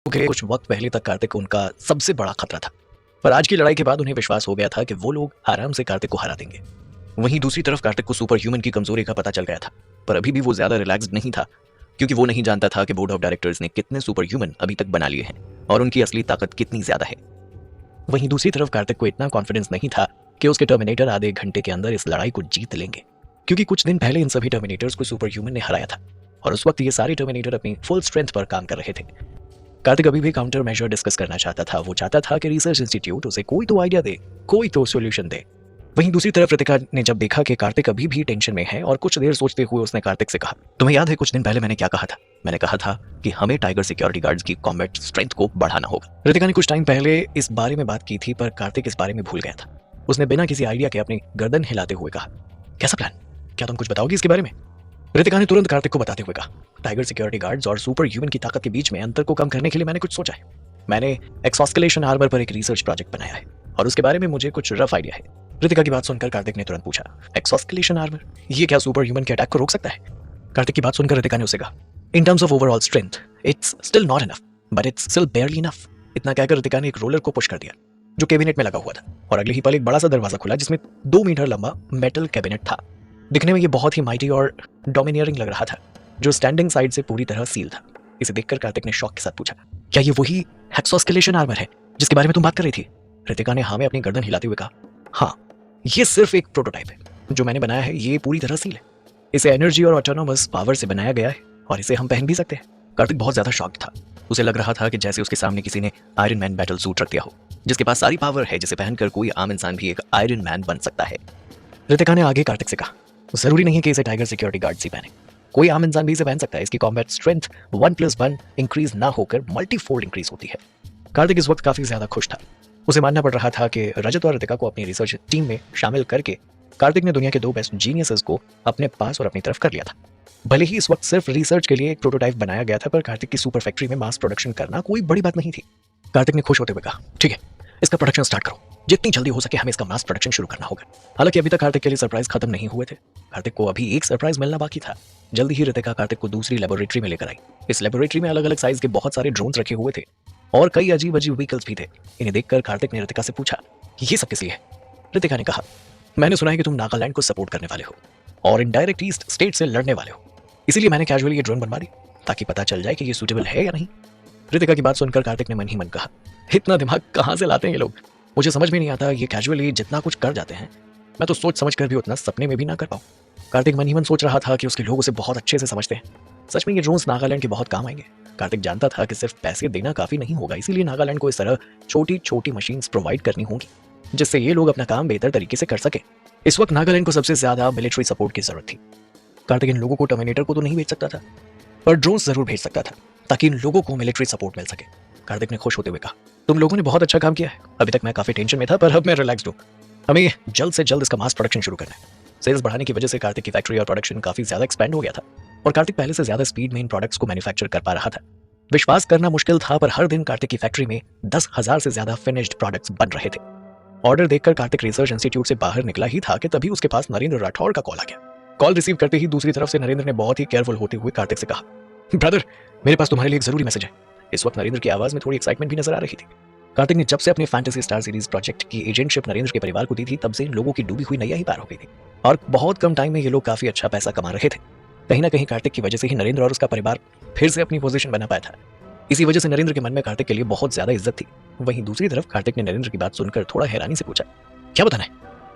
के कुछ वक्त पहले तक कार्तिक उनका सबसे बड़ा खतरा था, पर आज की लड़ाई के बाद उन्हें विश्वास हो गया था कि वो लोग आराम से कार्तिक को हरा देंगे। वहीं दूसरी तरफ कार्तिक को सुपर ह्यूमन की कमजोरी का पता चल गया था, पर अभी भी वो ज्यादा रिलैक्स्ड नहीं था, क्योंकि वो नहीं जानता था कि बोर्ड ऑफ डायरेक्टर्स ने कितने सुपर ह्यूमन अभी तक बना लिए हैं और उनकी असली ताकत कितनी ज्यादा है। वहीं दूसरी तरफ कार्तिक को इतना कॉन्फिडेंस नहीं था कि उसके टर्मिनेटर आधे घंटे के अंदर इस लड़ाई को जीत लेंगे, क्योंकि कुछ दिन पहले इन सभी टर्मिनेटर्स को सुपर ह्यूमन ने हराया था और उस वक्त ये सारे टर्मिनेटर अपनी फुल स्ट्रेंथ पर काम कर रहे थे। कार्तिक अभी भी काउंटर मेजर डिस्कस करना चाहता था। वो चाहता था कि रिसर्च इंस्टीट्यूट उसे कोई तो आइडिया दे, कोई तो सॉल्यूशन दे। वहीं दूसरी तरफ रितिका ने जब देखा कि कार्तिक अभी भी टेंशन में है और कुछ देर सोचते हुए उसने कार्तिक से कहा, तुम्हें याद है कुछ दिन पहले मैंने क्या कहा था? मैंने कहा था कि हमें टाइगर सिक्योरिटी गार्ड्स की कॉम्बैट स्ट्रेंथ को बढ़ाना होगा। रितिका ने कुछ टाइम पहले इस बारे में बात की थी, पर कार्तिक इस बारे में भूल गया था। उसने बिना किसी आइडिया के अपनी गर्दन हिलाते हुए कहा, कैसा प्लान? क्या तुम कुछ बताओगी इसके बारे में? रितिका ने तुरंत कार्तिक को बताते हुए कहा, टाइगर सिक्योरिटी गार्ड्स और सुपर ह्यूमन की ताकत के बीच में अंतर को कम करने के लिए मैंने कुछ सोचा है। मैंने एक्सॉस्केलेशन आर्मर पर एक रिसर्च प्रोजेक्ट बनाया है और उसके बारे में मुझे कुछ रफ आइडिया है। रितिका की बात सुनकर कार्तिक ने तुरंत पूछा, एक्सॉस्केलेशन आर्मर? ये क्या सुपर ह्यूमन के अटैक को रोक सकता है? कार्तिक की बात सुनकर रितिका ने उसे कहा, in terms of overall strength it's still not enough, but it's still बेयरली enough. इतना कहकर रितिका ने एक रोलर को पुश कर दिया जो कैबिनेट में लगा हुआ था और अगले ही पल एक बड़ा सा दरवाजा खुला जिसमें 2 मीटर लंबा मेटल कैबिनेट था। दिखने में ये बहुत ही माइटी और डोमिनियरिंग लग रहा था, जो स्टैंडिंग साइड से पूरी तरह सील था। इसे देखकर कार्तिक ने शॉक के साथ पूछा, क्या ये वही एक्सॉस्केलेशन आर्मर है जिसके बारे में तुम बात कर रही थी? रितिका ने हाँ में अपनी गर्दन हिलाते हुए कहा, हाँ, ये सिर्फ एक प्रोटोटाइप है। जो मैंने बनाया है ये पूरी तरह सील है। इसे एनर्जी और ऑटोनोमस पावर से बनाया गया है और इसे हम पहन भी सकते हैं। कार्तिक बहुत ज्यादा शॉक्ड था। उसे लग रहा था कि जैसे उसके सामने किसी ने आयरन मैन बैटल सूट रख दिया हो, जिसके पास सारी पावर है, जिसे पहनकर कोई आम इंसान भी एक आयरन मैन बन सकता है। रितिका ने आगे कार्तिक से कहा, जरूरी नहीं कि इसे टाइगर सिक्योरिटी गार्ड्स ही पहने, कोई आम इंसान भी इसे पहन सकता है। इसकी कॉम्बैट स्ट्रेंथ 1+1 इंक्रीज ना होकर मल्टीफोल्ड इंक्रीज होती है। कार्तिक इस वक्त काफी ज्यादा खुश था। उसे मानना पड़ रहा था कि रजत और रितिका को अपनी रिसर्च टीम में शामिल करके कार्तिक ने दुनिया के 2 बेस्ट जीनियसेस को अपने पास और अपनी तरफ कर लिया था। भले ही इस वक्त सिर्फ रिसर्च के लिए एक प्रोटोटाइप बनाया गया था, पर कार्तिक की सुपर फैक्ट्री में मास प्रोडक्शन करना कोई बड़ी बात नहीं थी। कार्तिक ने खुश होते हुए कहा, ठीक है, इसका प्रोडक्शन स्टार्ट करो। जितनी जल्दी हो सके हमें इसका मास प्रोडक्शन शुरू करना होगा। हालांकि अभी तक कार्तिक के लिए सरप्राइज खत्म नहीं हुए थे। कार्तिक को अभी एक सरप्राइज मिलना बाकी था। जल्दी ही रितिका कार्तिक को दूसरी लेबोरेटरी में लेकर आई। इस लेबोरेटरी में अलग अलग साइज के बहुत सारे ड्रोन्स रखे हुए थे और कई अजीब अजीब व्हीकल्स भी थे। इन्हें देखकर कार्तिक ने रितिका से पूछा, ये सब किस लिए है? रितिका ने कहा, मैंने सुना है कि तुम नागालैंड को सपोर्ट करने वाले हो और इनडायरेक्ट ईस्ट स्टेट से लड़ने वाले हो, इसीलिए मैंने कैजुअली ये ड्रोन बनवा दी ताकि पता चल जाए कि ये सूटेबल है या नहीं। रितिका की बात सुनकर कार्तिक ने मन ही मन कहा, इतना दिमाग कहाँ से लाते हैं ये लोग? मुझे समझ में नहीं आता, ये कैजुअली जितना कुछ कर जाते हैं मैं तो सोच समझ कर भी उतना सपने में भी ना कर पाऊँ। कार्तिक मन ही मन सोच रहा था कि उसके लोग उसे बहुत अच्छे से समझते हैं। सच में ये ड्रोन्स नागालैंड के बहुत काम आएंगे। कार्तिक जानता था कि सिर्फ पैसे देना काफी नहीं होगा, इसीलिए नागालैंड को इस तरह छोटी छोटी मशीन्स प्रोवाइड करनी होंगी जिससे ये लोग अपना काम बेहतर तरीके से कर सके। इस वक्त नागालैंड को सबसे ज्यादा मिलिट्री सपोर्ट की जरूरत थी। कार्तिक इन लोगों को टर्मिनेटर को तो नहीं भेज सकता था, पर ड्रोन्स जरूर भेज सकता था ताकि इन लोगों को मिलिट्री सपोर्ट मिल सके। कार्तिक ने खुश होते हुए कहा, तुम लोगों ने बहुत अच्छा काम किया है। अभी तक मैं काफी टेंशन में था, पर अब मैं रिलैक्स्ड हूँ। हमें जल्द से जल्द इसका मास प्रोडक्शन शुरू करना है। सेल्स बढ़ाने की वजह से कार्तिक की फैक्ट्री और प्रोडक्शन काफी ज्यादा एक्सपेंड हो गया था और कार्तिक पहले से ज्यादा स्पीड में इन प्रोडक्ट्स को मैन्युफैक्चर कर पा रहा था। विश्वास करना मुश्किल था, पर हर दिन कार्तिक की फैक्ट्री में 10,000 से ज्यादा फिनिश्ड प्रोडक्ट्स बन रहे थे। ऑर्डर देखकर कार्तिक रिसर्च इंस्टीट्यूट से बाहर निकला ही था कि तभी उसके पास नरेंद्र राठौर का कॉल आ गया। कॉल रिसीव करते ही दूसरी तरफ से नरेंद्र ने बहुत ही केयरफुल होते हुए कार्तिक से कहा, ब्रदर, मेरे पास तुम्हारे लिए एक जरूरी मैसेज है। इस वक्त नरेंद्र की आवाज में थोड़ी एक्साइटमेंट भी नजर आ रही थी। कार्तिक ने जब से अपने फैंटेसी स्टार सीरीज प्रोजेक्ट की एजेंटशिप नरेंद्र के परिवार को दी थी, तब से इन लोगों की डूबी हुई नैया ही पार हो गई थी और बहुत कम टाइम में ये लोग काफी अच्छा पैसा कमा रहे थे। कहीं ना कहीं कार्तिक की वजह से ही नरेंद्र और उसका परिवार फिर से अपनी पोजीशन बना पाया था। इसी वजह से नरेंद्र के मन में कार्तिक के लिए बहुत ज्यादा इज्जत थी। वहीं दूसरी तरफ कार्तिक ने नरेंद्र की बात सुनकर थोड़ा हैरानी से पूछा, क्या बताना है?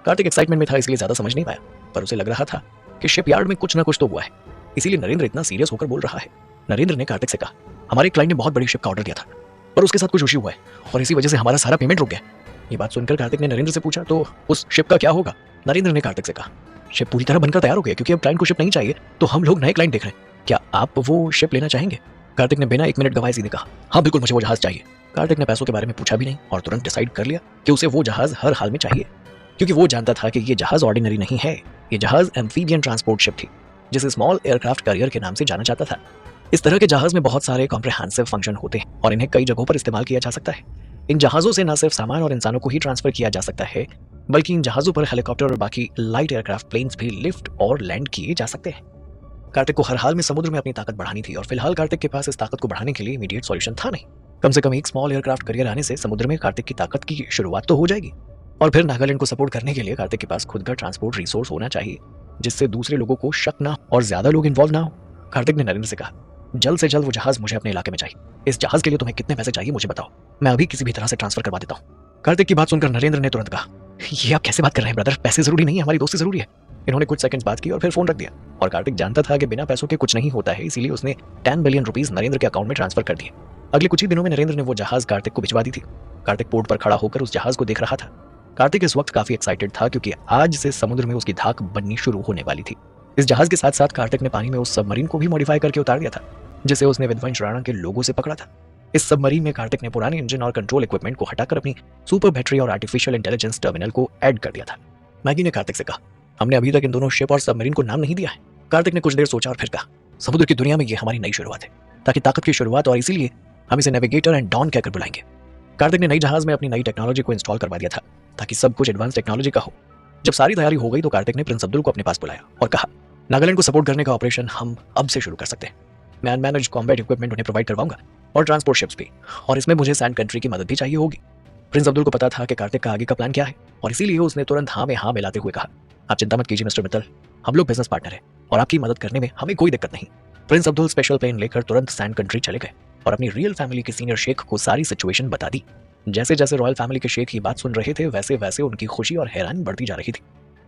कार्तिक एक्साइटमेंट में था, इसलिए ज्यादा समझ नहीं पाया, पर उसे लग रहा था कि शिपयार्ड में कुछ ना कुछ तो हुआ है, इसीलिए नरेंद्र इतना सीरियस होकर बोल रहा है। नरेंद्र ने कार्तिक से कहा, हमारे क्लाइंट ने बहुत बड़ी शिप का ऑर्डर दिया था, पर उसके साथ कुछ इश्यू हुआ है और इसी वजह से हमारा सारा पेमेंट रुक गया। ये बात सुनकर कार्तिक ने नरेंद्र से पूछा, तो उस शिप का क्या होगा? नरेंद्र ने कार्तिक से कहा, शिप पूरी तरह बनकर तैयार हो गया, क्योंकि अब क्लाइंट को शिप नहीं चाहिए, तो हम लोग नए क्लाइंट देख रहे हैं। क्या आप वो शिप लेना चाहेंगे? कार्तिक ने बिना 1 मिनट गवाए सीधे कहा, हाँ बिल्कुल, मुझे वो जहाज चाहिए। कार्तिक ने पैसों के बारे में पूछा भी नहीं और तुरंत डिसाइड कर लिया कि उसे वो जहाज हर हाल में चाहिए, क्योंकि वो जानता था कि ये जहाज ऑर्डिनरी नहीं है। ये जहाज एम्फीबियन ट्रांसपोर्ट शिप थी, जिसे स्मॉल एयरक्राफ्ट कैरियर के नाम से जाना जाता था। इस तरह के जहाज में बहुत सारे कॉम्प्रिहेंसिव फंक्शन होते हैं और इन्हें कई जगहों पर इस्तेमाल किया जा सकता है। इन जहाज़ों से न सिर्फ सामान और इंसानों को ही ट्रांसफर किया जा सकता है, बल्कि इन जहाज़ों पर हेलीकॉप्टर और बाकी लाइट एयरक्राफ्ट प्लेन्स भी लिफ्ट और लैंड किए जा सकते हैं। कार्तिक को हर हाल में समुद्र में अपनी ताकत बढ़ानी थी और फिलहाल कार्तिक के पास इस ताकत को बढ़ाने के लिए इमीडिएट सॉल्यूशन था नहीं। कम से कम एक स्मॉल एयरक्राफ्ट करियर आने से समुद्र में कार्तिक की ताकत की शुरुआत तो हो जाएगी। और फिर नागालैंड को सपोर्ट करने के लिए कार्तिक के पास खुद का ट्रांसपोर्ट रिसोर्स होना चाहिए, जिससे दूसरे लोगों को शक ना हो और ज्यादा लोग इन्वॉल्व ना हो। कार्तिक ने नरेंद्र से कहा, जल्द से जल्द वो जहाज मुझे अपने इलाके में चाहिए। इस जहाज के लिए तुम्हें कितने पैसे चाहिए मुझे बताओ, मैं अभी किसी भी तरह से ट्रांसफर करवा देता हूँ। कार्तिक की बात सुनकर नरेंद्र ने तुरंत कहा, ये आप कैसे बात कर रहे हैं ब्रदर, पैसे जरूरी नहीं है, हमारी दोस्ती जरूरी है। इन्होंने कुछ सेकंड्स बात की और फिर फोन रख दिया। और कार्तिक जानता था कि बिना पैसों के कुछ नहीं होता है, इसीलिए उसने 10 बिलियन रुपीस नरेंद्र के अकाउंट में ट्रांसफर कर दिए। अगले कुछ ही दिनों में नरेंद्र ने वो जहाज कार्तिक को भिजवा दी थी। कार्तिक पोर्ट पर खड़ा होकर उस जहाज को देख रहा था। कार्तिक इस वक्त काफी एक्साइटेड था, क्योंकि आज से समुद्र में उसकी धाक बननी शुरू होने वाली थी। इस जहाज के साथ साथ कार्तिक ने पानी में उस सबमरीन को भी मॉडिफाई करके उतार दिया था, जिसे उसने विध्वंस राणा के लोगों से पकड़ा था। इस सबमरीन में कार्तिक ने पुराने इंजन और कंट्रोल इक्विपमेंट को हटाकर अपनी सुपर बैटरी और आर्टिफिशियल इंटेलिजेंस टर्मिनल को ऐड कर दिया था। मैगी ने कार्तिक से कहा, हमने अभी तक इन दोनों शिप और सबमरीन को नाम नहीं दिया है। कार्तिक ने कुछ देर सोचा और फिर कहा, समुद्र की दुनिया में ये हमारी नई शुरुआत है, ताकि ताकत की शुरुआत, और इसीलिए हम इसे नेविगेटर एंड डॉन कहकर बुलाएंगे। कार्तिक ने नई जहाज में अपनी नई टेक्नोलॉजी को इंस्टॉल करवा दिया था, ताकि सब कुछ एडवांस टेक्नोलॉजी का हो। जब सारी तैयारी हो गई तो कार्तिक ने प्रिंस अब्दुल को अपने पास बुलाया और कहा, नागालैंड को सपोर्ट करने का ऑपरेशन हम अब से शुरू कर सकते हैं। मैं अनमैनेज्ड कॉम्बैट इक्विपमेंट उन्हें प्रोवाइड करवाऊंगा और ट्रांसपोर्ट शिप्स भी, और इसमें मुझे सैंड कंट्री की मदद भी चाहिए होगी। प्रिंस अब्दुल को पता था कि कार्तिक का आगे का प्लान क्या है, और इसीलिए उसने तुरंत हाँ में हाँ मिलाते हुए कहा, आप चिंता मत कीजिए मिस्टर मित्तल, हम लोग बिजनेस पार्टनर हैं और आपकी मदद करने में हमें कोई दिक्कत नहीं। प्रिंस अब्दुल स्पेशल प्लेन लेकर तुरंत सैंड कंट्री चले गए और अपनी रियल फैमिली के सीनियर शेख को सारी सिचुएशन बता दी। जैसे जैसे रॉयल फैमिली के शेख ये बात सुन रहे थे, वैसे वैसे उनकी खुशी और हैरानी बढ़ती जा रही थी।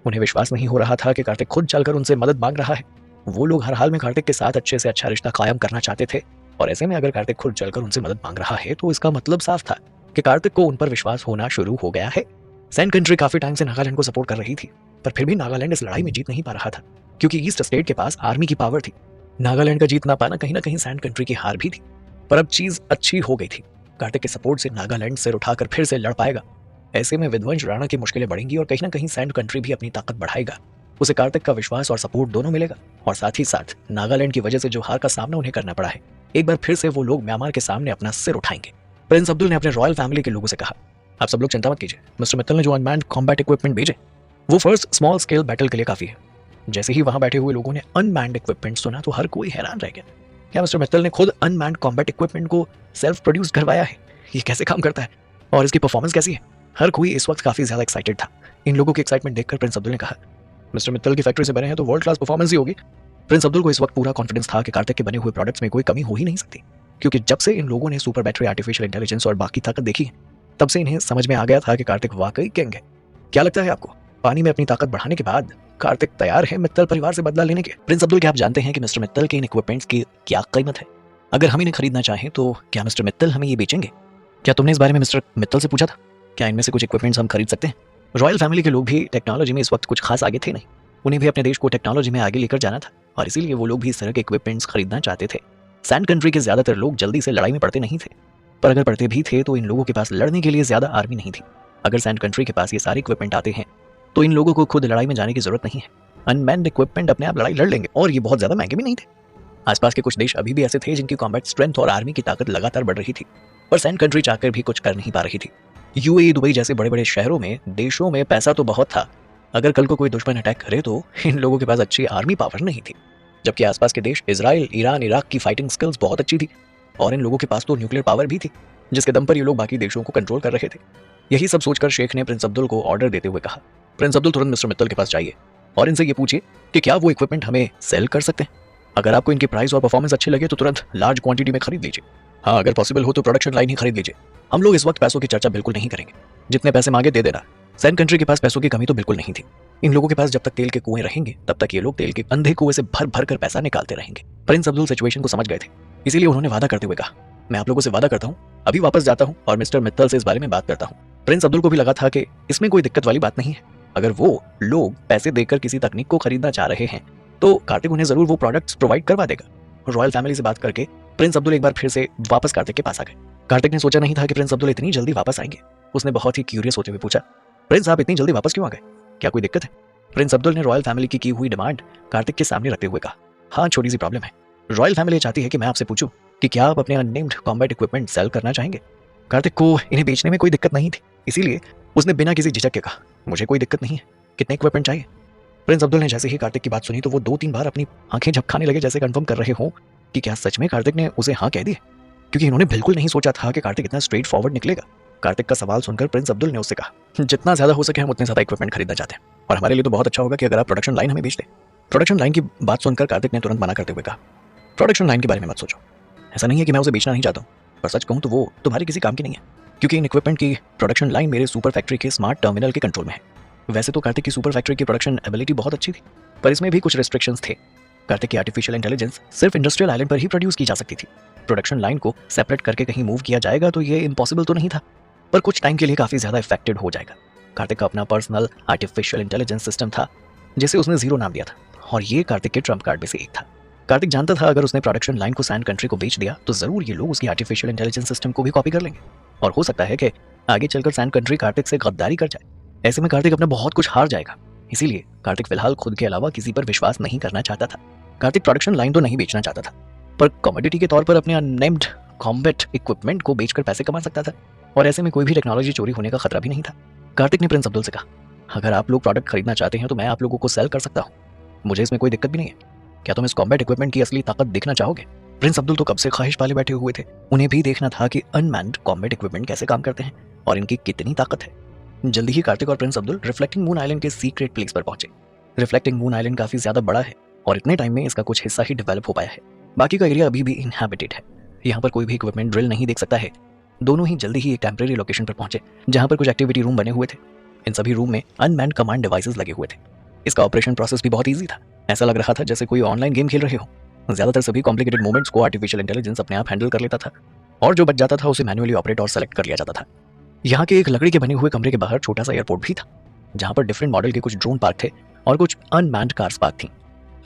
उन्हें विश्वास नहीं हो रहा था कि कार्तिक खुद चलकर उनसे मदद मांग रहा है। वो लोग हर हाल में कार्तिक के साथ अच्छे से अच्छा रिश्ता कायम करना चाहते थे, और ऐसे में अगर कार्तिक खुद चलकर उनसे मदद मांग रहा है तो इसका मतलब साफ था कि कार्तिक को उन पर विश्वास होना शुरू हो गया है। सैंड कंट्री काफी टाइम से नागालैंड को सपोर्ट कर रही थी, पर फिर भी नागालैंड इस लड़ाई में जीत नहीं पा रहा था, क्योंकि ईस्ट स्टेट के पास आर्मी की पावर थी। नागालैंड का जीत ना पाना कहीं ना कहीं सैंड कंट्री की हार भी थी। पर अब चीज अच्छी हो गई थी। कार्तिक के सपोर्ट से नागालैंड सिर उठाकर फिर से लड़ पाएगा। ऐसे में विध्वंस राणा की मुश्किलें बढ़ेंगी और कहीं ना कहीं सैंड कंट्री भी अपनी ताकत बढ़ाएगा। उसे कार्तिक का विश्वास और सपोर्ट दोनों मिलेगा, और साथ ही साथ नागालैंड की वजह से जो हार का सामना उन्हें करना पड़ा है, एक बार फिर से वो लोग म्यांमार के सामने अपना सिर उठाएंगे। प्रिंस अब्दुल ने अपने रॉयल फैमिली के लोगों से कहा, आप सब लोग चिंता मत कीजिए, मिस्टर मित्तल ने जो अनमैन्ड कॉम्बैट इक्विपमेंट भेजे वो फर्स्ट स्मॉल स्केल बैटल के लिए काफी है। जैसे ही वहां बैठे हुए लोगों ने अनमैन्ड इक्विपमेंट सुना तो हर कोई हैरान रह गया। क्या मिस्टर मित्तल ने खुद अनमैन्ड कॉम्बैट इक्विपमेंट को सेल्फ प्रोड्यूस करवाया है? ये कैसे काम करता है और इसकी परफॉर्मेंस कैसी है? हर कोई इस वक्त काफी ज्यादा एक्साइटेड था। इन लोगों की एक्साइटमेंट देखकर प्रिंस अब्दुल ने कहा, मिस्टर मित्तल की फैक्ट्री से बने हैं तो वर्ल्ड क्लास परफॉर्मेंस ही होगी। प्रिंस अब्दुल को इस वक्त पूरा कॉन्फिडेंस था कि कार्तिक के बने हुए प्रोडक्ट्स में कोई कमी हो ही नहीं सकती, क्योंकि जब से इन लोगों ने सुपर बैटरी, आर्टिफिशियल इंटेलिजेंस और बाकी ताकत देखी तब से इन्हें समझ में आ गया था कि कार्तिक वाकई किंग है। क्या लगता है आपको, पानी में अपनी ताकत बढ़ाने के बाद कार्तिक तैयार है मित्तल परिवार से बदला लेने के? प्रिंस अब्दुल, क्या आप जानते हैं कि मिस्टर मित्तल के इन इक्विपमेंट्स की क्या कीमत है? अगर हम इन्हें खरीदना चाहें तो क्या मिस्टर मित्तल हमें ये बेचेंगे? क्या तुमने इस बारे में मिस्टर मित्तल से पूछा था? क्या इनमें से कुछ इक्विपमेंट्स हम खरीद सकते हैं? रॉयल फैमिली के लोग भी टेक्नोलॉजी में इस वक्त कुछ खास आगे थे नहीं। उन्हें भी अपने देश को टेक्नोलॉजी में आगे लेकर जाना था, और इसीलिए वो लोग भी इस तरह के इक्विपमेंट्स खरीदना चाहते थे। सैंड कंट्री के ज्यादातर लोग जल्दी से लड़ाई में पड़ते नहीं थे, पर अगर पड़ते भी थे तो इन लोगों के पास लड़ने के लिए ज्यादा आर्मी नहीं थी। अगर सैंड कंट्री के पास ये सारे इक्विपमेंट आते हैं तो इन लोगों को खुद लड़ाई में जाने की जरूरत नहीं है। अनमैन्ड इक्विपमेंट अपने आप लड़ाई लड़ लेंगे, और ये बहुत ज्यादा महंगे भी नहीं थे। आसपास के कुछ देश अभी भी ऐसे थे जिनकी कॉम्बैट स्ट्रेंथ और आर्मी की ताकत लगातार बढ़ रही थी, पर सैंड कंट्री चाहकर भी कुछ कर नहीं पा रही थी। यूएई, दुबई जैसे बड़े बड़े शहरों में, देशों में पैसा तो बहुत था। अगर कल को कोई दुश्मन अटैक करे तो इन लोगों के पास अच्छी आर्मी पावर नहीं थी, जबकि आसपास के देश इजराइल, ईरान, इराक की फाइटिंग स्किल्स बहुत अच्छी थी, और इन लोगों के पास तो न्यूक्लियर पावर भी थी, जिसके दम पर ये लोग बाकी देशों को कंट्रोल कर रहे थे। यही सब सोचकर शेख ने प्रिंस अब्दुल को ऑर्डर देते हुए कहा, प्रिंस अब्दुल तुरंत मिस्टर मित्तल के पास जाइए और इनसे ये पूछिए कि क्या वो इक्विपमेंट हमें सेल कर सकते हैं। अगर आपको इनकी प्राइस और परफॉर्मेंस अच्छी लगे तो तुरंत लार्ज क्वांटिटी में खरीद लीजिए। हाँ, अगर पॉसिबल हो तो प्रोडक्शन लाइन ही खरीद लीजिए। हम लोग इस वक्त पैसों की चर्चा बिल्कुल नहीं करेंगे, जितने पैसे मांगे दे देना। सैंड कंट्री के पास पैसों की कमी तो बिल्कुल नहीं थी। इन लोगों के पास जब तक तेल के कुएं रहेंगे तब तक ये लोग तेल के अंधे कुएं से भर भर कर पैसा निकालते रहेंगे। प्रिंस अब्दुल सिचुएशन को समझ गए थे, इसीलिए उन्होंने वादा करते हुए कहा, मैं आप लोगों से वादा करता हूँ, अभी वापस जाता हूँ और मिस्टर मित्तल से इस बारे में बात करता हूँ। प्रिंस अब्दुल को भी लगा था कि इसमें कोई दिक्कत वाली बात नहीं है। अगर वो लोग पैसे देकर किसी तकनीक को खरीदना चाह रहे हैं तो कार्तिक उन्हें जरूर वो प्रोडक्ट्स प्रोवाइड करवा देगा। रॉयल फैमिली से बात करके प्रिंस अब्दुल एक बार फिर से वापस कार्तिक के पास आ गए। कार्तिक ने सोचा नहीं था कि प्रिंस अब्दुल इतनी जल्दी वापस आएंगे। उसने बहुत ही क्यूरियस होते हुए पूछा, प्रिंस आप इतनी जल्दी वापस क्यों आ गए? क्या कोई दिक्कत है? प्रिंस अब्दुल ने रॉयल फैमिली की हुई डिमांड कार्तिक के सामने रखते हुए कहा, हाँ, छोटी सी प्रॉब्लम है। रॉयल फैमिली चाहती है कि मैं आपसे पूछूं कि क्या आप अपने अननेम्ड कॉम्बैट इक्विपमेंट सेल करना चाहेंगे। कार्तिक को इन्हें बेचने में कोई दिक्कत नहीं थी, इसीलिए उसने बिना किसी झिझक के कहा, मुझे कोई दिक्कत नहीं है, कितने इक्विपमेंट चाहिए? प्रिंस अब्दुल ने जैसे ही कार्तिक की बात सुनी तो वो 2-3 बार अपनी आंखें झपकाने लगे, जैसे कंफर्म कर रहे हो कि क्या सच में कार्तिक ने उसे हाँ कह दी। क्योंकि इन्होंने बिल्कुल नहीं सोचा था कि कार्तिक इतना स्ट्रेट फॉरवर्ड निकलेगा। कार्तिक का सवाल सुनकर प्रिंस अब्दुल ने उससे कहा, जितना ज़्यादा हो सके हम उतने ज़्यादा इक्विपमेंट खरीदना चाहते हैं, और हमारे लिए तो बहुत अच्छा होगा कि अगर आप प्रोडक्शन लाइन हमें बेच दें। प्रोडक्शन लाइन की बात सुनकर कार्तिक ने तुरंत मना करते हुए कहा, प्रोडक्शन लाइन के बारे में मत सोचो। ऐसा नहीं है कि मैं उसे बेचना नहीं चाहता हूँ, पर सच कहूँ तो वो तुम्हारे किसी काम की नहीं है, क्योंकि इन इक्विपमेंट की प्रोडक्शन लाइन मेरे सुपर फैक्ट्री के स्मार्ट टर्मिनल के कंट्रोल में है। वैसे तो कार्तिक की सुपर फैक्ट्री की प्रोडक्शन एबिलिटी बहुत अच्छी थी, पर इसमें भी कुछ रेस्ट्रिक्शंस थे। कार्तिक की आर्टिफिशियल इंटेलिजेंस सिर्फ इंडस्ट्रियल आइलैंड पर ही प्रोड्यूस की जा सकती थी। प्रोडक्शन लाइन को सेपरेट करके कहीं मूव किया जाएगा तो ये इम्पॉसिबल तो नहीं था, पर कुछ टाइम के लिए काफ़ी ज़्यादा इफेक्टेड हो जाएगा। कार्तिक का अपना पर्सनल आर्टिफिशियल इंटेलिजेंस सिस्टम था, जिसे उसने जीरो नाम दिया था, और ये कार्तिक के ट्रम्प कार्ड में से एक था। कार्तिक जानता था अगर उसने प्रोडक्शन लाइन को सैंड कंट्री को बेच दिया तो ज़रूर ये लोग उसकी आर्टिफिशियल इंटेलिजेंस सिस्टम को भी कॉपी कर लेंगे, और हो सकता है कि आगे चलकर सैंड कंट्री कार्तिक से गद्दारी कर जाए। ऐसे में कार्तिक अपना बहुत कुछ हार जाएगा। इसीलिए कार्तिक फिलहाल खुद के अलावा किसी पर विश्वास नहीं करना चाहता था। कार्तिक प्रोडक्शन लाइन तो नहीं बेचना चाहता था, पर कमोडिटी के तौर पर अपने अननेम्ड कॉम्बैट इक्विपमेंट को बेचकर पैसे कमा सकता था, और ऐसे में कोई भी टेक्नोलॉजी चोरी होने का खतरा भी नहीं था। कार्तिक ने प्रिंस अब्दुल से कहा, अगर आप लोग प्रोडक्ट खरीदना चाहते हैं तो मैं आप लोगों को सेल कर सकता हूँ, मुझे इसमें कोई दिक्कत भी नहीं है। क्या तुम इस कॉम्बैट इक्विपमेंट की असली ताकत देखना चाहोगे? प्रिंस अब्दुल तो कब से ख्वाहिश वाले बैठे हुए थे, उन्हें भी देखना था कि अनमैन्ड कॉम्बैट इक्विपमेंट कैसे काम करते हैं और इनकी कितनी ताकत है। जल्दी ही कार्तिक और Prince Abdul reflecting moon island के सीक्रेट प्लेस पर पहुंचे। रिफ्लेक्टिंग मून आइलैंड काफी ज्यादा बड़ा है, और इतने टाइम में इसका कुछ हिस्सा ही डेवलप हो पाया है, बाकी का एरिया अभी भी इनहैबिटेड है। यहाँ पर कोई भी इक्विपमेंट ड्रिल नहीं देख सकता है। दोनों ही जल्दी ही एक टेम्परेरी लोकेशन पर पहुंचे, जहाँ पर कुछ एक्टिविटी रूम बने हुए थे। इन सभी रूम में अनमैन्ड कमांड डिवाइसेस लगे हुए थे। इसका ऑपरेशन प्रोसेस भी बहुत ईजी था, ऐसा लग रहा था जैसे कोई ऑनलाइन गेम खेल रहे हो। ज्यादातर सभी कॉम्प्लिकेटेड मूवमेंट्स को आर्टिफिशियल इंटेलिजेंस अपने आप हैंडल कर लेता था, और जो बच जाता था उसे मैन्युअली ऑपरेट और सेलेक्ट कर लिया जाता था। यहाँ के एक लकड़ी के बने हुए कमरे के बाहर छोटा सा एयरपोर्ट भी था, जहाँ पर डिफरेंट मॉडल के कुछ ड्रोन पार्क थे और कुछ अनमैन्ड कार्स पार्क थी।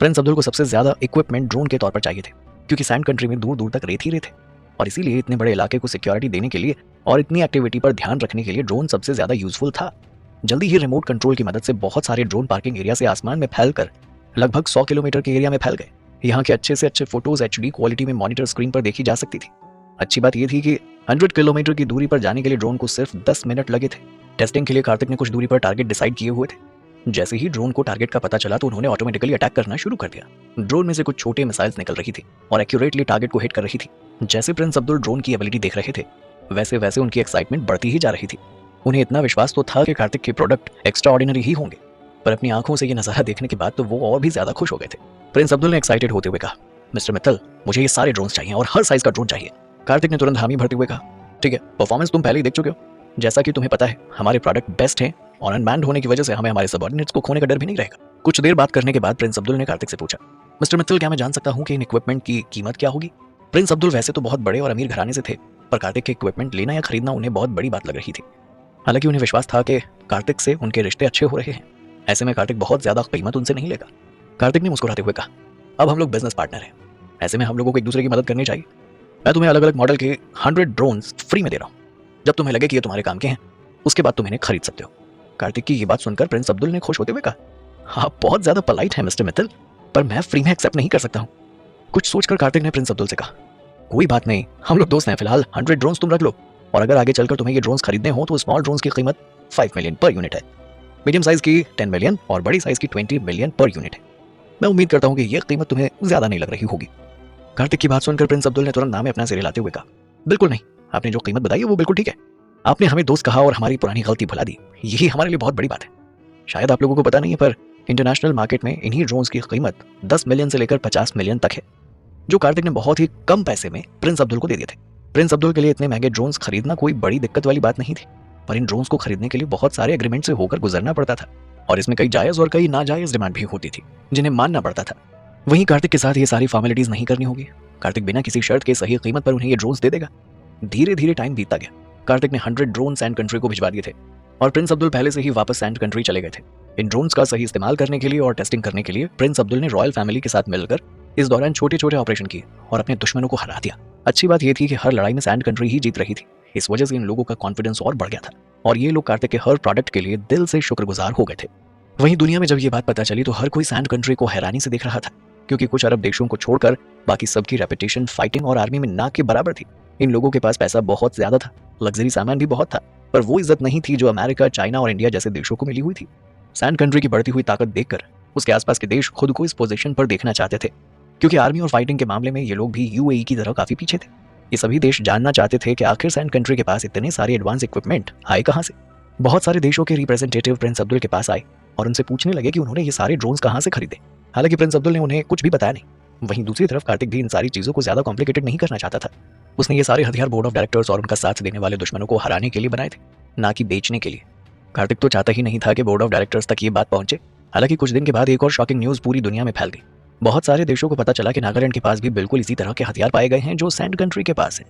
प्रिंस अब्दुल को सबसे ज्यादा इक्विपमेंट ड्रोन के तौर पर चाहिए थे, क्योंकि सैंड कंट्री में दूर दूर तक रेत ही रेत है, और इसीलिए इतने बड़े इलाके को सिक्योरिटी देने के लिए और इतनी एक्टिविटी पर ध्यान रखने के लिए ड्रोन सबसे ज्यादा यूजफुल था। जल्दी ही रिमोट कंट्रोल की मदद से बहुत सारे ड्रोन पार्किंग एरिया से आसमान में फैलकर लगभग 100 किलोमीटर के एरिया में फैल गए। यहाँ के अच्छे से अच्छे फोटोज HD क्वालिटी में मॉनिटर स्क्रीन पर देखी जा सकती थी। अच्छी बात यह थी कि 100 किलोमीटर की दूरी पर जाने के लिए ड्रोन को सिर्फ 10 मिनट लगे थे। टेस्टिंग के लिए कार्तिक ने कुछ दूरी पर टारगेट डिसाइड किए हुए थे। जैसे ही ड्रोन को टारगेट का पता चला तो उन्होंने ऑटोमेटिकली अटैक करना शुरू कर दिया। ड्रोन में से कुछ छोटे मिसाइल्स निकल रही थी और एक्यूरेटली टारगेट को हिट कर रही थी। जैसे प्रिंस अब्दुल ड्रोन की एबिलिटी देख रहे थे, वैसे वैसे उनकी एक्साइटमेंट बढ़ती ही जा रही थी। उन्हें इतना विश्वास तो था कि कार्तिक के प्रोडक्ट एक्स्ट्रा ऑर्डिनरी ही होंगे, पर अपनी आंखों से ये नजारा देखने के बाद तो वो और भी ज्यादा खुश हो गए थे। प्रिंस अब्दुल ने एक्साइटेड होते हुए कहा, मिस्टर मित्तल, मुझे ये सारे ड्रोन्स चाहिए और हर साइज का ड्रोन चाहिए। कार्तिक ने तुरंत हामी भरते हुए कहा, ठीक है, परफॉर्मेंस तुम पहले ही देख चुके हो। जैसा कि तुम्हें पता है, हमारे प्रोडक्ट बेस्ट हैं और अनमैन्ड होने की वजह से हमें हमारे सबऑर्डिनेट्स को खोने का डर भी नहीं रहेगा। कुछ देर बात करने के बाद प्रिंस अब्दुल ने कार्तिक से पूछा, मिस्टर मित्तल, क्या मैं जान सकता हूँ कि इन इक्विपमेंट की कीमत क्या होगी? प्रिंस अब्दुल वैसे तो बहुत बड़े और अमीर घराने से थे, पर कार्तिक के इक्विपमेंट लेना या खरीदना उन्हें बहुत बड़ी बात लग रही थी। हालांकि उन्हें विश्वास था कि कार्तिक से उनके रिश्ते अच्छे हो रहे हैं, ऐसे में कार्तिक बहुत ज्यादा कीमत उनसे नहीं लेगा। कार्तिक ने मुस्कुराते हुए कहा, अब हम लोग बिजनेस पार्टनर हैं, ऐसे में हम लोगों को एक दूसरे की मदद करनी चाहिए। मैं तुम्हें अलग अलग मॉडल के 100 ड्रोन्स फ्री में दे रहा हूँ। जब तुम्हें लगे कि ये तुम्हारे काम के हैं, उसके बाद तुम इन्हें खरीद सकते हो। कार्तिक की ये बात सुनकर प्रिंस अब्दुल ने खुश होते हुए कहा, आप बहुत ज्यादा पोलाइट हैं मिस्टर मित्तल, पर मैं फ्री में एक्सेप्ट नहीं कर सकता हूँ। कुछ सोचकर कार्तिक ने प्रिंस अब्दुल से कहा, कोई बात नहीं, हम लोग दोस्त हैं, फिलहाल 100 ड्रोन्स तुम रख लो, और अगर आगे चलकर तुम्हें ये ड्रोन्स खरीदने हो तो स्मॉल ड्रोन्स की कीमत 5 मिलियन पर यूनिट है, मीडियम साइज की 10 मिलियन और बड़ी साइज की 20 मिलियन पर यूनिट है। मैं उम्मीद करता हूँ कि यह कीमत तुम्हें ज्यादा नहीं लग रही होगी। कार्तिक की बात सुनकर प्रिंस अब्दुल ने तुरंत नाम में अपना सिर हिलाते हुए कहा, बिल्कुल नहीं, आपने जो कीमत बताई है वो बिल्कुल ठीक है। आपने हमें दोस्त कहा और हमारी पुरानी गलती भुला दी, यही हमारे लिए बहुत बड़ी बात है। शायद आप लोगों को पता नहीं है, पर इंटरनेशनल मार्केट में इन्हीं ड्रोन्स की कीमत 10 मिलियन से लेकर 50 मिलियन तक है, जो कार्तिक ने बहुत ही कम पैसे में प्रिंस अब्दुल को दे दिए थे। प्रिंस अब्दुल के लिए इतने महंगे ड्रोन्स खरीदना कोई बड़ी दिक्कत वाली बात नहीं थी, पर इन ड्रोन्स को खरीदने के लिए बहुत सारे एग्रीमेंट से होकर गुजरना पड़ता था, और इसमें कई जायज और कई नाजायज डिमांड भी होती थी जिन्हें मानना पड़ता था। वहीं कार्तिक के साथ ये सारी फॉर्मेलिटीज नहीं करनी होगी। कार्तिक बिना किसी शर्त के सही कीमत पर उन्हें ये ड्रोन्स दे देगा। धीरे धीरे टाइम बीतता गया। कार्तिक ने 100 ड्रोन सैंड कंट्री को भिजवा दिए थे, और प्रिंस अब्दुल पहले से ही वापस सैंड कंट्री चले गए थे। इन ड्रोन्स का सही इस्तेमाल करने के लिए और टेस्टिंग करने के लिए प्रिंस अब्दुल ने रॉयल फैमिली के साथ मिलकर इस दौरान छोटे छोटे ऑपरेशन किए और अपने दुश्मनों को हरा दिया। अच्छी बात यह थी कि हर लड़ाई में सैंड कंट्री ही जीत रही थी। इस वजह से इन लोगों का कॉन्फिडेंस और बढ़ गया था, और ये लोग कार्तिक के हर प्रोडक्ट के लिए दिल से शुक्रगुजार हो गए थे। वहीं दुनिया में जब ये बात पता चली तो हर कोई सैंड कंट्री को हैरानी से देख रहा था, क्योंकि कुछ अरब देशों को छोड़कर बाकी सबकी रेपुटेशन फाइटिंग और आर्मी में ना के बराबर थी। इन लोगों के पास पैसा बहुत ज्यादा था, लग्जरी सामान भी बहुत था, पर वो इज्जत नहीं थी जो अमेरिका, चाइना और इंडिया जैसे देशों को मिली हुई थी। सैंड कंट्री की बढ़ती हुई ताकत देखकर उसके आसपास के देश खुद को इस पोजीशन पर देखना चाहते थे, क्योंकि आर्मी और फाइटिंग के मामले में ये लोग भी UAE की तरह काफी पीछे थे। ये सभी देश जानना चाहते थे कि आखिर सैंड कंट्री के पास इतने सारे एडवांस इक्विपमेंट आए कहाँ से। बहुत सारे देशों के रिप्रेजेंटेटिव प्रिंस अब्दुल के पास आए और उनसे पूछने लगे कि उन्होंने ये सारे ड्रोन्स कहाँ से खरीदे। हालांकि प्रिंस अब्दुल ने उन्हें कुछ भी बताया नहीं। वहीं दूसरी तरफ कार्तिक भी इन सारी चीज़ों को ज़्यादा कॉम्प्लिकेटेड नहीं करना चाहता था। उसने ये सारे हथियार बोर्ड ऑफ डायरेक्टर्स और उनका साथ देने वाले दुश्मनों को हराने के लिए बनाए थे, ना कि बेचने के लिए। कार्तिक तो चाहता ही नहीं था कि बोर्ड ऑफ डायरेक्टर्स तक ये बात पहुंचे। हालांकि कुछ दिन के बाद एक और शॉकिंग न्यूज़ पूरी दुनिया में फैल गई। बहुत सारे देशों को पता चला कि नागालैंड के पास भी बिल्कुल इसी तरह के हथियार पाए गए हैं जो सैंड कंट्री के पास है।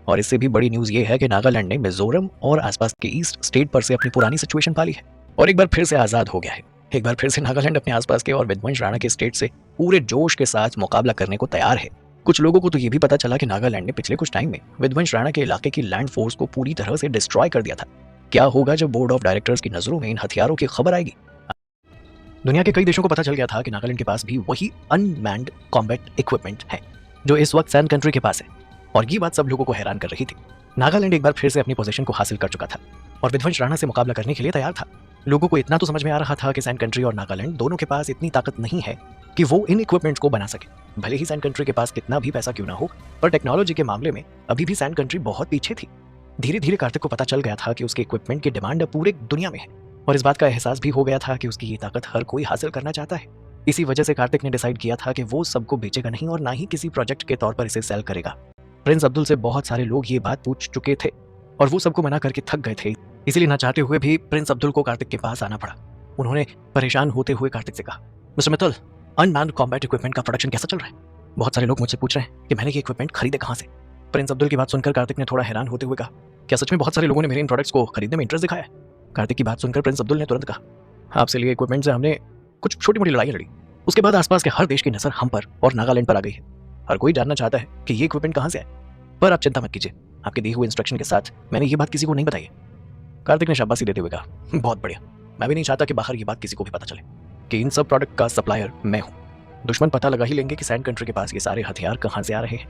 और इससे भी बड़ी न्यूज़ ये है कि नागालैंड ने मिजोरम और आसपास के ईस्ट स्टेट पर से अपनी पुरानी सिचुएशन पाली है और एक बार फिर से आज़ाद हो गया है। एक बार फिर से नागालैंड अपने आसपास के और विध्वंस राणा के स्टेट से पूरे जोश के साथ मुकाबला करने को तैयार है। कुछ लोगों को तो ये भी पता चला कि नागालैंड ने पिछले कुछ टाइम में विध्वंस राणा के इलाके की लैंड फोर्स को पूरी तरह से डिस्ट्रॉय कर दिया था। क्या होगा जब बोर्ड ऑफ डायरेक्टर्स की नजरों में इन हथियारों की खबर आएगी। दुनिया के कई देशों को पता चल गया था कि नागालैंड के पास भी वही अनमैन्ड कॉम्बैट इक्विपमेंट है जो इस वक्त सैंड कंट्री के पास है। और ये बात सब लोगों को हैरान कर रही थी। नागालैंड एक बार फिर से अपनी पोजीशन को हासिल कर चुका था और विध्वंस राणा से मुकाबला करने के लिए तैयार था। लोगों को इतना तो समझ में आ रहा था कि सैंड कंट्री और नागालैंड दोनों के पास इतनी ताकत नहीं है कि वो इन इक्विपमेंट्स को बना सके। भले ही सैंड कंट्री के पास कितना भी पैसा क्यों ना हो, पर टेक्नोलॉजी के मामले में अभी भी सैंड कंट्री बहुत पीछे थी। धीरे धीरे कार्तिक को पता चल गया था कि उसके इक्विपमेंट की डिमांड पूरे दुनिया में है और इस बात का एहसास भी हो गया था कि उसकी ये ताकत हर कोई हासिल करना चाहता है। इसी वजह से कार्तिक ने डिसाइड किया था कि वो सबको बेचेगा नहीं और ना ही किसी प्रोजेक्ट के तौर पर इसे सेल करेगा। प्रिंस अब्दुल से बहुत सारे लोग ये बात पूछ चुके थे और वो सबको मना करके थक गए थे। इसीलिए ना चाहते हुए भी प्रिंस अब्दुल को कार्तिक के पास आना पड़ा। उन्होंने परेशान होते हुए कार्तिक से कहा, mister Mittal, unmanned combat equipment का प्रोडक्शन कैसा चल रहा है? बहुत सारे लोग मुझसे पूछ रहे हैं कि मैंने ये इक्विपमेंट खरीदे कहाँ से। प्रिंस अब्दुल की बात सुनकर कार्तिक ने थोड़ा हैरान होते हुए कहा, क्या सच में बहुत सारे लोगों ने मेरे इन प्रोडक्ट्स को खरीदने में इंटरेस्ट दिखाया है? कार्तिक की बात सुनकर प्रिंस अब्दुल ने तुरंत कहा, आपसे लिए इक्विपमेंट से हमने कुछ छोटी मोटी लड़ाइयाँ लड़ी, उसके बाद आसपास के हर देश की नजर हम पर और नागालैंड पर आ गई है। हर कोई जानना चाहता है कि ये इक्विपमेंट कहाँ से आए। पर आप चिंता मत कीजिए, आपके दिए हुए इंस्ट्रक्शन के साथ मैंने ये बात किसी को नहीं बताई है। कार्तिक ने शाबाशी देते हुए कहा, बहुत बढ़िया, मैं भी नहीं चाहता कि बाहर ये बात किसी को भी पता चले कि इन सब प्रोडक्ट का सप्लायर मैं हूँ। दुश्मन पता लगा ही लेंगे कि सैंड कंट्री के पास ये सारे हथियार कहाँ से आ रहे हैं।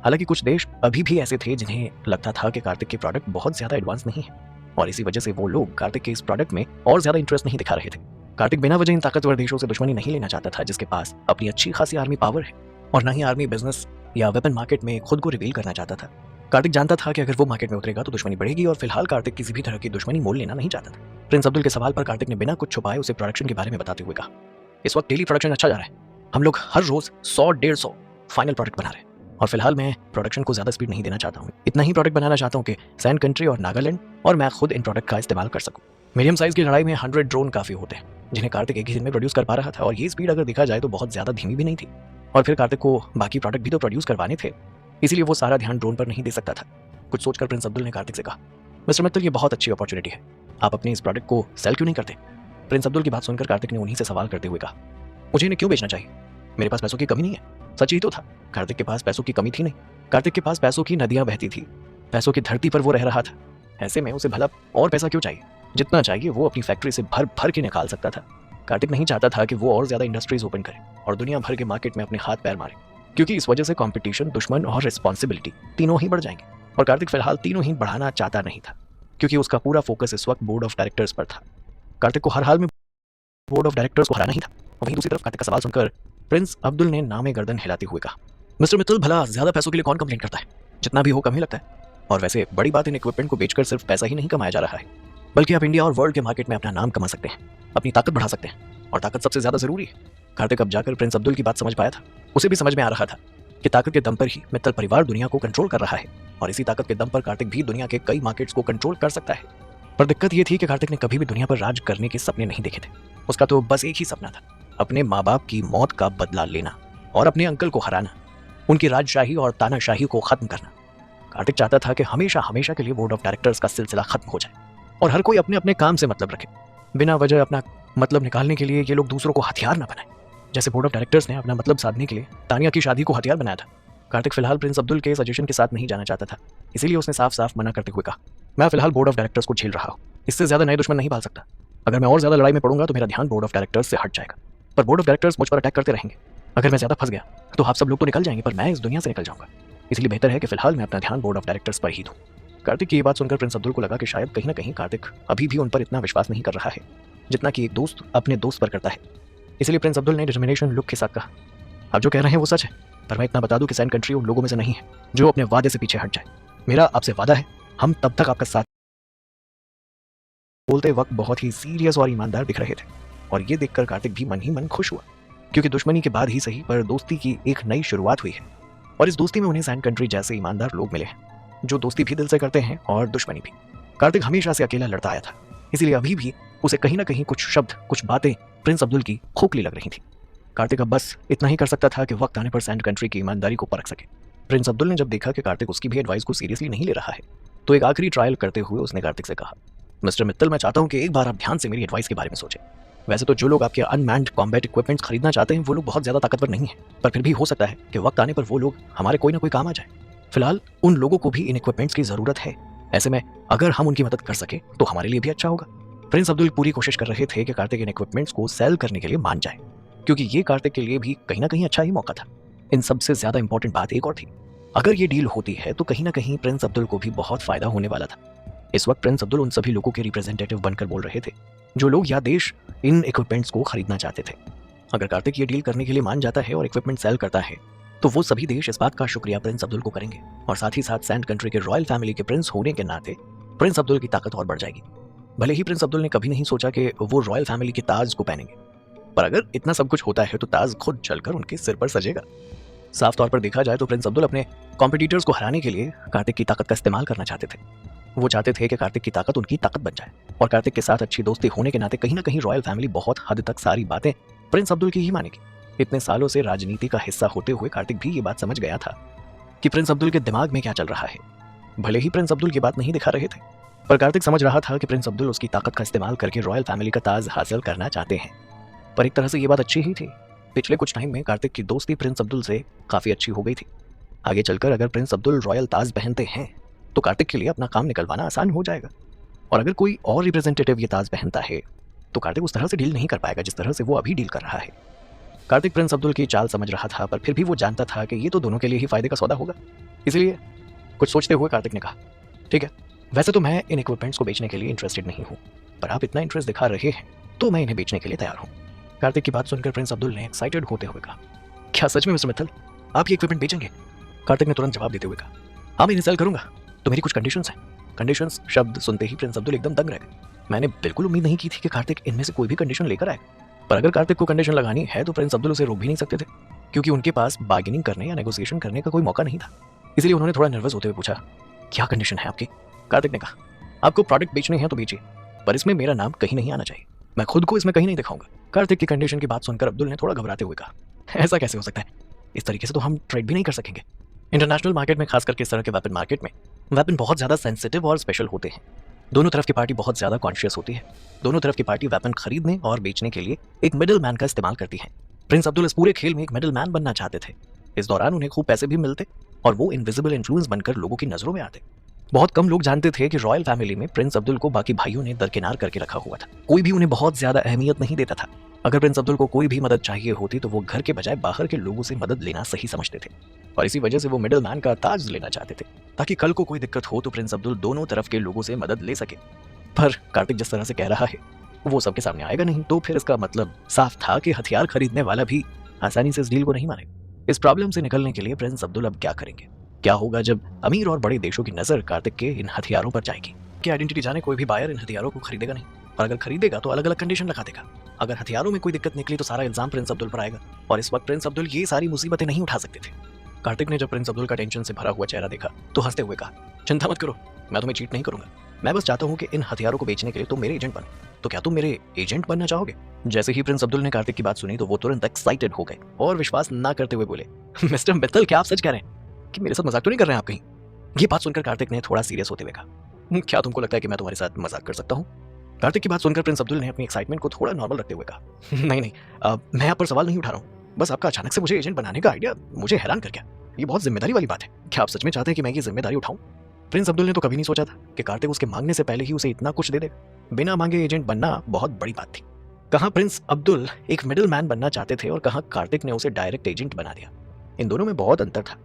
हालांकि कुछ देश अभी भी ऐसे थे जिन्हें लगता था कि कार्तिक के प्रोडक्ट बहुत ज्यादा एडवांस नहीं है और इसी वजह से वो लोग कार्तिक के इस प्रोडक्ट में और ज्यादा इंटरेस्ट नहीं दिखा रहे थे। कार्तिक बिना वजह इन ताकतवर देशों से दुश्मनी नहीं लेना चाहता था जिसके पास अपनी अच्छी खासी आर्मी पावर है और न ही आर्मी बिजनेस या वेपन मार्केट में खुद को रिवील करना चाहता था। कार्तिक जानता था कि अगर वो मार्केट में उतरेगा तो दुश्मनी बढ़ेगी और फिलहाल कार्तिक किसी भी तरह की दुश्मनी मोल लेना नहीं चाहता था। प्रिंस अब्दुल के सवाल पर कार्तिक ने बिना कुछ छुपाए उसे प्रोडक्शन के बारे में बताते हुए कहा, इस वक्त डेली प्रोडक्शन अच्छा जा रहा है। हम लोग हर रोज 100-150 फाइनल प्रोडक्ट बना रहे हैं और फिलहाल मैं प्रोडक्शन को ज्यादा स्पीड नहीं देना चाहता हूँ। इतना ही प्रोडक्ट बनाना चाहता हूँ कि सैंड कंट्री और नागालैंड और मैं खुद इन प्रोडक्ट का इस्तेमाल कर सकूँ। मीडियम साइज की लड़ाई में 100 ड्रोन काफी होते हैं जिन्हें कार्तिक एक ही दिन में प्रोड्यूस कर पा रहा था और ये स्पीड अगर देखा जाए तो बहुत ज्यादा धीमी भी नहीं थी। और फिर कार्तिक को बाकी प्रोडक्ट भी तो प्रोड्यूस करवाने थे, इसीलिए वो सारा ध्यान ड्रोन पर नहीं दे सकता था। कुछ सोचकर प्रिंस अब्दुल ने कार्तिक से कहा, मिस्टर मित्तल, ये बहुत अच्छी अपॉर्चुनिटी है, आप अपने इस प्रोडक्ट को सेल क्यों नहीं करते? प्रिंस अब्दुल की बात सुनकर कार्तिक ने उन्हीं से सवाल करते हुए कहा, मुझे इन्हें क्यों बेचना चाहिए? मेरे पास पैसों की कमी नहीं है। सच ही तो था, कार्तिक के पास पैसों की कमी थी नहीं। कार्तिक के पास पैसों की नदियां बहती थी, पैसों की धरती पर वो रह रहा था। ऐसे में उसे भला और पैसा क्यों चाहिए? जितना चाहिए वो अपनी फैक्ट्री से भर भर के निकाल सकता था। कार्तिक नहीं चाहता था कि वो और ज्यादा इंडस्ट्रीज ओपन करे और दुनिया भर के मार्केट में अपने हाथ पैर मारे, क्योंकि इस वजह से कंपटीशन, दुश्मन और रिस्पॉन्सिबिलिटी तीनों ही बढ़ जाएंगे। और कार्तिक फिलहाल तीनों ही बढ़ाना चाहता नहीं था क्योंकि उसका पूरा फोकस इस वक्त बोर्ड ऑफ डायरेक्टर्स पर था। कार्तिक को हर हाल में बोर्ड ऑफ डायरेक्टर्स को हराना ही था। वहीं दूसरी तरफ कार्तिक का सवाल सुनकर प्रिंस अब्दुल ने नामे गर्दन हिलाते हुए कहा, मिस्टर मित्तल, भला ज्यादा पैसों के लिए कौन कंप्लेंट करता है? जितना भी हो कम ही लगता है। और वैसे बड़ी बात इन इक्विपमेंट को बेचकर सिर्फ पैसा ही नहीं कमाया जा रहा है, बल्कि आप इंडिया और वर्ल्ड के मार्केट में अपना नाम कमा सकते हैं, अपनी ताकत बढ़ा सकते हैं और ताकत सबसे ज्यादा जरूरी है। कार्तिक अब जाकर प्रिंस अब्दुल की बात समझ पाया था। उसे भी समझ में आ रहा था कि ताकत के दम पर ही मित्तल परिवार दुनिया को कंट्रोल कर रहा है और इसी ताकत के दम पर कार्तिक भी दुनिया के कई मार्केट्स को कंट्रोल कर सकता है। पर दिक्कत ये थी कि कार्तिक ने कभी भी दुनिया पर राज करने के सपने नहीं देखे थे। उसका तो बस एक ही सपना था, अपने माँ बाप की मौत का बदला लेना और अपने अंकल को हराना, उनकी राजशाही और तानाशाही को खत्म करना। कार्तिक चाहता था कि हमेशा हमेशा के लिए बोर्ड ऑफ डायरेक्टर्स का सिलसिला खत्म हो जाए और हर कोई अपने अपने काम से मतलब रखे। बिना वजह अपना मतलब निकालने के लिए ये लोग दूसरों को हथियार न बनाएं, जैसे बोर्ड ऑफ डायरेक्टर्स ने अपना मतलब साधने के लिए तानिया की शादी को हथियार बनाया था। कार्तिक फिलहाल प्रिंस अब्दुल के सजेशन के साथ नहीं जाना चाहता था, इसीलिए उसने साफ साफ मना करते हुए कहा, मैं फिलहाल बोर्ड ऑफ डायरेक्टर्स को झेल रहा हूँ, इससे ज्यादा नए दुश्मन नहीं पाल सकता। अगर मैं और ज्यादा लड़ाई में पड़ूंगा तो मेरा ध्यान बोर्ड ऑफ डायरेक्टर्स से हट जाएगा, पर बोर्ड ऑफ डायरेक्टर्स मुझ पर अटैक करते रहेंगे। अगर मैं ज्यादा फंस गया तो आप सब लोग तो निकल जाएंगे, पर मैं इस दुनिया से निकल जाऊंगा। इसलिए बेहतर है कि फिलहाल मैं अपना ध्यान बोर्ड ऑफ डायरेक्टर्स पर ही दूं। कार्तिक की ये बात सुनकर प्रिंस अब्दुल को लगा कि शायद कहीं ना कहीं कार्तिक अभी भी उन पर इतना विश्वास नहीं कर रहा है जितना कि एक दोस्त अपने दोस्त पर करता है। इसलिए प्रिंस अब्दुल ने डिटर्मिनेशन लुक के साथ कहा, आप जो कह रहे हैं वो सच है, पर मैं इतना बता दूं कि सैंड कंट्री उन लोगों में से नहीं है जो अपने वादे से पीछे हट जाए। मेरा आपसे वादा है, हम तब तक आपका साथ। बोलते वक्त बहुत ही सीरियस और ईमानदार दिख रहे थे और ये देखकर कार्तिक भी मन ही मन खुश हुआ, क्योंकि दुश्मनी के बाद ही सही पर दोस्ती की एक नई शुरुआत हुई है और इस दोस्ती में उन्हें सैंड कंट्री जैसे ईमानदार लोग मिले हैं जो दोस्ती भी दिल से करते हैं और दुश्मनी भी। कार्तिक हमेशा से अकेला लड़ता आया था, इसीलिए अभी भी उसे कहीं ना कहीं कुछ शब्द, कुछ बातें प्रिंस अब्दुल की खोखली लग रही थी। कार्तिक अब बस इतना ही कर सकता था कि वक्त आने पर सैंड कंट्री की ईमानदारी को परख सके। प्रिंस अब्दुल ने जब देखा कि कार्तिक उसकी भी एडवाइस को सीरियसली नहीं ले रहा है, तो एक आखिरी ट्रायल करते हुए उसने कार्तिक से कहा, मिस्टर मित्तल, मैं चाहता हूं कि एक बार आप ध्यान से मेरी एडवाइस के बारे में सोचें। वैसे तो जो लोग आपके अनमैन्ड कॉम्बैट इक्विपमेंट्स खरीदना चाहते हैं वो लोग बहुत ज्यादा ताकतवर नहीं है, पर फिर भी हो सकता है कि वक्त आने पर वो लोग हमारे कोई ना कोई काम आ जाए। फिलहाल उन लोगों को भी इन इक्विपमेंट्स की जरूरत है, ऐसे में अगर हम उनकी मदद कर सके तो हमारे लिए भी अच्छा होगा। प्रिंस अब्दुल पूरी कोशिश कर रहे थे कि कार्तिक इन इक्विपमेंट्स को सेल करने के लिए मान जाए, क्योंकि ये कार्तिक के लिए भी कहीं ना कहीं अच्छा ही मौका था। इन सबसे ज्यादा इंपॉर्टेंट बात एक और थी, अगर ये डील होती है तो कहीं ना कहीं प्रिंस अब्दुल को भी बहुत फायदा होने वाला था। इस वक्त प्रिंस अब्दुल उन सभी लोगों के रिप्रेजेंटेटिव बनकर बोल रहे थे जो लोग या देश इन इक्विपमेंट्स को खरीदना चाहते थे। अगर कार्तिक ये डील करने के लिए मान जाता है और इक्विपमेंट सेल करता है तो वो सभी देश इस बात का शुक्रिया प्रिंस अब्दुल को करेंगे और साथ ही साथ सैंड कंट्री के रॉयल फैमिली के प्रिंस होने के नाते प्रिंस अब्दुल की ताकत और बढ़ जाएगी। भले ही प्रिंस अब्दुल ने कभी नहीं सोचा कि वो रॉयल फैमिली के ताज को पहनेंगे, पर अगर इतना सब कुछ होता है तो ताज खुद जलकर उनके सिर पर सजेगा। साफ तौर पर देखा जाए तो प्रिंस अब्दुल अपने कॉम्पिटिटर्स को हराने के लिए कार्तिक की ताकत का इस्तेमाल करना चाहते थे। वो चाहते थे कि कार्तिक की ताकत उनकी ताकत बन जाए और कार्तिक के साथ अच्छी दोस्ती होने के नाते कहीं ना कहीं रॉयल फैमिली बहुत हद तक सारी बातें प्रिंस अब्दुल की ही मानेगी। इतने सालों से राजनीति का हिस्सा होते हुए कार्तिक भी ये बात समझ गया था कि प्रिंस अब्दुल के दिमाग में क्या चल रहा है। भले ही प्रिंस अब्दुल ये बात नहीं दिखा रहे थे, पर कार्तिक समझ रहा था कि प्रिंस अब्दुल उसकी ताकत का इस्तेमाल करके रॉयल फैमिली का ताज हासिल करना चाहते हैं। पर एक तरह से ये बात अच्छी ही थी। पिछले कुछ टाइम में कार्तिक की दोस्ती प्रिंस अब्दुल से काफी अच्छी हो गई थी। आगे चलकर अगर प्रिंस अब्दुल रॉयल ताज पहनते हैं तो कार्तिक के लिए अपना काम निकलवाना आसान हो जाएगा, और अगर कोई और रिप्रेजेंटेटिव ये ताज पहनता है तो कार्तिक उस तरह से डील नहीं कर पाएगा जिस तरह से वो अभी डील कर रहा है। कार्तिक प्रिंस अब्दुल की चाल समझ रहा था, पर फिर भी वो जानता था कि ये तो दोनों के लिए ही फायदे का सौदा होगा। इसलिए कुछ सोचते हुए कार्तिक ने कहा, ठीक है, वैसे तो मैं इन इक्विपमेंट्स को बेचने के लिए इंटरेस्टेड नहीं हूँ, पर आप इतना इंटरेस्ट दिखा रहे हैं तो मैं इन्हें बेचने के लिए तैयार हूँ। कार्तिक की बात सुनकर प्रिंस अब्दुल ने एक्साइटेड होते हुए कहा, क्या सच में मिस्टर मित्तल आप ये इक्विपमेंट बेचेंगे? कार्तिक ने तुरंत जवाब देते हुए कहा, हाँ मैं इन्हें सेल करूंगा, तो मेरी कुछ कंडीशंस हैं। कंडीशंस शब्द सुनते ही प्रिंस अब्दुल एकदम दंग रह गए। मैंने बिल्कुल उम्मीद नहीं की थी कि कार्तिक इनमें से कोई भी कंडीशन लेकर आए, पर अगर कार्तिक को कंडीशन लगानी है तो प्रिंस अब्दुल उसे रोक भी नहीं सकते थे, क्योंकि उनके पास बार्गेनिंग करने या नेगोशिएशन करने का कोई मौका नहीं था। इसलिए उन्होंने थोड़ा नर्वस होते हुए पूछा, क्या कंडीशन है आपकी? कार्तिक ने कहा, आपको प्रोडक्ट बेचने हैं तो बेचिए, पर इसमें मेरा नाम कहीं नहीं आना चाहिए, मैं खुद को इसमें कहीं नहीं दिखाऊंगा। कार्तिक की कंडीशन की बात सुनकर अब्दुल ने थोड़ा घबराते हुए कहा, ऐसा कैसे हो सकता है? इस तरीके से तो हम ट्रेड भी नहीं कर सकेंगे। इंटरनेशनल मार्केट में, खासकर इस तरह के वेपन मार्केट में, वेपन बहुत ज्यादा सेंसिटिव और स्पेशल होते हैं। दोनों तरफ की पार्टी बहुत ज्यादा कॉन्शियस होती है। दोनों तरफ की पार्टी वेपन खरीदने और बेचने के लिए एक मिडिल मैन का इस्तेमाल करती है। प्रिंस अब्दुल इस पूरे खेल में एक मिडिल मैन बनना चाहते थे। इस दौरान उन्हें खूब पैसे भी मिलते और वो इनविजिबल इन्फ्लुएंस बनकर लोगों की नजरों में आते। बहुत कम लोग जानते थे कि रॉयल फैमिली में प्रिंस अब्दुल को बाकी भाइयों ने दरकिनार करके रखा हुआ था। कोई भी उन्हें बहुत ज्यादा अहमियत नहीं देता था। अगर प्रिंस अब्दुल को कोई भी मदद चाहिए होती तो वो घर के बजाय बाहर के लोगों से मदद लेना सही समझते थे, और इसी वजह से वो मिडिल मैन का ताज लेना चाहते थे, ताकि कल को कोई दिक्कत हो तो प्रिंस अब्दुल दोनों तरफ के लोगों से मदद ले सके। पर कार्तिक जिस तरह से कह रहा है वो सबके सामने आएगा नहीं, तो फिर इसका मतलब साफ था कि हथियार खरीदने वाला भी आसानी से इस डील को नहीं मानेगा। इस प्रॉब्लम से निकलने के लिए प्रिंस अब्दुल अब क्या करेंगे? क्या होगा जब अमीर और बड़े देशों की नजर कार्तिक के इन हथियारों पर जाएगी? कि आइडेंटिटी जाने कोई भी बायर इन हथियारों को खरीदेगा नहीं, और अगर खरीदेगा तो अलग अलग कंडीशन लगा देगा। अगर हथियारों में कोई दिक्कत निकली तो सारा इल्जाम प्रिंस अब्दुल पर आएगा, और इस वक्त प्रिंस अब्दुल ये सारी मुसीबतें नहीं उठा सकते थे। कार्तिक ने जब प्रिंस अब्दुल का टेंशन से भरा हुआ चेहरा देखा तो हंसते हुए कहा, चिंता मत करो, मैं तुम्हें चीट नहीं करूंगा। मैं बस चाहता हूं कि इन हथियारों को बेचने के लिए तुम मेरे एजेंट बनो। तो क्या तुम मेरे एजेंट बनना चाहोगे? जैसे ही प्रिंस अब्दुल ने कार्तिक की बात सुनी तो वो तुरंत एक्साइटेड हो गए और विश्वास ना करते हुए बोले, मिस्टर मित्तल क्या आप सच कह रहे हैं कि मेरे साथ मजाक तो नहीं कर रहे हैं आप कहीं? ये बात सुनकर कार्तिक ने थोड़ा सीरियस होते हुए कहा, क्या तुमको लगता है कि मैं तुम्हारे साथ मजाक कर सकता हूँ? कार्तिक की बात सुनकर प्रिंस अब्दुल ने अपनी एक्साइटमेंट को थोड़ा नॉर्मल रखते हुए कहा, नहीं नहीं, मैं यहाँ पर सवाल नहीं उठा रहा हूँ, बस आपका अचानक से मुझे एजेंट बनाने का आइडिया मुझे हैरान कर गया। ये बहुत जिम्मेदारी वाली बात है। क्या आप सच में चाहते हैं कि मैं ये जिम्मेदारी उठाऊं? प्रिंस अब्दुल ने तो कभी नहीं सोचा था कि कार्तिक उसके मांगने से पहले ही उसे इतना कुछ दे देगा। बिना मांगे एजेंट बनना बहुत बड़ी बात थी। कहाँ प्रिंस अब्दुल एक मिडिल मैन बनना चाहते थे और कहाँ कार्तिक ने उसे डायरेक्ट एजेंट बना दिया। इन दोनों में बहुत अंतर था।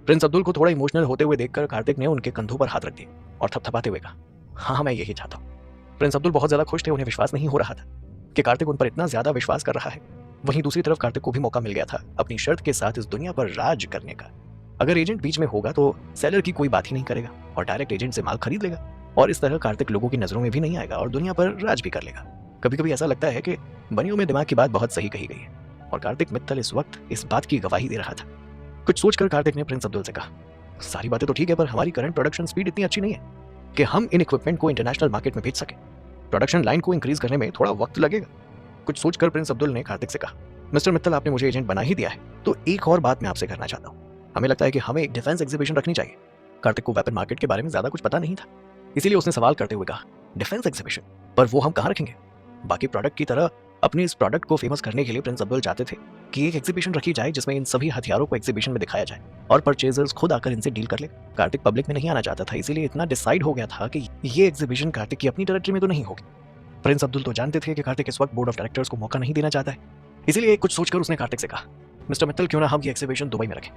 प्रिंस अब्दुल को थोड़ा इमोशनल होते हुए देखकर कार्तिक ने उनके कंधों पर हाथ रख दिए और थपथपाते हुए कहा, हाँ मैं यही चाहता हूँ। प्रिंस अब्दुल बहुत ज्यादा खुश थे। उन्हें विश्वास नहीं हो रहा था कि कार्तिक उन पर इतना ज्यादा विश्वास कर रहा है। वहीं दूसरी तरफ कार्तिक को भी मौका मिल गया था अपनी शर्त के साथ इस दुनिया पर राज करने का। अगर एजेंट बीच में होगा तो सेलर की कोई बात ही नहीं करेगा और डायरेक्ट एजेंट से माल खरीद लेगा, और इस तरह कार्तिक लोगों की नजरों में भी नहीं आएगा और दुनिया पर राज भी कर लेगा। कभी कभी ऐसा लगता है कि बनियों में दिमाग की बात बहुत सही कही गई है, और कार्तिक मित्तल इस वक्त इस बात की गवाही दे रहा था। कुछ सोचकर कार्तिक ने प्रिंस अब्दुल से कहा, सारी बातें तो ठीक है, पर हमारी करंट प्रोडक्शन स्पीड इतनी अच्छी नहीं है कि हम इन इक्विपमेंट को इंटरनेशनल मार्केट में भेज सके। प्रोडक्शन लाइन को इंक्रीज करने में थोड़ा वक्त लगेगा। कुछ सोचकर प्रिंस अब्दुल ने कार्तिक से कहा, मिस्टर मित्तल, आपने मुझे एजेंट बना ही दिया है, तो एक और बात मैं आपसे करना चाहता हूँ। हमें लगता है कि हमें एक डिफेंस एग्जीबिशन रखनी चाहिए। कार्तिक को वेपन मार्केट के बारे में ज्यादा कुछ पता नहीं था, इसीलिए उसने सवाल करते हुए कहा, डिफेंस एग्जीबिशन? पर वो हम कहाँ रखेंगे? बाकी प्रोडक्ट की तरह अपने इस प्रोडक्ट को फेमस करने के लिए प्रिंस अब्दुल चाहते थे कि एक एग्जीबिशन रखी जाए जिसमें इन सभी हथियारों को एग्जीबिशन में दिखाया जाए और परचेजर्स खुद आकर इनसे डील कर ले। कार्तिक पब्लिक में नहीं आना चाहता था, इसीलिए इतना डिसाइड हो गया था कि ये एग्जीबिशन कार्तिक की अपनी टेरिटरी में तो नहीं होगी। प्रिंस अब्दुल तो जानते थे कि कार्तिक इस वक्त बोर्ड ऑफ डायरेक्टर्स को मौका नहीं देना चाहता है, इसीलिए कुछ सोचकर उसने कार्तिक से कहा, मिस्टर मित्तल, क्यों ना हम ये एग्जीबिशन दुबई में रखें।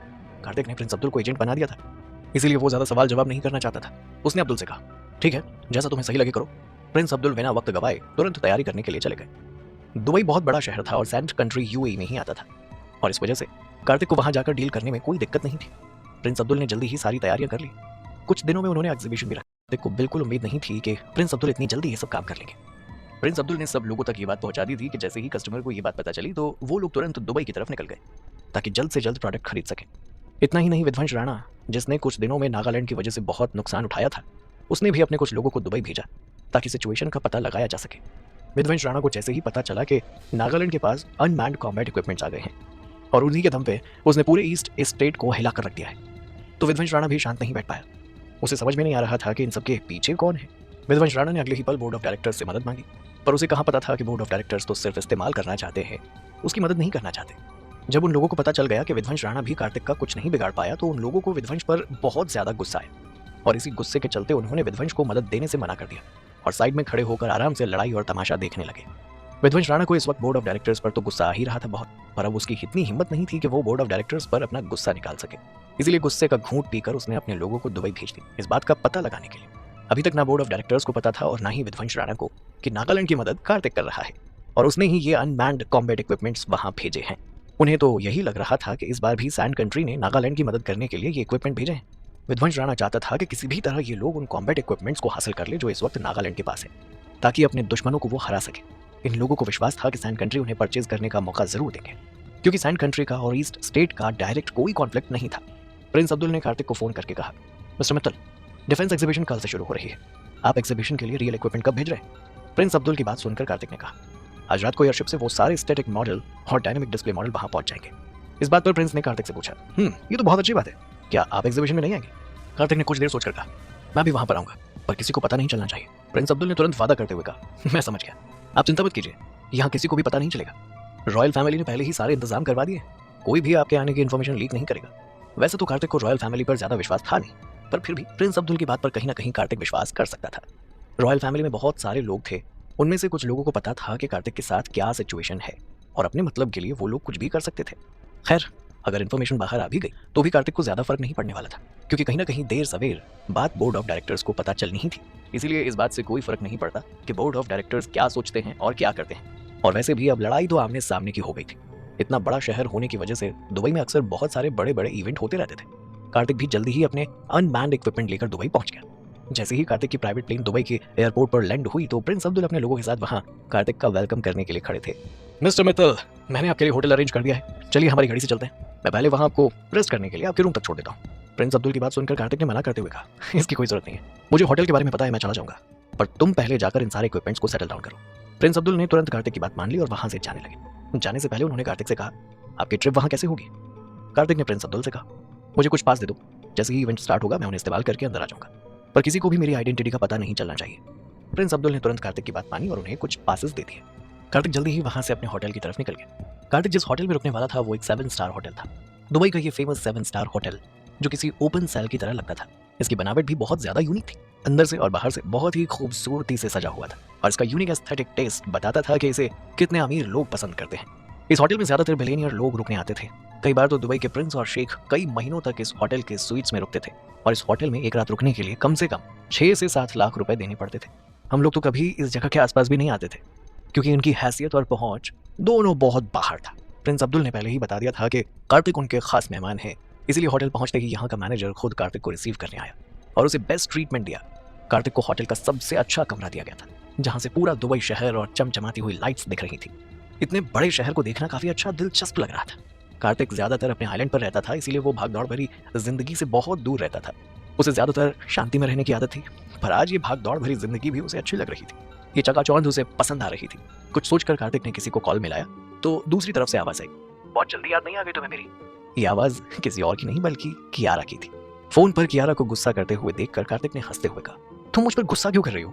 कार्तिक ने प्रिंस अब्दुल को एजेंट बना दिया था, इसीलिए वो ज्यादा सवाल जवाब नहीं करना चाहता था। उसने अब्दुल से कहा, ठीक है, जैसा तुम्हें सही लगे करो। प्रिंस अब्दुल बिना वक्त गवाए तुरंत तैयारी करने के लिए चले गए। दुबई बहुत बड़ा शहर था और सैंड कंट्री यूएई में ही आता था, और इस वजह से कार्तिक को वहां जाकर डील करने में कोई दिक्कत नहीं थी। प्रिंस अब्दुल ने जल्दी ही सारी तैयारियां कर ली। कुछ दिनों में उन्होंने एग्जीबिशन भी रखा। कार्तिक को बिल्कुल उम्मीद नहीं थी कि प्रिंस अब्दुल इतनी जल्दी ये सब काम कर लेंगे। प्रिंस अब्दुल ने सब लोगों तक ये बात पहुंचा दी थी कि जैसे ही कस्टमर को ये बात पता चली तो वो लोग तुरंत दुबई की तरफ निकल गए ताकि जल्द से जल्द प्रोडक्ट खरीद सकें। इतना ही नहीं, विध्वंस राणा, जिसने कुछ दिनों में नागालैंड की वजह से बहुत नुकसान उठाया था, उसने भी अपने कुछ लोगों को दुबई भेजा ताकि सिचुएशन का पता लगाया जा सके। विध्वंस राणा को जैसे ही पता चला कि नागालैंड के पास अनमैन्ड कॉम्बैट इक्विपमेंट्स आ गए हैं और उन्हीं के दम पे उसने पूरे ईस्ट स्टेट को हिला कर रख दिया है, तो विध्वंस राणा भी शांत नहीं बैठ पाया। उसे समझ में नहीं आ रहा था कि इन सबके पीछे कौन है। विध्वंस राणा ने अगले ही पल बोर्ड ऑफ डायरेक्टर्स से मदद मांगी, पर उसे कहाँ पता था कि बोर्ड ऑफ डायरेक्टर्स तो सिर्फ इस्तेमाल करना चाहते हैं, उसकी मदद नहीं करना चाहते। जब उन लोगों को पता चल गया कि विध्वंस राणा भी कार्तिक का कुछ नहीं बिगाड़ पाया, तो उन लोगों को विध्वंस पर बहुत ज्यादा गुस्सा आया और इसी गुस्से के चलते उन्होंने विध्वंस को मदद देने से मना कर दिया और साइड में खड़े होकर आराम से लड़ाई और तमाशा देखने लगे। विध्वंस राणा को इस वक्त बोर्ड ऑफ डायरेक्टर्स पर तो गुस्सा आ ही रहा था बहुत, पर अब उसकी इतनी हिम्मत नहीं थी कि वो बोर्ड ऑफ डायरेक्टर्स पर अपना गुस्सा निकाल सके। इसीलिए गुस्से का घूंट पीकर उसने अपने लोगों को दुबई भेज दी इस बात का पता लगाने के लिए। अभी तक ना बोर्ड ऑफ डायरेक्टर्स को पता था और ना ही विध्वंस राणा को कि नागालैंड की मदद कार्तिक कर रहा है और उसने ही ये अनमैन्ड कॉम्बैट इक्विपमेंट्स वहां भेजे हैं। उन्हें तो यही लग रहा था कि इस बार भी सैंड कंट्री ने नागालैंड की मदद करने के लिए ये इक्विपमेंट भेजे हैं। विध्वंस राणा चाहता था कि किसी भी तरह ये लोग उन कॉम्बैट इक्विपमेंट्स को हासिल कर ले जो इस वक्त नागालैंड के पास है, ताकि अपने दुश्मनों को वो हरा सके। इन लोगों को विश्वास था कि सैंड कंट्री उन्हें परचेज करने का मौका जरूर देंगे, क्योंकि सैंड कंट्री का और ईस्ट स्टेट का डायरेक्ट कोई कॉन्फ्लिक्ट नहीं था। प्रिंस अब्दुल ने कार्तिक को फोन करके कहा, मिस्टर मित्तल, डिफेंस एग्जीबिशन कल से शुरू हो रही है, आप एग्जीबिशन के लिए रियल इक्विपमेंट कब भेज रहे हैं? प्रिंस अब्दुल की बात सुनकर कार्तिक ने कहा, आज रात को एयरशिप से वो सारे स्टैटिक मॉडल और डायनामिक डिस्प्ले मॉडल वहां पहुंच जाएंगे। इस बात पर प्रिंस ने कार्तिक से पूछा, ये तो बहुत अच्छी बात है, क्या आप एग्जीबिशन में नहीं आएंगे? कार्तिक ने कुछ देर सोचकर कहा, मैं भी वहां पर आऊंगा, पर किसी को पता नहीं चलना चाहिए। प्रिंस अब्दुल ने तुरंत वादा करते हुए कहा, मैं समझ गया, आप चिंता मत कीजिए, यहाँ किसी को भी पता नहीं चलेगा। रॉयल फैमिली ने पहले ही सारे इंतजाम करवा दिए, कोई भी आपके आने की इन्फॉर्मेशन लीक नहीं करेगा। वैसे तो कार्तिक को रॉयल फैमिली पर ज्यादा विश्वास था नहीं, पर फिर भी प्रिंस अब्दुल की बात पर कहीं ना कहीं कार्तिक विश्वास कर सकता था। रॉयल फैमिली में बहुत सारे लोग थे, उनमें से कुछ लोगों को पता था कि कार्तिक के साथ क्या सिचुएशन है और अपने मतलब के लिए वो लोग कुछ भी कर सकते थे। खैर, अगर इन्फॉर्मेशन बाहर आ भी गई तो भी कार्तिक को ज्यादा फर्क नहीं पड़ने वाला था, क्योंकि कहीं ना कहीं देर सवेर बात बोर्ड ऑफ डायरेक्टर्स को पता चलनी ही थी। इसीलिए इस बात से कोई फर्क नहीं पड़ता कि बोर्ड ऑफ डायरेक्टर्स क्या सोचते हैं और क्या करते हैं। और वैसे भी अब लड़ाई तो आमने सामने की हो गई थी। इतना बड़ा शहर होने की वजह से दुबई में अक्सर बहुत सारे बड़े बड़े इवेंट होते रहते थे। कार्तिक भी जल्दी ही अपने अनमैन्ड इक्विपमेंट लेकर दुबई पहुंच गया। जैसे ही कार्तिक की प्राइवेट प्लेन दुबई के एयरपोर्ट पर लैंड हुई तो प्रिंस अब्दुल अपने लोगों के साथ वहां कार्तिक का वेलकम करने के लिए खड़े थे। मिस्टर मित्तल, मैंने आपके लिए होटल अरेंज कर दिया है, चलिए हमारी गाड़ी से चलते हैं। मैं पहले वहां आपको रेस्ट करने के लिए आपके रूम तक छोड़ देता हूँ। प्रिंस अब्दुल की बात सुनकर कार्तिक ने मना करते हुए कहा, इसकी कोई जरूरत नहीं है, मुझे होटल के बारे में पता है, मैं चला जाऊंगा, पर तुम पहले जाकर इन सारे इक्विपमेंट्स को सेटल डाउन करो। प्रिंस अब्दुल ने तुरंत कार्तिक की बात मान ली और वहां से जाने लगे। जाने से पहले उन्होंने कार्तिक से कहा, आपकी ट्रिप वहां कैसे होगी? कार्तिक ने प्रिंस अब्दुल से कहा, मुझे कुछ पास दे दो, जैसे ही इवेंट स्टार्ट होगा मैं उन्हें इस्तेमाल करके अंदर आ जाऊंगा, पर किसी को भी मेरी आइडेंटिटी का पता नहीं चलना चाहिए। प्रिंस अब्दुल ने तुरंत कार्तिक की बात मानी और उन्हें कुछ पासेस दे दिए। कार्तिक जल्दी ही वहां से अपने होटल की तरफ निकल गया। कार्तिक जिस होटल में रुकने वाला था वो एक 7 स्टार होटल था, दुबई का ये फेमस 7 स्टार होटल, जो किसी ओपन सेल की तरह लगता था। इसकी बनावट भी बहुत ज्यादा यूनिक थी, अंदर से और बाहर से बहुत ही खूबसूरती से सजा हुआ था और इसका यूनिक एस्थेटिक टेस्ट बताता था कि इसे कितने अमीर लोग पसंद करते हैं। इस होटल में ज्यादातर बिलियनियर लोग रुकने आते थे। कई बार तो दुबई के प्रिंस और शेख कई महीनों तक इस होटल के स्वीट्स में रुकते थे और इस होटल में एक रात रुकने के लिए कम से कम 6 से 7 लाख रुपए देने पड़ते थे। हम लोग तो कभी इस जगह के आसपास भी नहीं आते थे, क्योंकि इनकी हैसियत और पहुंच दोनों बहुत बाहर था। प्रिंस अब्दुल ने पहले ही बता दिया था कि कार्तिक उनके खास मेहमान हैं, इसीलिए होटल पहुंचते ही यहाँ का मैनेजर खुद कार्तिक को रिसीव करने आया और उसे बेस्ट ट्रीटमेंट दिया। कार्तिक को होटल का सबसे अच्छा कमरा दिया गया था, जहाँ से पूरा दुबई शहर और चमचमाती हुई लाइट्स दिख रही थी। इतने बड़े शहर को देखना काफी अच्छा दिलचस्प लग रहा था। कार्तिक ज्यादातर अपने आइलैंड पर रहता था, इसीलिए वो भागदौड़ भरी जिंदगी से बहुत दूर रहता था। उसे ज्यादातर शांति में रहने की आदत थी, पर आज ये भागदौड़ भरी जिंदगी भी उसे अच्छी लग रही थी। ये चकाचौंध उसे पसंद आ रही थी। कुछ सोचकर कार्तिक ने किसी को कॉल मिलाया तो दूसरी तरफ से आवाज आई, बहुत जल्दी याद नहीं आ गई तुम्हें मेरी। ये आवाज किसी और की नहीं बल्कि कियारा की थी। फोन पर कियारा को गुस्सा करते हुए देखकर कार्तिक ने हंसते हुए कहा, तुम मुझ पर गुस्सा क्यों कर रही हो?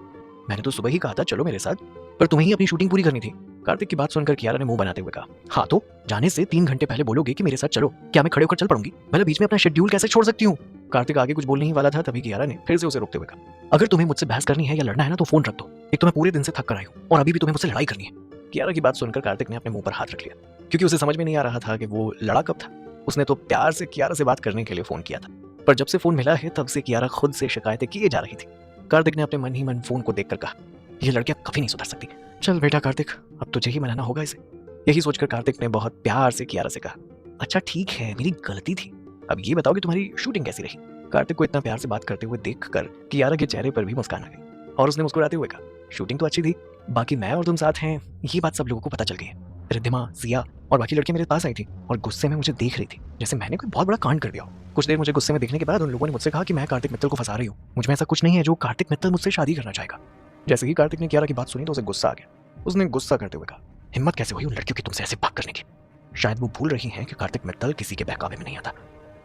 मैंने तो सुबह ही कहा था चलो मेरे साथ, पर तुम्हें ही अपनी शूटिंग पूरी करनी थी। कार्तिक की बात सुनकर कियारा ने मुंह बनाते हुए कहा, हाँ तो जाने से 3 घंटे पहले बोलोगे कि मेरे साथ चलो, क्या मैं खड़े होकर चल पड़ूंगी? भले बीच में अपना शेड्यूल कैसे छोड़ सकती हूँ? कार्तिक आगे कुछ बोलने ही वाला था, तभी कियारा ने फिर से उसे रोकते हुए कहा, अगर तुम्हें मुझसे बहस करनी है या लड़ना है ना तो फोन रख दो। एक तो मैं पूरे दिन से थक कर आई हूँ और अभी भी तुम्हें मुझसे लड़ाई करनी है। कियारा की बात सुनकर कार्तिक ने अपने मुंह पर हाथ रख लिया, क्योंकि उसे समझ में नहीं आ रहा था कि वो लड़ा कब था। उसने तो प्यार से कियारा से बात करने के लिए फोन किया था, पर जब से फोन मिला है तब से कियारा खुद से शिकायतें किए जा रही थी। कार्तिक ने अपने मन ही मन फोन को देखकर कहा, ये लड़कियां कभी नहीं सुधर सकती। चल बेटा कार्तिक, अब तुझे ही मनाना होगा इसे। यही सोचकर कार्तिक ने बहुत प्यार से कियारा से कहा, अच्छा ठीक है, मेरी गलती थी, अब ये बताओ कि तुम्हारी शूटिंग कैसी रही? कार्तिक को इतना प्यार से बात करते हुए देखकर कियारा के चेहरे पर भी मुस्कान आ गई और उसने मुस्कुराते हुए कहा, शूटिंग तो अच्छी थी, बाकी मैं और तुम साथ हैं ये बात सब लोगों को पता चल गई है। रिद्धिमा, सिया और बाकी लड़कियां मेरे पास आई थी और गुस्से में मुझे देख रही थी, जैसे मैंने कोई बहुत बड़ा कांड कर दिया हो। कुछ देर मुझे गुस्से में देखने के बाद उन लोगों ने मुझसे कहा कि मैं कार्तिक मित्तल को फंसा रही हूँ। मुझ में ऐसा कुछ नहीं है जो कार्तिक मित्तल मुझसे शादी करना चाहेगा। जैसे ही कार्तिक ने कियारा की बात सुनी तो उसे गुस्सा आ गया। उसने गुस्सा करते हुए कहा, हिम्मत कैसे हुई उन लड़कियों की तुमसे ऐसे बात करने की? शायद वो भूल रही हैं कि कार्तिक मित्तल किसी के बहकावे में नहीं आता,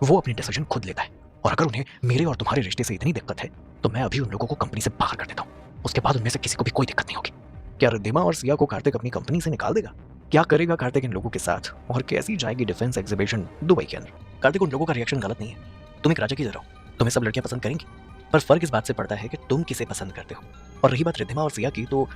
वो अपनी डिसीजन खुद लेता है, और अगर उन्हें मेरे और तुम्हारे रिश्ते से इतनी दिक्कत है तो मैं अभी उन लोगों को कंपनी से बाहर कर देता हूँ, उसके बाद उनमें से किसी को भी कोई दिक्कत नहीं होगी। क्या रिद्धिमा और सिया को कार्तिक अपनी कंपनी से निकाल देगा? क्या करेगा कार्तिक इन लोगों के साथ, और कैसी जाएगी डिफेंस एग्जीबिशन दुबई के अंदर? कार्तिक उन लोगों का रिएक्शन गलत नहीं है, तुम एक राजा की तरह हो, तुम्हें सब लड़कियां पसंद करेंगी, पर फर्क इस बात से पड़ता है कि तुम किसे पसंद करते हो। और रही बात रिद्धिमा और सिया की, तो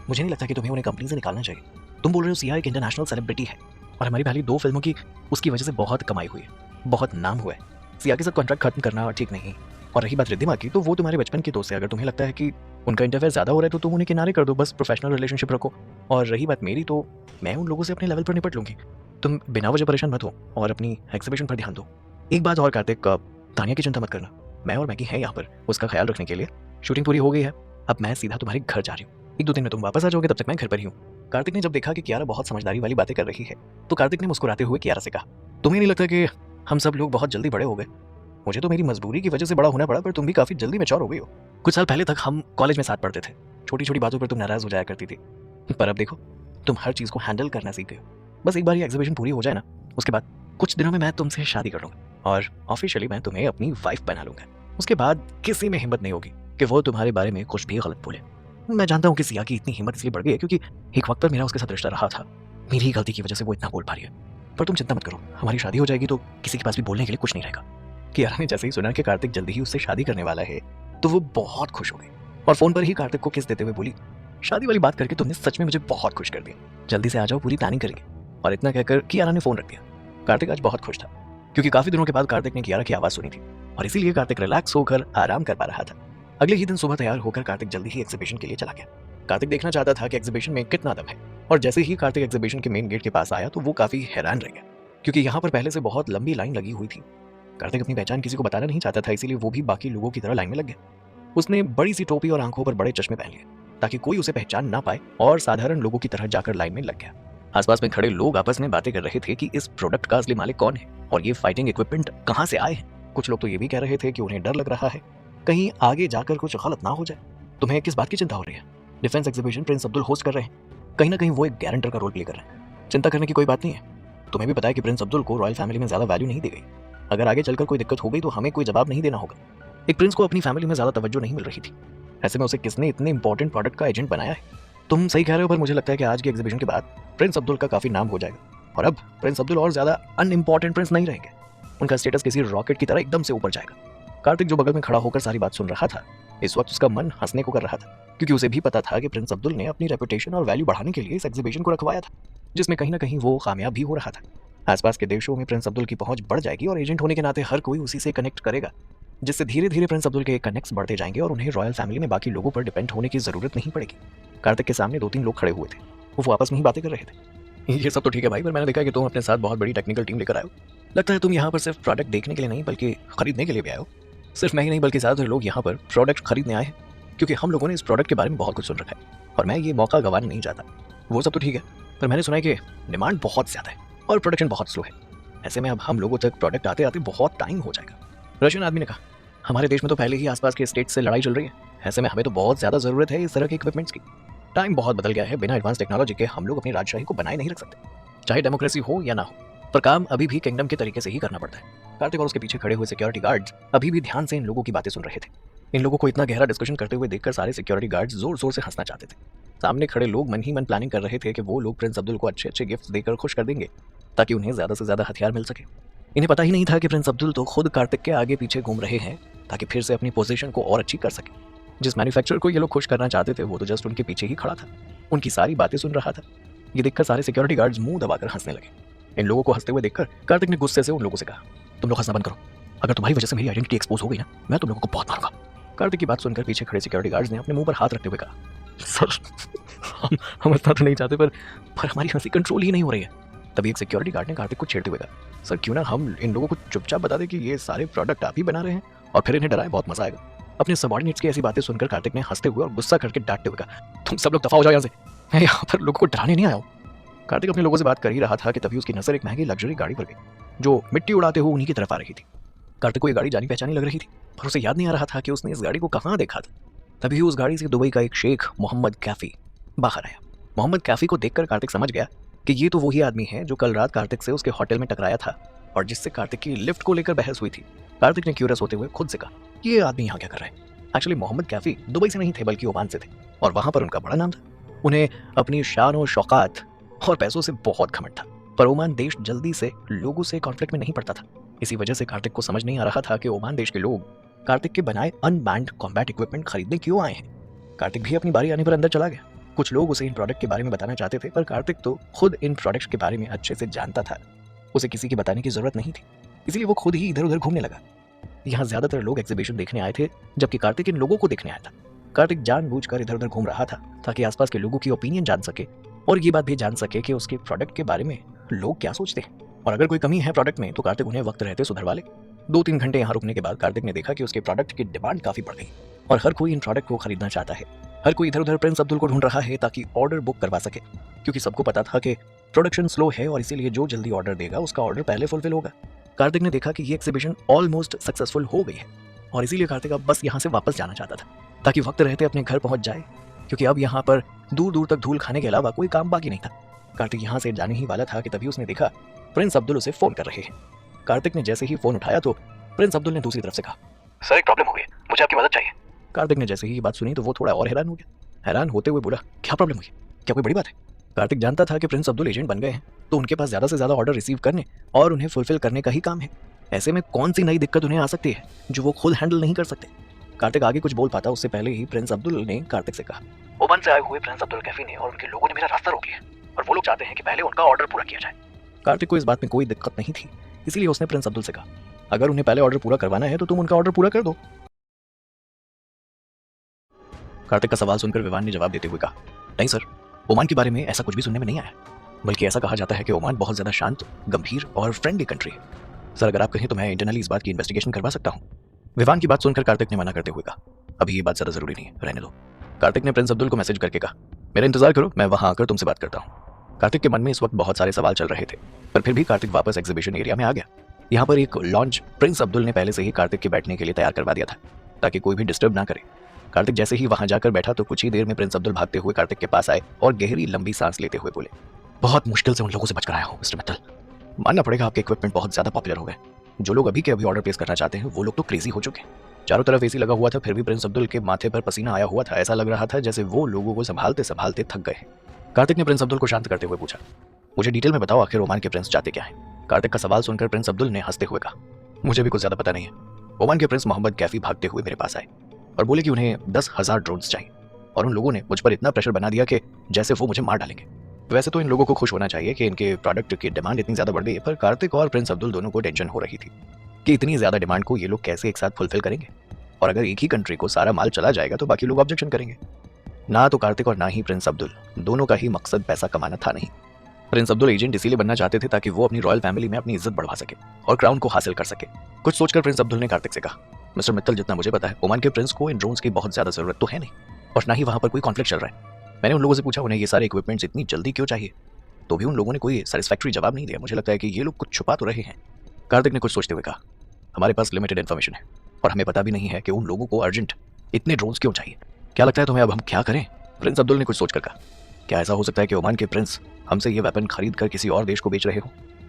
मुझे नहीं लगता कि तुम्हें उन्हें कंपनी से निकालना चाहिए। तुम बोल रहे हो सिया एक इंटरनेशनल सेलिब्रिटी है और हमारी पहली 2 फिल्मों की उसकी वजह से बहुत कमाई हुई है, बहुत नाम हुआ है। सिया के साथ कॉन्ट्रैक्ट खत्म करना ठीक नहीं। और रही बात रिद्धिमा की, तो वो तुम्हारे बचपन की दोस्त है, अगर तुम्हें लगता है कि उनका इंटरफेयर ज्यादा हो रहा है तो तुम उन्हें किनारे कर दो, बस प्रोफेशनल रिलेशनशिप रखो। और रही बात मेरी, तो मैं उन लोगों से अपने लेवल पर निपट लूंगी, तुम बिना वजह परेशान मत हो और अपनी एग्जीबिशन पर ध्यान दो। एक बात और कार्तिक, तानिया की चिंता मत करना, मैं और मैगी हैं यहाँ पर उसका ख्याल रखने के लिए। शूटिंग पूरी हो गई है, अब मैं सीधा तुम्हारे घर जा रही हूँ, 1-2 दिन में तुम वापस आ जाओगे, तब तक मैं घर पर ही हूँ। कार्तिक ने जब देखा कि कियारा बहुत समझदारी वाली बातें कर रही है तो कार्तिक ने मुस्कुराते हुए कियारा से कहा, तुम्हें नहीं लगता कि हम सब लोग बहुत जल्दी बड़े हो गए? मुझे तो मेरी मजबूरी की वजह से बड़ा होना पड़ा, पर तुम भी काफी जल्दी मैच्योर हो गई हो। कुछ साल पहले तक हम कॉलेज में साथ पढ़ते थे, छोटी छोटी बातों पर तुम नाराज हो जाया करती थी, पर अब देखो तुम हर चीज को हैंडल करना सीख गए हो। बस एक बार ये एग्जीबिशन पूरी हो जाए ना, उसके बाद कुछ दिनों में मैं तुमसे शादी कर लूंगा और ऑफिशियली मैं तुम्हें अपनी वाइफ बना लूंगा। उसके बाद किसी में हिम्मत नहीं होगी कि वो तुम्हारे बारे में कुछ भी गलत बोले। मैं जानता हूँ कि सिया की इतनी हिम्मत इसलिए बढ़ गई है क्योंकि एक वक्त पर मेरा उसके साथ रिश्ता रहा था, मेरी ही गलती की वजह से वो इतना बोल पा रही है। पर तुम चिंता मत करो, हमारी शादी हो जाएगी तो किसी के पास भी बोलने के लिए कुछ नहीं रहेगा। कियारा ने जैसे ही सुना कि कार्तिक जल्दी ही उससे शादी करने वाला है तो वो बहुत खुश हो गई और फोन पर ही कार्तिक को किस देते हुए बोली, शादी वाली बात करके तुमने सच में मुझे बहुत खुश कर दिया, जल्दी से आ जाओ, पूरी प्लानिंग करेंगे। और इतना कहकर कियारा ने फोन रख दिया। कार्तिक आज बहुत खुश था क्योंकि काफी दिनों के बाद कार्तिक ने कियारा की आवाज सुनी थी और इसीलिए कार्तिक रिलैक्स होकर आराम कर पा रहा था। अगले ही दिन सुबह तैयार होकर कार्तिक जल्दी ही एग्जीबिशन के लिए चला गया। कार्तिक देखना चाहता था कि एग्जीबिशन में कितना दम है, और जैसे ही कार्तिक एग्जीबिशन के मेन गेट के पास आया तो वो काफी हैरान रह गया क्योंकि यहाँ पर पहले से बहुत लंबी लाइन लगी हुई थी। कार्तिक अपनी पहचान किसी को बताना नहीं चाहता था, इसीलिए वो भी बाकी लोगों की तरह लाइन में लग गया। उसने बड़ी सी टोपी और आंखों पर बड़े चश्मे पहन लिए ताकि कोई उसे पहचान ना पाए और साधारण लोगों की तरह जाकर लाइन में लग गया। आसपास में खड़े लोग आपस में बातें कर रहे थे कि इस प्रोडक्ट का असली मालिक कौन है और ये फाइटिंग इक्विपमेंट कहाँ से आए हैं। कुछ लोग तो ये भी कह रहे थे कि उन्हें डर लग रहा है कहीं आगे जाकर कुछ गलत ना हो जाए। तुम्हें किस बात की चिंता हो रही है? Defence exhibition Prince Abdul host कर रहे हैं, कहीं ना कहीं वो एक गारंटर का रोल प्ले कर रहे हैं। चिंता करने की कोई बात नहीं है। तुम्हें भी पता है कि प्रिंस अब्दुल को रॉयल फैमिली में ज्यादा वैल्यू नहीं दी गई। अगर आगे चलकर कोई दिक्कत हो गई तो हमें कोई जवाब नहीं देना होगा। एक प्रिंस को अपनी फैमिली में ज्यादा तवज्जो नहीं मिल रही थी, ऐसे में उसे किसने इतने इंपॉर्टेंट प्रोडक्ट का एजेंट बनाया है? तुम सही कह रहे हो, पर मुझे लगता है कि आज के एग्जीबिशन के बाद प्रिंस अब्दुल का काफी नाम हो जाएगा और अब प्रिंस अब्दुल और ज्यादा अनइम्पॉर्टेंट प्रिंस नहीं रहेंगे। उनका स्टेटस किसी रॉकेट की तरह एकदम से ऊपर जाएगा। कार्तिक जो बगल में खड़ा होकर सारी बात सुन रहा था, इस वक्त उसका मन हंसने को कर रहा था क्योंकि उसे भी पता था कि प्रिंस अब्दुल ने अपनी रेपुटेशन और वैल्यू बढ़ाने के लिए इस एग्जीबिशन को रखवाया था, जिसमें कहीं ना कहीं वो कामयाब भी हो रहा था। आसपास के देशों में प्रिंस अब्दुल की पहुंच बढ़ जाएगी और एजेंट होने के नाते हर कोई उसी से कनेक्ट करेगा, जिससे धीरे धीरे प्रिंस अब्दुल के कनेक्ट्स बढ़ते जाएंगे और उन्हें रॉयल फैमिली में बाकी लोगों पर डिपेंड होने की जरूरत नहीं पड़ेगी। कार्तिक के सामने 2-3 लोग खड़े हुए थे, वो आपस में ही बातें कर रहे थे। ये सब तो ठीक है भाई, पर मैंने देखा है कि तुम अपने साथ बहुत बड़ी टेक्निकल टीम लेकर आए हो। लगता है तुम यहाँ पर सिर्फ प्रोडक्ट देखने के लिए नहीं बल्कि खरीदने के लिए भी आए हो। सिर्फ मैं ही नहीं बल्कि ज़्यादातर लोग यहाँ पर प्रोडक्ट खरीदने आए हैं, क्योंकि हम लोगों ने इस प्रोडक्ट के बारे में बहुत कुछ सुन रखा है और मैं ये मौका गंवाना नहीं चाहता। वो सब तो ठीक है, पर मैंने सुना है कि डिमांड बहुत ज़्यादा है और प्रोडक्शन बहुत स्लो है। ऐसे में अब हम लोगों तक प्रोडक्ट आते आते बहुत टाइम हो जाएगा। रशियन आदमी ने कहा, हमारे देश में तो पहले ही आसपास के स्टेट से लड़ाई चल रही है, ऐसे में हमें तो बहुत ज़्यादा ज़रूरत है इस तरह के इक्विपमेंट्स की। टाइम बहुत बदल गया है, बिना एडवांस टेक्नोलॉजी के हम लोग अपनी राजशाही को बनाए नहीं रख सकते, चाहे डेमोक्रेसी हो या ना हो, पर काम अभी भी किंगडम के तरीके से ही करना पड़ता है। कार्तिक और उसके पीछे खड़े हुए सिक्योरिटी गार्ड्स अभी भी ध्यान से इन लोगों की बातें सुन रहे थे। इन लोगों को इतना गहरा डिस्कशन करते हुए देखकर सारे सिक्योरिटी गार्ड्स जोर जोर से हंसना चाहते थे। सामने खड़े लोग मन ही मन प्लानिंग कर रहे थे कि वो लोग प्रिंस अब्दुल को अच्छे अच्छे गिफ्ट्स देकर खुश कर देंगे ताकि उन्हें ज़्यादा से ज़्यादा हथियार मिल सके। इन्हें पता ही नहीं था कि प्रिंस अब्दुल तो खुद कार्तिक के आगे पीछे घूम रहे हैं ताकि फिर से अपनी पोजीशन को और अच्छी कर सके। जिस मैन्युफैक्चरर को ये लोग खुश करना चाहते थे वो तो जस्ट उनके पीछे ही खड़ा था, उनकी सारी बातें सुन रहा था। ये देखकर सारे सिक्योरिटी गार्ड्स मुंह दबाकर हंसने लगे। इन लोगों को हंसते हुए देखकर कार्तिक ने गुस्से से उन लोगों से कहा, तुम लोग हंसना बंद करो, अगर तुम्हारी वजह से मेरी आइडेंटिटी एक्सपोज हो गई ना, मैं तुम लोगों को बहुत मारूंगा। कार्तिक की बात सुनकर पीछे खड़े सिक्योरिटी गार्ड्स ने अपने मुंह पर हाथ रखते हुए कहा, सर हम हंसना तो नहीं चाहते पर हमारी हंसी कंट्रोल ही नहीं हो रही है। तभी एक सिक्योरिटी गार्ड ने कार्तिक को छेड़ते हुए कहा, सर क्यों ना हम इन लोगों को चुपचाप बता दें कि ये सारे प्रोडक्ट आप ही बना रहे हैं और फिर इन्हें डराएं, बहुत मजा आएगा। अपने सबॉर्डिनेट्स की ऐसी बातें सुनकर कार्तिक ने हंसते हुए और गुस्सा करके डांटते हुए कहा, तुम सब लोग दफा हो जाओ यहाँ से, मैं यहाँ पर लोगों को डराने नहीं आया हूँ। कार्तिक अपने लोगों से बात कर ही रहा था कि तभी उसकी नजर एक महंगी लग्जरी गाड़ी पर गई जो मिट्टी उड़ाते हुए उन्हीं की तरफ आ रही थी। कार्तिक को ये गाड़ी जानी पहचानी लग रही थी पर उसे याद नहीं आ रहा था कि उसने इस गाड़ी को कहाँ देखा था। तभी उस गाड़ी से दुबई का एक शेख मोहम्मद कैफी बाहर आया। मोहम्मद कैफी को देखकर कार्तिक समझ गया कि ये तो वही आदमी है जो कल रात कार्तिक से उसके होटल में टकराया था और जिससे कार्तिक की लिफ्ट को लेकर बहस हुई थी। कार्तिक ने क्यूरियस होते हुए खुद से कहा, ये आदमी यहाँ क्या कर रहा है। एक्चुअली मोहम्मद कैफी दुबई से नहीं थे बल्कि ओमान से थे और वहां पर उनका बड़ा नाम था। उन्हें अपनी शान और शौकात और पैसों से बहुत घमंड था, पर ओमान देश जल्दी से लोगों से कॉन्फ्लिक्ट में नहीं पड़ता था। इसी वजह से कार्तिक को समझ नहीं आ रहा था कि ओमान देश के लोग कार्तिक के बनाए अनबैंड कॉम्बैट इक्विपमेंट खरीदने क्यों आए हैं। कार्तिक भी अपनी बारी आने पर अंदर चला गया। कुछ लोग उसे इन प्रोडक्ट के बारे में बताना चाहते थे पर कार्तिक तो खुद इन प्रोडक्ट्स के बारे में अच्छे से जानता था, उसे किसी की बताने की जरूरत नहीं थी, इसलिए वो खुद ही इधर उधर घूमने लगा। यहाँ ज्यादातर लोग एग्जीबिशन देखने आए थे जबकि कार्तिक इन लोगों को देखने आया था। कार्तिक जानबूझकर इधर उधर घूम रहा था ताकि आसपास के लोगों की ओपिनियन जान सके और ये बात भी जान सके कि उसके प्रोडक्ट के बारे में लोग क्या सोचते हैं और अगर कोई कमी है प्रोडक्ट में तो कार्तिक उन्हें वक्त रहते सुधरवा ले। 2-3 घंटे यहाँ रुकने के बाद कार्तिक ने देखा कि उसके प्रोडक्ट की डिमांड काफी बढ़ गई और हर कोई इन प्रोडक्ट को खरीदना चाहता है। हर कोई इधर उधर प्रिंस अब्दुल को ढूंढ रहा है ताकि ऑर्डर बुक करवा सके, क्योंकि सबको पता था कि प्रोडक्शन स्लो है और इसीलिए जो जल्दी ऑर्डर देगा उसका ऑर्डर पहले फुलफिल होगा। कार्तिक ने देखा कि ये एक्सिबिशन ऑलमोस्ट सक्सेसफुल हो गई है और इसीलिए कार्तिक अब बस यहाँ से वापस जाना चाहता था ताकि वक्त रहते अपने घर पहुंच जाए, क्योंकि अब यहाँ पर दूर दूर तक धूल खाने के अलावा कोई काम बाकी नहीं था। कार्तिक यहाँ से जाने ही वाला था कि तभी उसने देखा प्रिंस अब्दुल उसे फोन कर रहे हैं। कार्तिक ने जैसे ही फोन उठाया तो प्रिंस अब्दुल ने दूसरी तरफ से कहा, सर एक प्रॉब्लम हो गई, मुझे आपकी मदद चाहिए। कार्तिक ने जैसे ही ये बात सुनी तो वो थोड़ा और हैरान हो गया। हैरान होते हुए बोला, क्या प्रॉब्लम हुई, क्या कोई बड़ी बात है। कार्तिक जानता था कि प्रिंस अब्दुल एजेंट बन गए हैं तो उनके पास ज्यादा से ज्यादा ऑर्डर रिसीव करने और उन्हें फुलफिल करने का ही काम है। ऐसे में कौन सी नई दिक्कत उन्हें आ सकती है जो वो खुद हैंडल नहीं कर सकते। कार्तिक आगे कुछ बोल पाता उससे पहले ही प्रिंस अब्दुल ने कार्तिक से कहा, ओमान से आए हुए प्रिंस अब्दुल कैफी ने और उनके लोगों ने मेरा रास्ता रोक लिया और वो लोग चाहते हैं कि पहले उनका ऑर्डर पूरा किया जाए। कार्तिक को इस बात में कोई दिक्कत नहीं थी, इसलिए उसने प्रिंस अब्दुल से कहा, अगर उन्हें पहले ऑर्डर पूरा करवाना है तो तुम उनका ऑर्डर पूरा कर दो। कार्तिक का सवाल सुनकर विवान ने जवाब देते हुए कहा, नहीं सर, ओमान के बारे में ऐसा कुछ भी सुनने में नहीं आया, बल्कि ऐसा कहा जाता है कि ओमान बहुत ज्यादा शांत, गंभीर और फ्रेंडली कंट्री है। सर अगर आप कहें तो मैं इंटरनली इस बात की इन्वेस्टिगेशन करवा सकता हूँ। विवान की बात सुनकर कार्तिक ने मना करते हुए कहा, अभी ये बात ज्यादा जरूरी नहीं है, रहने दो। कार्तिक ने प्रिंस अब्दुल को मैसेज करके कहा, मेरा इंतजार करो, मैं वहां आकर तुमसे बात करता हूँ। कार्तिक के मन में इस वक्त बहुत सारे सवाल चल रहे थे पर फिर भी कार्तिक वापस एग्जीबिशन एरिया में आ गया। यहाँ पर एक लॉन्च प्रिंस अब्दुल ने पहले से ही कार्तिक के बैठने के लिए तैयार करवा दिया था ताकि कोई भी डिस्टर्ब ना करे। कार्तिक जैसे ही वहां जाकर बैठा तो कुछ ही देर में प्रिंस अब्दुल भागते हुए कार्तिक के पास आए और गहरी लंबी सांस लेते हुए बोले, बहुत मुश्किल से उन लोगों से बचकर आया हूँ मिस्टर मित्तल। मानना पड़ेगा आपके इक्विपमेंट बहुत ज्यादा पॉपुलर हो गए। जो लोग अभी के अभी ऑर्डर प्लेस करना चाहते हैं वो लोग तो क्रेजी हो चुके हैं। चारों तरफ एसी लगा हुआ था फिर भी प्रिंस अब्दुल के माथे पर पसीना आया हुआ था। ऐसा लग रहा था जैसे वो लोगों को संभालते संभालते थक गए। कार्तिक ने प्रिंस अब्दुल को शांत करते हुए पूछा, मुझे डिटेल में बताओ आखिर ओमान के प्रिंस चाहते क्या है। कार्तिक का सवाल सुनकर प्रिंस अब्दुल ने हंसते हुए कहा, मुझे भी कुछ ज्यादा पता नहीं है। ओमान के प्रिंस मोहम्मद कैफी भागते हुए मेरे पास आए और बोले कि उन्हें 10,000 ड्रोन्स चाहिए और उन लोगों ने मुझ पर इतना प्रेशर बना दिया कि जैसे वो मुझे मार डालेंगे। वैसे तो इन लोगों को खुश होना चाहिए कि इनके प्रोडक्ट की डिमांड इतनी ज्यादा बढ़ गई है, पर कार्तिक और प्रिंस अब्दुल दोनों को टेंशन हो रही थी कि इतनी ज्यादा डिमांड को ये लोग कैसे एक साथ फुलफिल करेंगे और अगर एक ही कंट्री को सारा माल चला जाएगा तो बाकी लोग ऑब्जेक्शन करेंगे। ना तो कार्तिक और ना ही प्रिंस अब्दुल, दोनों का ही मकसद पैसा कमाना था नहीं। प्रिंस अब्दुल एजेंट इसीलिए बनना चाहते थे ताकि वो अपनी रॉयल फैमिली में अपनी इज्जत बढ़वा सके और क्राउन को हासिल कर सके। कुछ सोचकर प्रिंस अब्दुल ने कार्तिक से कहा, मिस्टर मित्तल, जितना मुझे पता है ओमान के प्रिंस को इन ड्रोन्स की बहुत ज्यादा जरूरत तो है नहीं, और ना ही वहां पर कोई कॉन्फ्लिक्ट चल रहा है। मैंने उन लोगों से पूछा उन्हें ये सारे इक्विपमेंट्स इतनी जल्दी क्यों चाहिए, तो भी उन लोगों ने कोई सेटिस्फैक्टरी जवाब नहीं दिया। मुझे लगता है कि ये लोग कुछ छुपा तो रहे हैं। कार्तिक ने कुछ सोचते हुए कहा, हमारे पास लिमिटेड इन्फॉर्मेशन है और हमें पता भी नहीं है कि उन लोगों को अर्जेंट इतने ड्रोन्स क्यों चाहिए। क्या लगता है तुम्हें अब हम क्या करें? प्रिंस अब्दुल ने कुछ सोचकर कहा, क्या ऐसा हो सकता है कि ओमान के प्रिंस हमसे ये वेपन खरीद कर किसी और देश को बेच रहे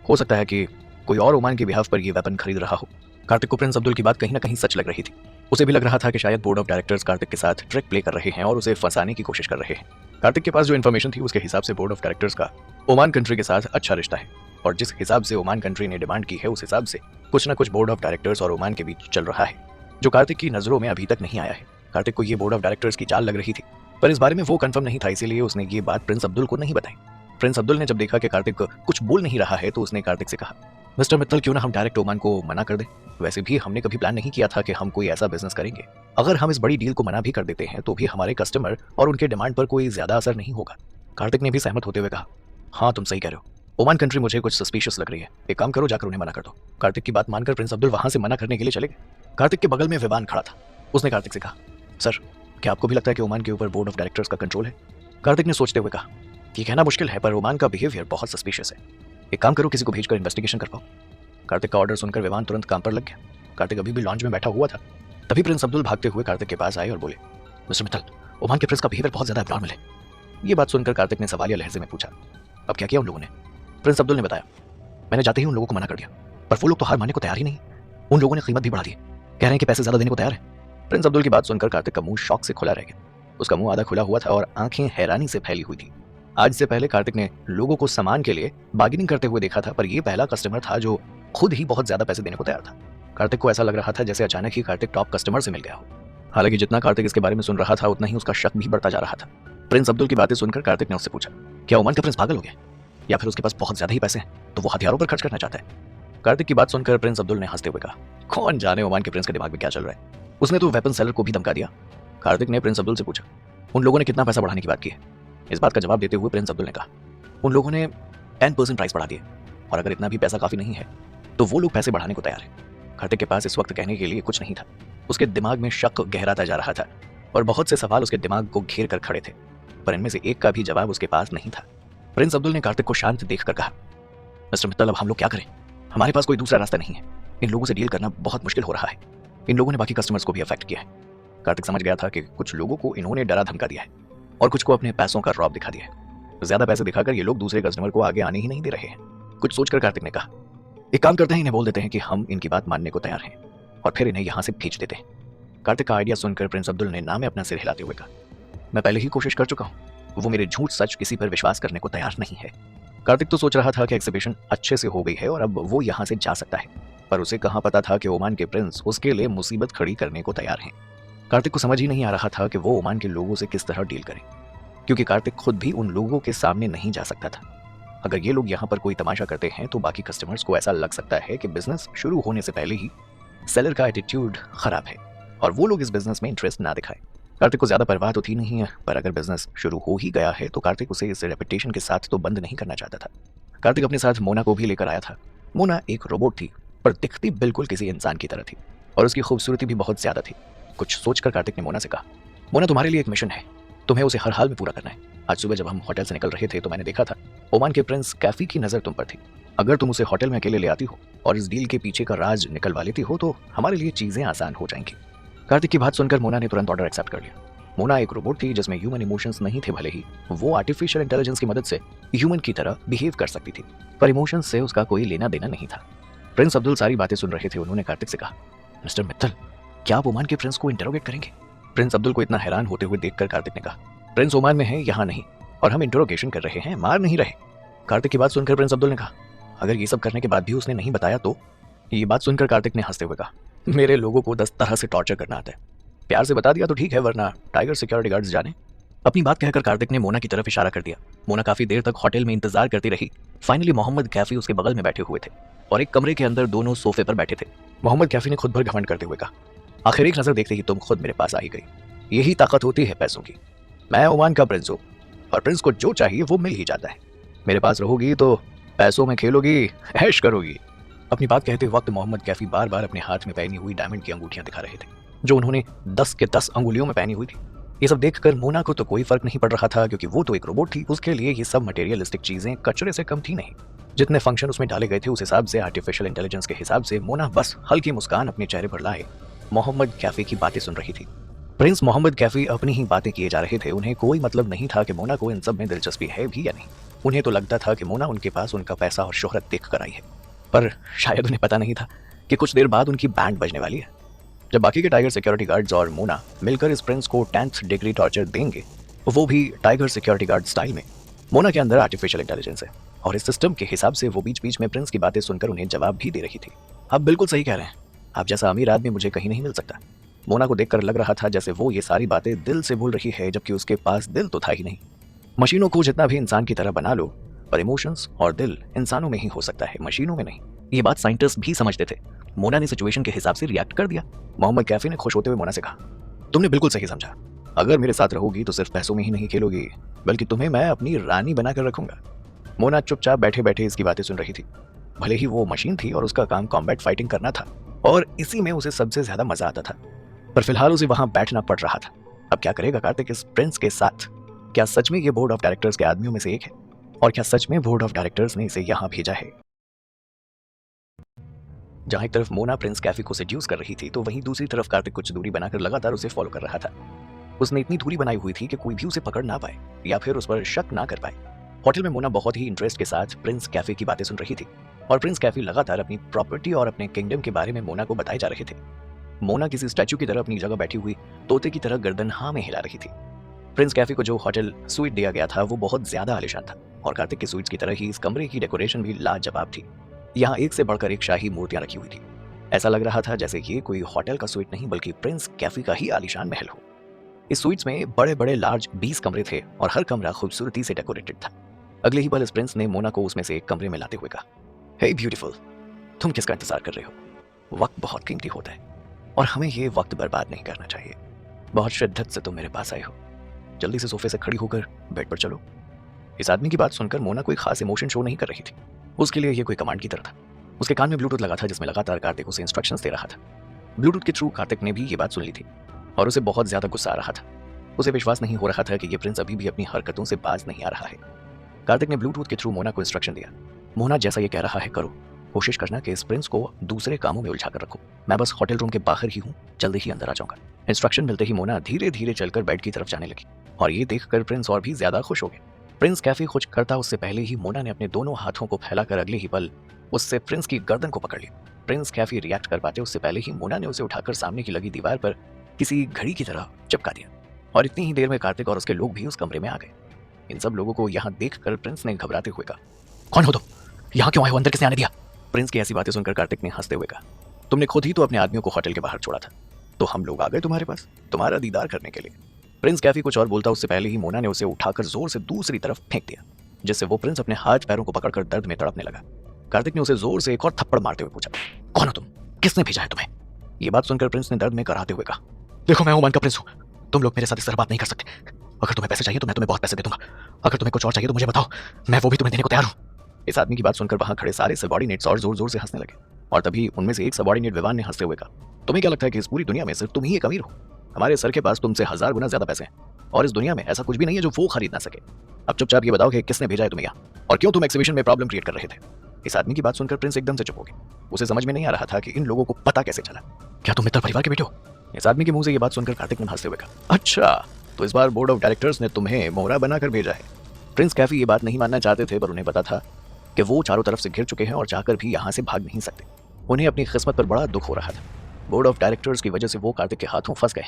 हो सकता है कि कोई और ओमान के बिहाफ पर ये वेपन खरीद रहा हो। कार्तिक को प्रिंस अब्दुल की बात कहीं ना कहीं सच लग रही थी। उसे भी लग रहा था कि शायद बोर्ड ऑफ डायरेक्टर्स कार्तिक के साथ ट्रिक प्ले कर रहे हैं और उसे फंसाने की कोशिश कर रहे हैं। कार्तिक के पास जो इन्फॉर्मेशन थी उसके हिसाब से बोर्ड ऑफ डायरेक्टर्स का ओमान कंट्री के साथ अच्छा रिश्ता है, और जिस हिसाब से ओमान कंट्री ने डिमांड की है उस हिसाब से कुछ न कुछ बोर्ड ऑफ डायरेक्टर्स और ओमान के बीच चल रहा है, जो कार्तिक की नजरों में अभी तक नहीं आया है। कार्तिक को ये बोर्ड ऑफ डायरेक्टर्स की चाल लग रही थी, पर इस बारे में वो कंफर्म नहीं था, इसीलिए उसने ये बात प्रिंस अब्दुल को नहीं बताई। प्रिंस अब्दुल ने जब देखा कि कार्तिक कुछ बोल नहीं रहा है तो उसने कार्तिक से कहा, मिस्टर मित्तल, क्यों ना हम डायरेक्ट ओमान को मना कर दें। वैसे भी हमने कभी प्लान नहीं किया था कि हम कोई ऐसा बिजनेस करेंगे। अगर हम इस बड़ी डील को मना भी कर देते हैं तो भी हमारे कस्टमर और उनके डिमांड पर कोई ज्यादा असर नहीं होगा। कार्तिक ने भी सहमत होते हुए कहा, हाँ तुम सही कह रहे हो, ओमान कंट्री मुझे कुछ सस्पिशियस लग रही है। एक काम करो, जाकर उन्हें मना कर दो। कार्तिक की बात मानकर प्रिंस अब्दुल वहां से मना करने के लिए चले गए। कार्तिक के बगल में विवान खड़ा था। उसने कार्तिक से कहा, सर क्या आपको भी लगता है कि ओमान के ऊपर बोर्ड ऑफ डायरेक्टर्स का कंट्रोल है? कार्तिक ने सोचते हुए कहा, ये कहना मुश्किल है, पर ओमान का बिहेवियर बहुत सस्पिशियस है। एक काम करो, किसी को भेजकर इन्वेस्टिगेशन करवाओ। कार्तिक का ऑर्डर सुनकर विवान तुरंत काम पर लग गया। कार्तिक अभी भी लॉन्च में बैठा हुआ था। तभी प्रिंस अब्दुल भागते हुए कार्तिक के पास आए और बोले, मिस्टर मित्तल, ओमान के प्रिंस का बिहेवियर बहुत ज्यादा एब्नॉर्मल है। ये बात सुनकर कार्तिक ने सवालिया लहजे में पूछा, अब क्या किया उन लोगों ने? प्रिंस अब्दुल ने बताया, मैंने जाते ही उन लोगों को मना कर दिया, पर वो लोग तो हार मानने को तैयार ही नहीं। उन लोगों ने कीमत भी बढ़ा दी, कह रहे हैं कि पैसे ज्यादा देने को तैयार है। प्रिंस अब्दुल की बात सुनकर कार्तिक का मुंह शौक से खुला रह गया। उसका मुंह आधा खुला हुआ था और आंखें हैरानी से फैली हुई थी। आज से पहले कार्तिक ने लोगों को सामान के लिए बार्गेनिंग करते हुए देखा था, पर यह पहला कस्टमर था जो खुद ही बहुत ज्यादा पैसे देने को तैयार था। कार्तिक को ऐसा लग रहा था जैसे अचानक ही कार्तिक टॉप कस्टमर से मिल गया हो। हालांकि जितना कार्तिक इसके बारे में सुन रहा था उतना ही उसका शक भी बढ़ता जा रहा था। प्रिंस अब्दुल की बातें सुनकर कार्तिक ने उससे पूछा, क्या ओमान का प्रिंस पागल हो गया, या फिर उसके पास बहुत ज्यादा ही पैसे हैं तो वो हथियारों पर खर्च करना चाहता है? कार्तिक की बात सुनकर प्रिंस अब्दुल ने हंसते हुए कहा, कौन जाने ओमान के प्रिंस के दिमाग में क्या चल रहा है, उसने तो वेपन सेलर को भी धमका दिया। कार्तिक ने प्रिंस अब्दुल से पूछा, उन लोगों ने कितना पैसा बढ़ाने की बात की है? इस बात का जवाब देते हुए प्रिंस अब्दुल ने कहा, उन लोगों ने 10% प्राइस बढ़ा दिए, और अगर इतना भी पैसा काफी नहीं है तो वो लोग पैसे बढ़ाने को तैयार है। कार्तिक के पास इस वक्त कहने के लिए कुछ नहीं था। उसके दिमाग में शक गहराता जा रहा था और बहुत से सवाल उसके दिमाग को घेर कर खड़े थे, पर इनमें से एक का भी जवाब उसके पास नहीं था। प्रिंस अब्दुल ने कार्तिक को शांत देखकर कहा, मिस्टर मित्तल, अब हम लोग क्या करें? हमारे पास कोई दूसरा रास्ता नहीं है। इन लोगों से डील करना बहुत मुश्किल हो रहा है। इन लोगों ने बाकी कस्टमर्स को भी अफेक्ट किया है। कार्तिक समझ गया था कि कुछ लोगों को इन्होंने डरा धमका दिया है और कुछ को अपने पैसों का रौब दिखा दिया है। ज्यादा पैसे दिखाकर ये लोग दूसरे कस्टमर को आगे आने ही नहीं दे रहे हैं। कुछ सोचकर कार्तिक ने कहा, एक काम करते हैं, इन्हें बोल देते हैं कि हम इनकी बात मानने को तैयार हैं और फिर इन्हें यहाँ से भेज देते हैं। कार्तिक का आइडिया सुनकर प्रिंस अब्दुल ने ना में अपना सिर हिलाते हुए कहा, मैं पहले ही कोशिश कर चुका हूँ, वो मेरे झूठ सच किसी पर विश्वास करने को तैयार नहीं है। कार्तिक तो सोच रहा था कि एग्जीबिशन अच्छे से हो गई है और अब वो यहाँ से जा सकता है, पर उसे कहाँ पता था कि ओमान के प्रिंस उसके लिए मुसीबत खड़ी करने को तैयार हैं। कार्तिक को समझ ही नहीं आ रहा था कि वो ओमान के लोगों से किस तरह डील करे, क्योंकि कार्तिक खुद भी उन लोगों के सामने नहीं जा सकता था। अगर ये लोग यहाँ पर कोई तमाशा करते हैं तो बाकी कस्टमर्स को ऐसा लग सकता है कि बिजनेस शुरू होने से पहले ही सेलर का एटीट्यूड खराब है और वो लोग इस बिजनेस में इंटरेस्ट ना दिखाएं। कार्तिक को ज्यादा परवाह तो थी नहीं है, पर अगर बिजनेस शुरू हो ही गया है तो कार्तिक उसे इस रेपुटेशन के साथ तो बंद नहीं करना चाहता था। कार्तिक अपने साथ मोना को भी लेकर आया था। मोना एक रोबोट थी, पर दिखती बिल्कुल किसी इंसान की तरह थी और उसकी खूबसूरती भी बहुत ज्यादा थी। कुछ सोचकर कार्तिक ने मोना से कहा, मोना, तुम्हारे लिए एक मिशन है, तुम्हें उसे हर हाल में पूरा करना है। आज सुबह जब हम होटल से निकल रहे थे तो मैंने देखा था ओमान के प्रिंस कैफी की नजर तुम पर थी। अगर तुम उसे होटल में अकेले ले आती हो और इस डील के पीछे का राज निकलवा लेती हो तो हमारे लिए चीजें आसान हो जाएंगी। कार्तिक की बात सुनकर मोना ने तुरंत ऑर्डर एक्सेप्ट कर लिया। मोना एक रोबोट थी जिसमें ह्यूमन इमोशंस नहीं थे, भले ही वो आर्टिफिशियल इंटेलिजेंस की मदद से ह्यूमन की तरह बिहेव कर सकती थी, पर इमोशंस से उसका कोई लेना देना नहीं था। प्रिंस अब्दुल सारी बातें सुन रहे थे। उन्होंने कार्तिक से कहा, मिस्टर मित्तल, क्या आप ओमान के प्रिंस को इंटरोगेट करेंगे? प्रिंस अब्दुल को इतना हैरान होते हुए देखकर कार्तिक ने कहा, प्रिंस ओमान में है, यहाँ नहीं, और हम इंटरोगेशन कर रहे हैं, मार नहीं रहे। कार्तिक की बात सुनकर प्रिंस अब्दुल ने कहा, अगर ये सब करने के बाद भी उसने नहीं बताया तो? ये बात सुनकर कार्तिक ने हंसते हुए कहा, मेरे लोगों को 10 तरह से टॉर्चर करना आता है, प्यार से बता दिया तो ठीक है, वरना टाइगर सिक्योरिटी गार्ड्स जाने। अपनी बात कहकर कार्तिक ने मोना की तरफ इशारा कर दिया। मोना काफी देर तक होटल में इंतजार करती रही। फाइनली मोहम्मद कैफी उसके बगल में बैठे हुए थे और एक कमरे के अंदर दोनों सोफे पर बैठे थे। मोहम्मद कैफी ने खुद भर घमंड करते हुए कहा, आखिर एक नजर देखते ही तुम खुद मेरे पास आ ही गई। यही ताकत होती है पैसों की। मैं ओमान का प्रिंस हूँ और प्रिंस को जो चाहिए वो मिल ही जाता है। मेरे पास रहोगी तो पैसों में खेलोगी, ऐश करोगी। अपनी बात कहते वक्त मोहम्मद कैफी बार बार अपने हाथ में पहनी हुई डायमंड की अंगूठियां दिखा रहे थे, जो उन्होंने 10 के 10 अंगुलियों में पहनी हुई थी। ये सब देखकर मोना को तो कोई फर्क नहीं पड़ रहा था, क्योंकि वो तो एक रोबोट थी। उसके लिए ये सब मटेरियलिस्टिक चीजें कचरे से कम थी नहीं। जितने फंक्शन उसमें डाले गए थे उस हिसाब से, आर्टिफिशियल इंटेलिजेंस के हिसाब से, मोना बस हल्की मुस्कान अपने चेहरे पर लाए मोहम्मद कैफी की बातें सुन रही थी। प्रिंस मोहम्मद कैफी अपनी ही बातें किए जा रहे थे। उन्हें कोई मतलब नहीं था कि मोना को इन सब में दिलचस्पी है भी या नहीं। उन्हें तो लगता था कि मोना उनके पास उनका पैसा और शोहरत देख कर आई है, पर शायद उन्हें पता नहीं था कि कुछ देर बाद उनकी बैंड बजने वाली है। जब बाकी के टाइगर सिक्योरिटी गार्ड्स और मोना मिलकर इस प्रिंस को 10th डिग्री टॉर्चर देंगे, वो भी टाइगर सिक्योरिटी गार्ड स्टाइल में। मोना के अंदर आर्टिफिशियल इंटेलिजेंस है और इस सिस्टम के हिसाब से वो बीच बीच में प्रिंस की बातें सुनकर उन्हें जवाब भी दे रही थी। आप बिल्कुल सही कह रहे हैं, आप जैसा अमीर आदमी मुझे कहीं नहीं मिल सकता। मोना को देखकर लग रहा था जैसे वो ये सारी बातें दिल से बोल रही है, जबकि उसके पास दिल तो था ही नहीं। मशीनों को जितना भी इंसान की तरह बना लो, पर इमोशंस और दिल इंसानों में ही हो सकता है, मशीनों में नहीं। ये बात साइंटिस्ट भी समझते थे। मोना ने सिचुएशन के हिसाब से रिएक्ट कर दिया। मोहम्मद कैफी ने खुश होते हुए मोना से कहा, तुमने बिल्कुल सही समझा। अगर मेरे साथ रहोगी तो सिर्फ पैसों में ही नहीं खेलोगी, बल्कि तुम्हें मैं अपनी रानी बनाकर रखूंगा। मोना चुपचाप बैठे बैठे इसकी बातें सुन रही थी। भले ही वो मशीन थी और उसका काम कॉम्बैट फाइटिंग करना था और इसी में उसे सबसे ज्यादा मजा आता था, पर फिलहाल उसे वहां बैठना पड़ रहा था। अब क्या करेगा कार्तिक इस प्रिंस के साथ? क्या सच में ये बोर्ड ऑफ डायरेक्टर्स के आदमियों में से एक है? और क्या सच में बोर्ड ऑफ डायरेक्टर्स ने इसे यहाँ भेजा है? जहां एक तरफ मोना प्रिंस कैफी को सेड्यूस कर रही थी, तो वहीं दूसरी तरफ कार्तिक कुछ दूरी बनाकर लगातार उसे फॉलो कर रहा था। उसने इतनी दूरी बनाई हुई थी कि कोई भी उसे पकड़ ना पाए या फिर उस पर शक ना कर पाए। होटल में मोना बहुत ही इंटरेस्ट के साथ प्रिंस कैफे की बातें सुन रही थी और प्रिंस कैफी लगातार अपनी प्रॉपर्टी और अपने किंगडम के बारे में मोना को बताए जा रहे थे। मोना किसी स्टैचू की तरह अपनी जगह बैठी हुई तोते की तरह गर्दन हाँ में हिला रही थी। प्रिंस कैफे को जो होटल स्वीट दिया गया था वो बहुत ज्यादा आलीशान था और कार्तिक के स्वीट्स की तरह ही इस कमरे की डेकोरेशन भी लाजवाब थी। यहाँ एक से बढ़कर एक शाही मूर्तियां रखी हुई थी। ऐसा लग रहा था जैसे ये कोई होटल का स्वीट नहीं बल्कि प्रिंस कैफे का ही आलीशान महल हो। इस स्वीट्स में बड़े बड़े लार्ज 20 कमरे थे और हर कमरा खूबसूरती से डेकोरेटेड था। अगले ही पल इस प्रिंस ने मोना को उसमें से एक कमरे में लाते हुए कहा, हे ब्यूटीफुल, तुम किसका इंतजार कर रहे हो? वक्त बहुत कीमती होता है और हमें ये वक्त बर्बाद नहीं करना चाहिए। बहुत शिद्दत से तुम मेरे पास आए हो, जल्दी से सोफे से खड़ी होकर बेड पर चलो। इस आदमी की बात सुनकर मोना कोई खास इमोशन शो नहीं कर रही थी। उसके लिए ये कोई कमांड की तरह था। उसके कान में ब्लूटूथ लगा था जिसमें लगातार कार्तिक उसे इंस्ट्रक्शंस दे रहा था। ब्लूटूथ के थ्रू कार्तिक ने भी ये बात सुन ली थी और उसे बहुत ज्यादा गुस्सा आ रहा था। उसे विश्वास नहीं हो रहा था कि ये प्रिंस अभी भी अपनी हरकतों से बाज नहीं आ रहा है। कार्तिक ने ब्लूटूथ के थ्रू मोना को इंस्ट्रक्शन दिया, मोना जैसा ये कह रहा है करो, कोशिश करना कि इस प्रिंस को दूसरे कामों में उलझा कर रखो। मैं बस होटल रूम के बाहर ही हूँ, जल्दी ही अंदर आ जाऊंगा। इंस्ट्रक्शन मिलते ही मोना धीरे धीरे चलकर बेड की तरफ जाने लगी और ये देखकर प्रिंस और भी ज्यादा खुश हो गए। प्रिंस कैफे कुछ करता उससे पहले ही मोना ने अपने दोनों हाथों को फैलाकर अगले ही पल उससे प्रिंस की गर्दन को पकड़ लिया। प्रिंस कैफी रिएक्ट कर पाते उससे पहले ही मोना ने उसे उठाकर सामने की लगी दीवार पर किसी घड़ी की तरह चिपका दिया और इतनी ही देर में कार्तिक और उसके लोग भी उस कमरे में आ गए। इन सब लोगों को यहाँ देखकर प्रिंस ने घबराते हुए कहा, कौन हो तुम? यहाँ क्यों आए हो? अंदर किसने आने दिया? प्रिंस की ऐसी बातें सुनकर कार्तिक ने हंसते हुए कहा, तुमने खुद ही तो अपने आदमियों को होटल के बाहर छोड़ा था, तो हम लोग आ गए तुम्हारे पास तुम्हारा दीदार करने के लिए। प्रिंस कैफी कुछ और बोलता उससे पहले ही मोना ने उसे उठाकर जोर से दूसरी तरफ फेंक दिया, जिससे वो प्रिंस अपने हाथ पैरों को पकड़कर दर्द में तड़पने लगा। कार्तिक ने उसे जोर से एक और थप्पड़ मारते हुए पूछा, कौन हो तुम? किसने भेजा है तुम्हें? ये बात सुनकर प्रिंस ने दर्द में कराहते हुए कहा, देखो मैं ओमान का प्रिंस हूँ, तुम लोग मेरे साथ इस तरह बात नहीं कर सकते। अगर तुम्हें पैसे चाहिए तो मैं तुम्हें बहुत पैसे दे दूंगा, अगर तुम्हें कुछ और चाहिए तो मुझे बताओ, मैं वो भी तुम्हें देने को तैयार हूँ। इस आदमी की बात सुनकर वहां खड़े सारे सबॉर्डिनेट्स और जोर जोर से हंसने लगे और तभी उनमें से एक सबॉर्डिनेट विवान ने हंसते हुए कहा, तुम्हें क्या लगता है कि इस पूरी दुनिया में सिर्फ तुम ही एक अमीर हो? हमारे सर के पास तुमसे 1000 गुना ज्यादा पैसे हैं और इस दुनिया में ऐसा कुछ भी नहीं है जो वो खरीद ना सके। अब चुपचाप ये बताओ कि किसने भेजा है तुम्हें यहाँ और क्यों तुम एक्सिबिशन में प्रॉब्लम क्रिएट कर रहे थे? इस आदमी की बात सुनकर प्रिंस एकदम से चुप हो गया। उसे समझ में नहीं आ रहा था कि इन लोगों को पता कैसे चला। क्या तुम मित्तल परिवार के बेटे हो? इस आदमी के मुंह से ये बात सुनकर कार्तिक ने हंसते हुए कहा, अच्छा तो इस बार बोर्ड ऑफ डायरेक्टर्स ने तुम्हें मोहरा बनाकर भेजा है। प्रिंस कैफी ये बात नहीं मानना चाहते थे, पर उन्हें पता था कि वो चारों तरफ से घिर चुके हैं और चाहकर भी यहाँ से भाग नहीं सकते। उन्हें अपनी किस्मत पर बड़ा दुख हो रहा था। बोर्ड ऑफ डायरेक्टर्स की वजह से वो कार्तिक के हाथों फंस गए।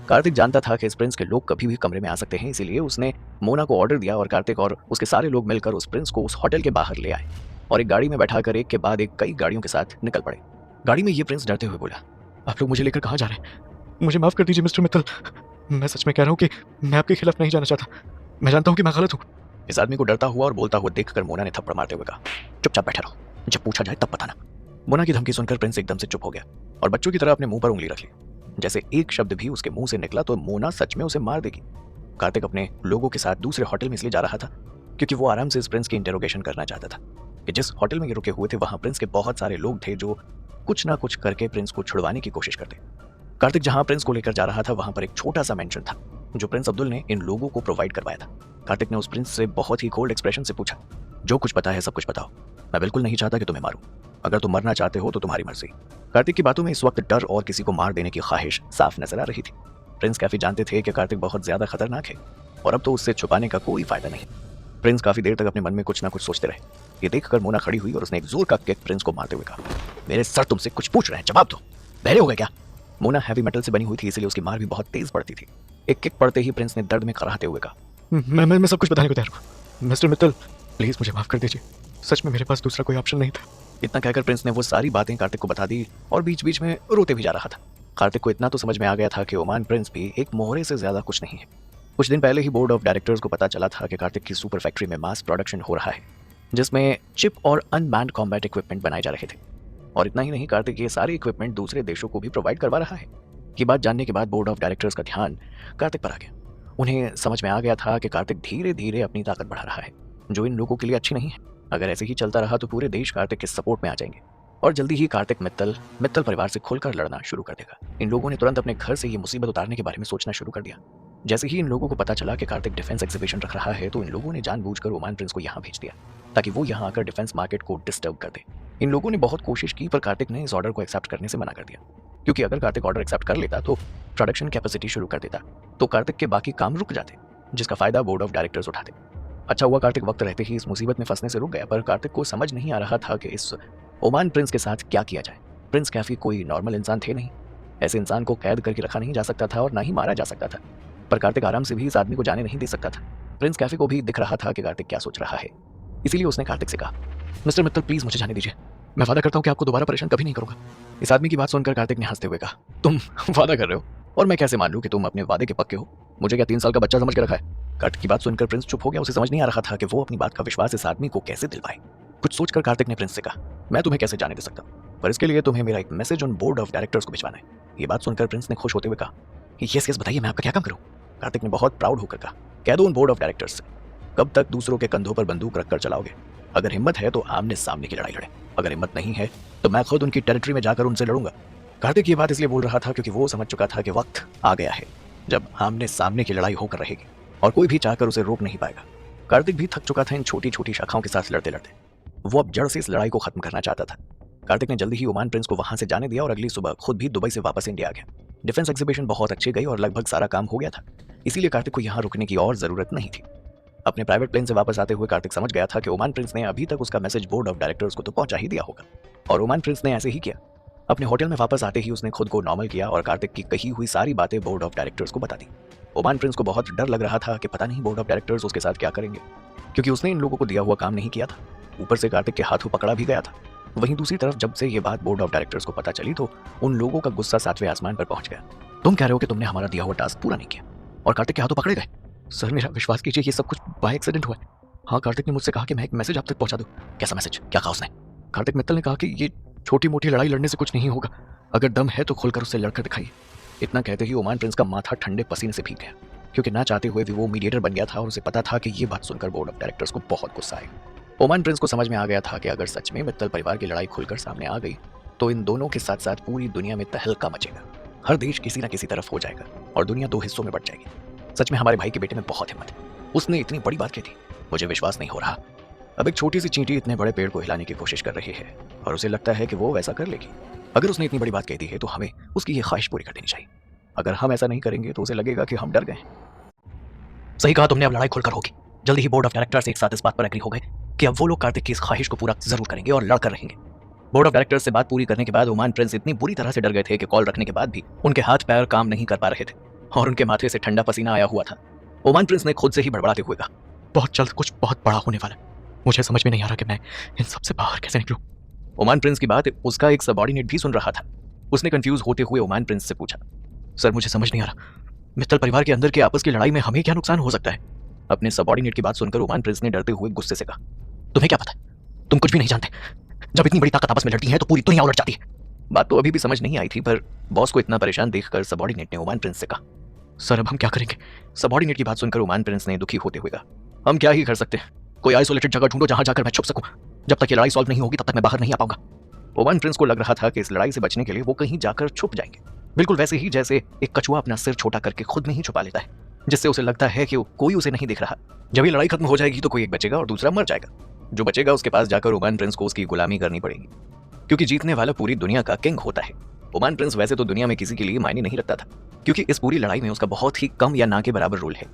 कार्तिक जानता था कि इस प्रिंस के लोग कभी भी कमरे में आ सकते हैं, इसीलिए उसने मोना को ऑर्डर दिया और कार्तिक और उसके सारे लोग मिलकर उस प्रिंस को उस होटल के बाहर ले आए और एक गाड़ी में बैठाकर एक के बाद एक कई गाड़ियों के साथ निकल पड़े। गाड़ी में ये प्रिंस डरते हुए बोला, आप लोग मुझे लेकर कहाँ जा रहे हैं? मुझे माफ कर दीजिए मिस्टर मित्तल, मैं सच में कह रहा हूँ कि मैं आपके खिलाफ नहीं जाना चाहता, मैं जानता हूँ कि मैं गलत हूँ। इस आदमी को डरता हुआ और बोलता हुआ देखकर मोना ने थप्पड़ मारते हुए कहा, चुपचाप बैठा रहो, जब पूछा जाए तब बताना। मोना की धमकी सुनकर प्रिंस एकदम से चुप हो गया और बच्चों की तरह अपने मुंह पर उंगली रख ली। जैसे एक शब्द भी उसके मुंह से निकला तो मोना सच में उसे मार देगी। कार्तिक अपने लोगों के साथ दूसरे होटल में इसलिए जा रहा था क्योंकि वो आराम से इस प्रिंस की इंटेरोगेशन करना चाहता था कि जिस होटल में ये रुके हुए थे वहाँ प्रिंस के बहुत सारे लोग थे जो कुछ ना कुछ करके प्रिंस को छुड़वाने की कोशिश करते। कार्तिक जहाँ प्रिंस को लेकर जा रहा था वहाँ पर एक छोटा सा मेंशन था जो प्रिंस अब्दुल ने इन लोगों को प्रोवाइड करवाया था। कार्तिक ने उस प्रिंस से बहुत ही कोल्ड एक्सप्रेशन से पूछा, जो कुछ पता है सब कुछ बताओ, मैं बिल्कुल नहीं चाहता कि तुम्हें मारूं, अगर तुम मरना चाहते हो तो तुम्हारी मर्जी। कार्तिक की बातों में इस वक्त डर और किसी को मार देने की ख्वाहिश साफ नजर आ रही थी। प्रिंस काफी जानते थे कि कार्तिक बहुत ज्यादा खतरनाक है और अब तो उससे छुपाने का कोई फायदा नहीं। प्रिंस काफी देर तक अपने मन में कुछ ना कुछ सोचते रहे। ये देखकर मोना खड़ी हुई और उसने एक जोर का किक प्रिंस को मारते हुए कहा, मेरे सर तुमसे कुछ पूछ रहे हैं, जवाब दो, बहरे हो गए क्या? मोना हैवी मेटल से बनी हुई थी इसलिए उसकी मार भी बहुत तेज पड़ती थी। एक किक पड़ते ही प्रिंस ने दर्द में कराहते हुए कहा, मैं सब कुछ बताने को तैयार हूँ मिस्टर मित्तल, प्लीज मुझे माफ कर दीजिए, सच में मेरे पास दूसरा कोई ऑप्शन नहीं था। इतना कहकर प्रिंस ने वो सारी बातें कार्तिक को बता दी और बीच बीच में रोते भी जा रहा था। कार्तिक को इतना तो समझ में आ गया था कि ओमान प्रिंस भी एक मोहरे से ज्यादा कुछ नहीं है। कुछ दिन पहले ही बोर्ड ऑफ डायरेक्टर्स को पता चला था कि कार्तिक की सुपर फैक्ट्री में मास प्रोडक्शन हो रहा है जिसमें चिप और अनमैन्ड कॉम्बैट इक्विपमेंट बनाए जा रहे थे। और इतना ही नहीं, कार्तिक ये सारे इक्विपमेंट दूसरे देशों को भी प्रोवाइड करवा रहा है। ये बात जानने के बाद बोर्ड ऑफ डायरेक्टर्स का ध्यान कार्तिक पर आ गया। उन्हें समझ में आ गया था कि कार्तिक धीरे धीरे अपनी ताकत बढ़ा रहा है जो इन लोगों के लिए अच्छी नहीं है। अगर ऐसे ही चलता रहा तो पूरे देश कार्तिक के सपोर्ट में आ जाएंगे और जल्दी ही कार्तिक मित्तल परिवार से खुलकर लड़ना शुरू कर देगा। इन लोगों ने तुरंत अपने घर से ये मुसीबत उतारने के बारे में सोचना शुरू कर दिया। जैसे ही इन लोगों को पता चला कि कार्तिक डिफेंस एग्जीबिशन रख रहा है तो इन लोगों ने जानबूझकर ओमान प्रिंस को यहाँ भेज दिया ताकि वो यहाँ आकर डिफेंस मार्केट को डिस्टर्ब कर दे। इन लोगों ने बहुत कोशिश की पर कार्तिक ने इस ऑर्डर को एक्सेप्ट करने से मना कर दिया, क्योंकि अगर कार्तिक ऑर्डर एक्सेप्ट कर लेता तो प्रोडक्शन कैपेसिटी शुरू कर देता तो कार्तिक के बाकी काम रुक जाते जिसका फायदा बोर्ड ऑफ डायरेक्टर्स उठाते। अच्छा हुआ कार्तिक वक्त रहते ही इस मुसीबत में फंसने से रुक गया, पर कार्तिक को समझ नहीं आ रहा था कि इस ओमान प्रिंस के साथ क्या किया जाए। प्रिंस कैफी कोई नॉर्मल इंसान थे नहीं, ऐसे इंसान को कैद करके रखा नहीं जा सकता था और ना ही मारा जा सकता था, पर कार्तिक आराम से भी इस आदमी को जाने नहीं दे सकता था। प्रिंस कैफे को भी दिख रहा था कि कार्तिक क्या सोच रहा है, इसीलिए उसने कार्तिक से कहा, मिस्टर मित्तल प्लीज मुझे जाने दीजिए, मैं वादा करता हूँ कि आपको दोबारा परेशान कभी नहीं करूंगा। इस आदमी की बात सुनकर कार्तिक ने हंसते हुए कहा, तुम वादा कर रहे हो और मैं कैसे मान लूं कि तुम अपने वादे के पक्के हो? मुझे क्या 3 साल का बच्चा समझ के रखा है? कार्तिक की बात सुनकर प्रिंस चुप हो गया। उसे समझ नहीं आ रहा था कि वो अपनी बात का विश्वास इस आदमी को कैसे दिलवाए। कुछ सोचकर कार्तिक ने प्रिंस से कहा, मैं तुम्हें कैसे जाने दे सकता हूँ, पर इसके लिए तुम्हें मेरा एक message on board of directors को भिजवाना है। ये बात सुनकर प्रिंस ने खुश होते हुए कहा, यस बताइए, मैं आपका क्या काम करूँ? कार्तिक ने बहुत प्राउड होकर कहा, कह दो उन बोर्ड ऑफ डायरेक्टर्स से, कब तक दूसरों के कंधों पर बंदूक रखकर चलाओगे? अगर हिम्मत है तो आमने सामने की लड़ाई लड़े, अगर हिम्मत नहीं है तो मैं खुद उनकी टेरिटरी में जाकर उनसे लड़ूंगा। कार्तिक ये बात इसलिए बोल रहा था क्योंकि वो समझ चुका था कि वक्त आ गया है जब आमने सामने की लड़ाई होकर रहेगी और कोई भी चाहकर उसे रोक नहीं पाएगा। कार्तिक भी थक चुका था इन छोटी छोटी शाखाओं के साथ लड़ते लड़ते। वो अब जड़ से इस लड़ाई को खत्म करना चाहता था। कार्तिक ने जल्दी ही ओमान प्रिंस को वहां से जाने दिया और अगली सुबह खुद भी दुबई से वापस इंडिया आ गया। डिफेंस एग्जीबिशन बहुत अच्छी गई और लगभग सारा काम हो गया था, इसीलिए कार्तिक को यहाँ रुकने की और जरूरत नहीं थी। अपने प्राइवेट प्लेन से वापस आते हुए कार्तिक समझ गया था कि ओमान प्रिंस ने अभी तक उसका मैसेज बोर्ड ऑफ डायरेक्टर्स को तो पहुंचा ही दिया होगा और ओमान प्रिंस ने ऐसे ही किया। अपने होटल में वापस आते ही उसने खुद को नॉर्मल किया और कार्तिक की कही हुई सारी बातें बोर्ड ऑफ डायरेक्टर्स को बता दी। ओमान प्रिंस को बहुत डर लग रहा था कि पता नहीं बोर्ड ऑफ डायरेक्टर्स उसके साथ क्या करेंगे, क्योंकि उसने इन लोगों को दिया हुआ काम नहीं किया था। ऊपर से कार्तिक के हाथों पकड़ा भी गया था। वहीं दूसरी तरफ जब से ये बात बोर्ड ऑफ डायरेक्टर्स को पता चली तो उन लोगों का गुस्सा 7वें आसमान पर पहुंच गया। तुम कह रहे हो कि तुमने हमारा दिया हुआ टास्क पूरा नहीं किया और कार्तिक के हाथों पकड़े गए? सर मेरा विश्वास कीजिए, ये सब कुछ बाय एक्सीडेंट हुआ है। हाँ, कार्तिक ने मुझसे कहा कि मैं एक मैसेज आप तक पहुंचा दूं। कैसा मैसेज? क्या कहा उसने? कार्तिक मित्तल ने कहा कि ये छोटी मोटी लड़ाई लड़ने से कुछ नहीं होगा, अगर दम है तो खुलकर उससे लड़कर दिखाइए। इतना कहते ही ओमान प्रिंस का माथा ठंडे पसीने से भीग गया, क्योंकि ना चाहते हुए भी वो मीडिएटर बन गया था और उसे पता था कि ये बात सुनकर बोर्ड ऑफ डायरेक्टर्स को बहुत गुस्सा आएगा। ओमान प्रिंस को समझ में आ गया था कि अगर सच में मित्तल परिवार की लड़ाई खुलकर सामने आ गई तो इन दोनों के साथ साथ पूरी दुनिया में तहलका मचेगा। हर देश किसी न किसी तरफ हो जाएगा और दुनिया 2 हिस्सों में बट जाएगी। सच में हमारे भाई के बेटे में बहुत हिम्मत है, उसने इतनी बड़ी बात की थी, मुझे विश्वास नहीं हो रहा। अब एक छोटी सी चींटी इतने बड़े पेड़ को हिलाने की कोशिश कर रही है और उसे लगता है कि वो वैसा कर लेगी। अगर उसने इतनी बड़ी बात कह दी है तो हमें उसकी ये ख्वाहिश पूरी कर देनी चाहिए। अगर हम ऐसा नहीं करेंगे तो उसे लगेगा कि हम डर गए। सही कहा तुमने, अब लड़ाई खुलकर होगी। जल्दी ही बोर्ड ऑफ डायरेक्टर्स एक साथ इस बात पर एग्री हो गए कि अब वो लोग कार्तिक की इस ख्वाहिश को पूरा जरूर करेंगे और लड़कर रहेंगे। बोर्ड ऑफ डायरेक्टर्स से बात पूरी करने के बाद ओमान प्रिंस इतनी बुरी तरह से डर गए थे कि कॉल रखने के बाद भी उनके हाथ पैर काम नहीं कर पा रहे थे और उनके माथे से ठंडा पसीना आया हुआ था। ओमान प्रिंस ने खुद से ही बड़बड़ाते हुए कहा, बहुत जल्द कुछ बहुत बड़ा होने वाला है, मुझे समझ में नहीं आ रहा कि मैं इन सबसे बाहर कैसे निकलूं। ओमान प्रिंस की बात उसका एक सबऑर्डिनेट भी सुन रहा था। उसने कंफ्यूज होते हुए ओमान प्रिंस से पूछा, सर मुझे समझ नहीं आ रहा, मित्तल परिवार के अंदर के आपस की लड़ाई में हमें क्या नुकसान हो सकता है? अपने सबऑर्डिनेट की बात सुनकर ओमान प्रिंस ने डरते हुए गुस्से से कहा, तुम्हें क्या पता, तुम कुछ भी नहीं जानते। जब इतनी बड़ी ताकत आपस में लड़ती है तो पूरी दुनिया उलट जाती है। बात तो अभी भी समझ नहीं आई थी, पर बॉस को इतना परेशान देखकर सबऑर्डिनेट ने ओमान प्रिंस से कहा, सर अब हम क्या करेंगे? सबऑर्डिनेट की बात सुनकर ओमान प्रिंस ने दुखी होते हुए कहा, हम क्या ही कर सकते हैं, कोई आइसोलेटेड जगह ढूंढो जहां जाकर मैं छुप सकूं। जब तक ये लड़ाई सॉल्व नहीं होगी तब तक मैं बाहर नहीं आ पाऊंगा। ओमान प्रिंस को लग रहा था कि इस लड़ाई से बचने के लिए वो कहीं जाकर छुप जाएंगे, बिल्कुल वैसे ही जैसे एक कछुआ अपना सिर छोटा करके खुद में ही छुपा लेता है, जिससे उसे लगता है कि कोई उसे नहीं दिख रहा। जब ये लड़ाई खत्म हो जाएगी तो कोई एक बचेगा और दूसरा मर जाएगा। जो बचेगा उसके पास जाकर ओमान प्रिंस को उसकी गुलामी करनी पड़ेगी, क्योंकि जीतने वाला पूरी दुनिया का किंग होता है। ओमान प्रिंस वैसे तो दुनिया में किसी के लिए मायने नहीं रखता था, क्योंकि इस पूरी लड़ाई में उसका बहुत ही कम या ना के बराबर रोल है,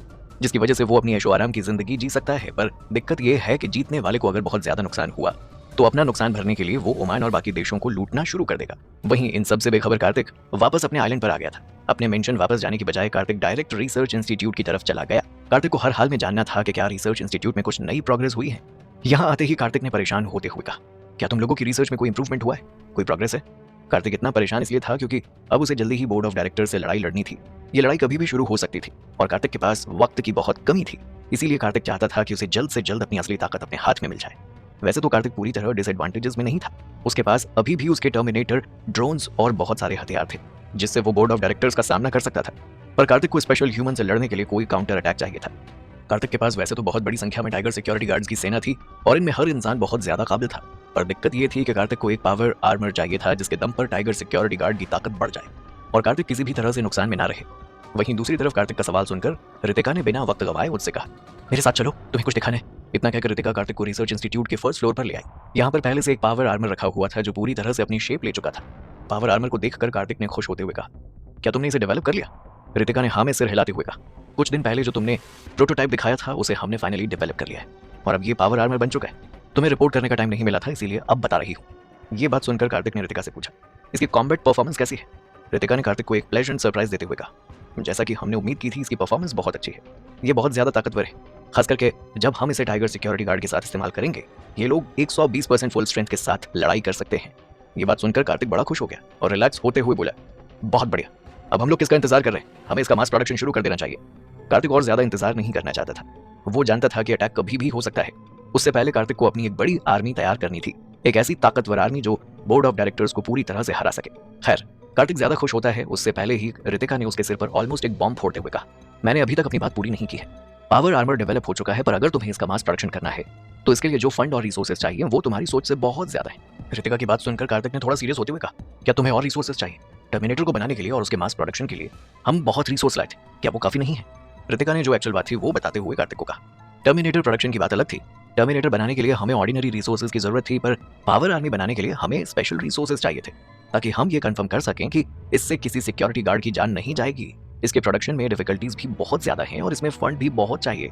जिसकी वजह से वो अपनी ऐशो आराम की जिंदगी जी सकता है। पर दिक्कत ये है कि जीतने वाले को अगर बहुत ज्यादा नुकसान हुआ तो अपना नुकसान भरने के लिए वो ओमान और बाकी देशों को लूटना शुरू कर देगा। वहीं इन सबसे बेखबर कार्तिक वापस अपने आइलैंड पर आ गया था। अपने मेंशन वापस जाने की बजाय कार्तिक डायरेक्ट रिसर्च इंस्टीट्यूट की तरफ चला गया। कार्तिक को हर हाल में जानना था कि क्या रिसर्च इंस्टीट्यूट में कुछ नई प्रोग्रेस हुई है। यहाँ आते ही कार्तिक ने परेशान होते हुए कहा, क्या तुम लोगों की रिसर्च में कोई इंप्रूवमेंट हुआ है, कोई प्रोग्रेस है? कार्तिक इतना परेशान इसलिए था क्योंकि अब उसे जल्दी ही बोर्ड ऑफ डायरेक्टर से लड़ाई लड़नी थी। ये लड़ाई कभी भी शुरू हो सकती थी और कार्तिक के पास वक्त की बहुत कमी थी। इसीलिए कार्तिक चाहता था कि उसे जल्द से जल्द अपनी असली ताकत अपने हाथ में मिल जाए। वैसे तो कार्तिक पूरी तरह डिसएडवांटेजेस में नहीं था। उसके पास अभी भी उसके टर्मिनेटर, ड्रोन्स और बहुत सारे हथियार थे, जिससे वो बोर्ड ऑफ डायरेक्टर्स का सामना कर सकता था। पर कार्तिक को स्पेशल ह्यूमन से लड़ने के लिए कोई काउंटर अटैक चाहिए था। कार्तिक के पास वैसे तो बहुत बड़ी संख्या में टाइगर सिक्योरिटी गार्ड्स की सेना थी और इनमें हर इंसान बहुत ज्यादा काबिल था, पर दिक्कत ये थी कि कार्तिक को एक पावर आर्मर चाहिए था जिसके दम पर टाइगर सिक्योरिटी गार्ड की ताकत बढ़ जाए और कार्तिक किसी भी तरह से नुकसान में ना रहे। वहीं दूसरी तरफ कार्तिक का सवाल सुनकर रितिका ने बिना वक्त गवाए उससे कहा, मेरे साथ चलो, तुम्हें कुछ दिखाना है। इतना कहकर रितिका कार्तिक को रिसर्च इंस्टीट्यूट के फर्स्ट फ्लोर पर ले आई। यहाँ पर पहले से एक पावर आर्मर रखा हुआ था जो पूरी तरह से अपनी शेप ले चुका था। पावर आर्मर को देखकर कार्तिक ने खुश होते हुए कहा, क्या तुमने इसे डेवलप कर लिया? रितिका ने हाँ में सिर हिलाते हुए कहा, कुछ दिन पहले जो तुमने प्रोटोटाइप दिखाया था उसे हमने फाइनली डेवलप कर लिया है और अब ये पावर आर्मर बन चुका है। तुम्हें रिपोर्ट करने का टाइम नहीं मिला था, इसीलिए अब बता रही हूँ। ये बात सुनकर कार्तिक ने रितिका से पूछा, इसकी कॉम्बैट परफॉर्मेंस कैसी है? रितिका ने कार्तिक को एक प्लेजेंट सरप्राइज देते हुए कहा, जैसा कि हमने उम्मीद की थी, इसकी परफॉर्मेंस बहुत अच्छी है। ये बहुत ज्यादा ताकतवर है, खास करके जब हम इसे टाइगर सिक्योरिटी गार्ड के साथ इस्तेमाल करेंगे। ये लोग 120% फुल स्ट्रेंथ के साथ लड़ाई कर सकते हैं। ये बात सुनकर कार्तिक बड़ा खुश हो गया और रिलैक्स होते हुए बोला, बहुत बढ़िया, अब हम लोग किसका इंतजार कर रहे हैं? हमें इसका मास प्रोडक्शन शुरू कर देना चाहिए। कार्तिक और ज्यादा इंतजार नहीं करना चाहता था। वो जानता था कि अटैक कभी भी हो सकता है। उससे पहले कार्तिक को अपनी एक बड़ी आर्मी तैयार करनी थी, एक ऐसी ताकतवर आर्मी जो बोर्ड ऑफ डायरेक्टर्स को पूरी तरह से हरा सके। खैर, कार्तिक ज्यादा खुश होता है उससे पहले ही रितिका ने उसके सिर पर ऑलमोस्ट एक बॉम्ब फोड़ते हुए कहा, मैंने अभी तक अपनी बात पूरी नहीं की है। पावर आर्मर डेवलप हो चुका है, पर अगर तुम्हें इसका मास प्रोडक्शन करना है तो इसके लिए जो फंड और रिसोर्सेज चाहिए वो तुम्हारी सोच से बहुत ज्यादा है। रितिका की बात सुनकर कार्तिक ने थोड़ा सीरियस होते हुए कहा, क्या तुम्हें और रिसोर्सेज चाहिए? टर्मिनेटर को बनाने के लिए और उसके मास प्रोडक्शन के लिए हम बहुत रिसोर्स लाए थे, क्या वो काफी नहीं है? रितिका ने जो एक्चुअल बात थी वो बताते हुए कार्तिक को कहा, टर्मिनेटर प्रोडक्शन की बात अलग थी। टर्मिनेटर बनाने के लिए हमें ऑर्डिनरी रिसोर्सेज की जरूरत थी, पर पावर आर्मी बनाने के लिए हमें स्पेशल रिसोर्सेज चाहिए थे, ताकि हम ये कंफर्म कर सकें कि इससे किसी सिक्योरिटी गार्ड की जान नहीं जाएगी। इसके प्रोडक्शन में डिफिकल्टीज भी बहुत ज्यादा हैं और इसमें फंड भी बहुत चाहिए।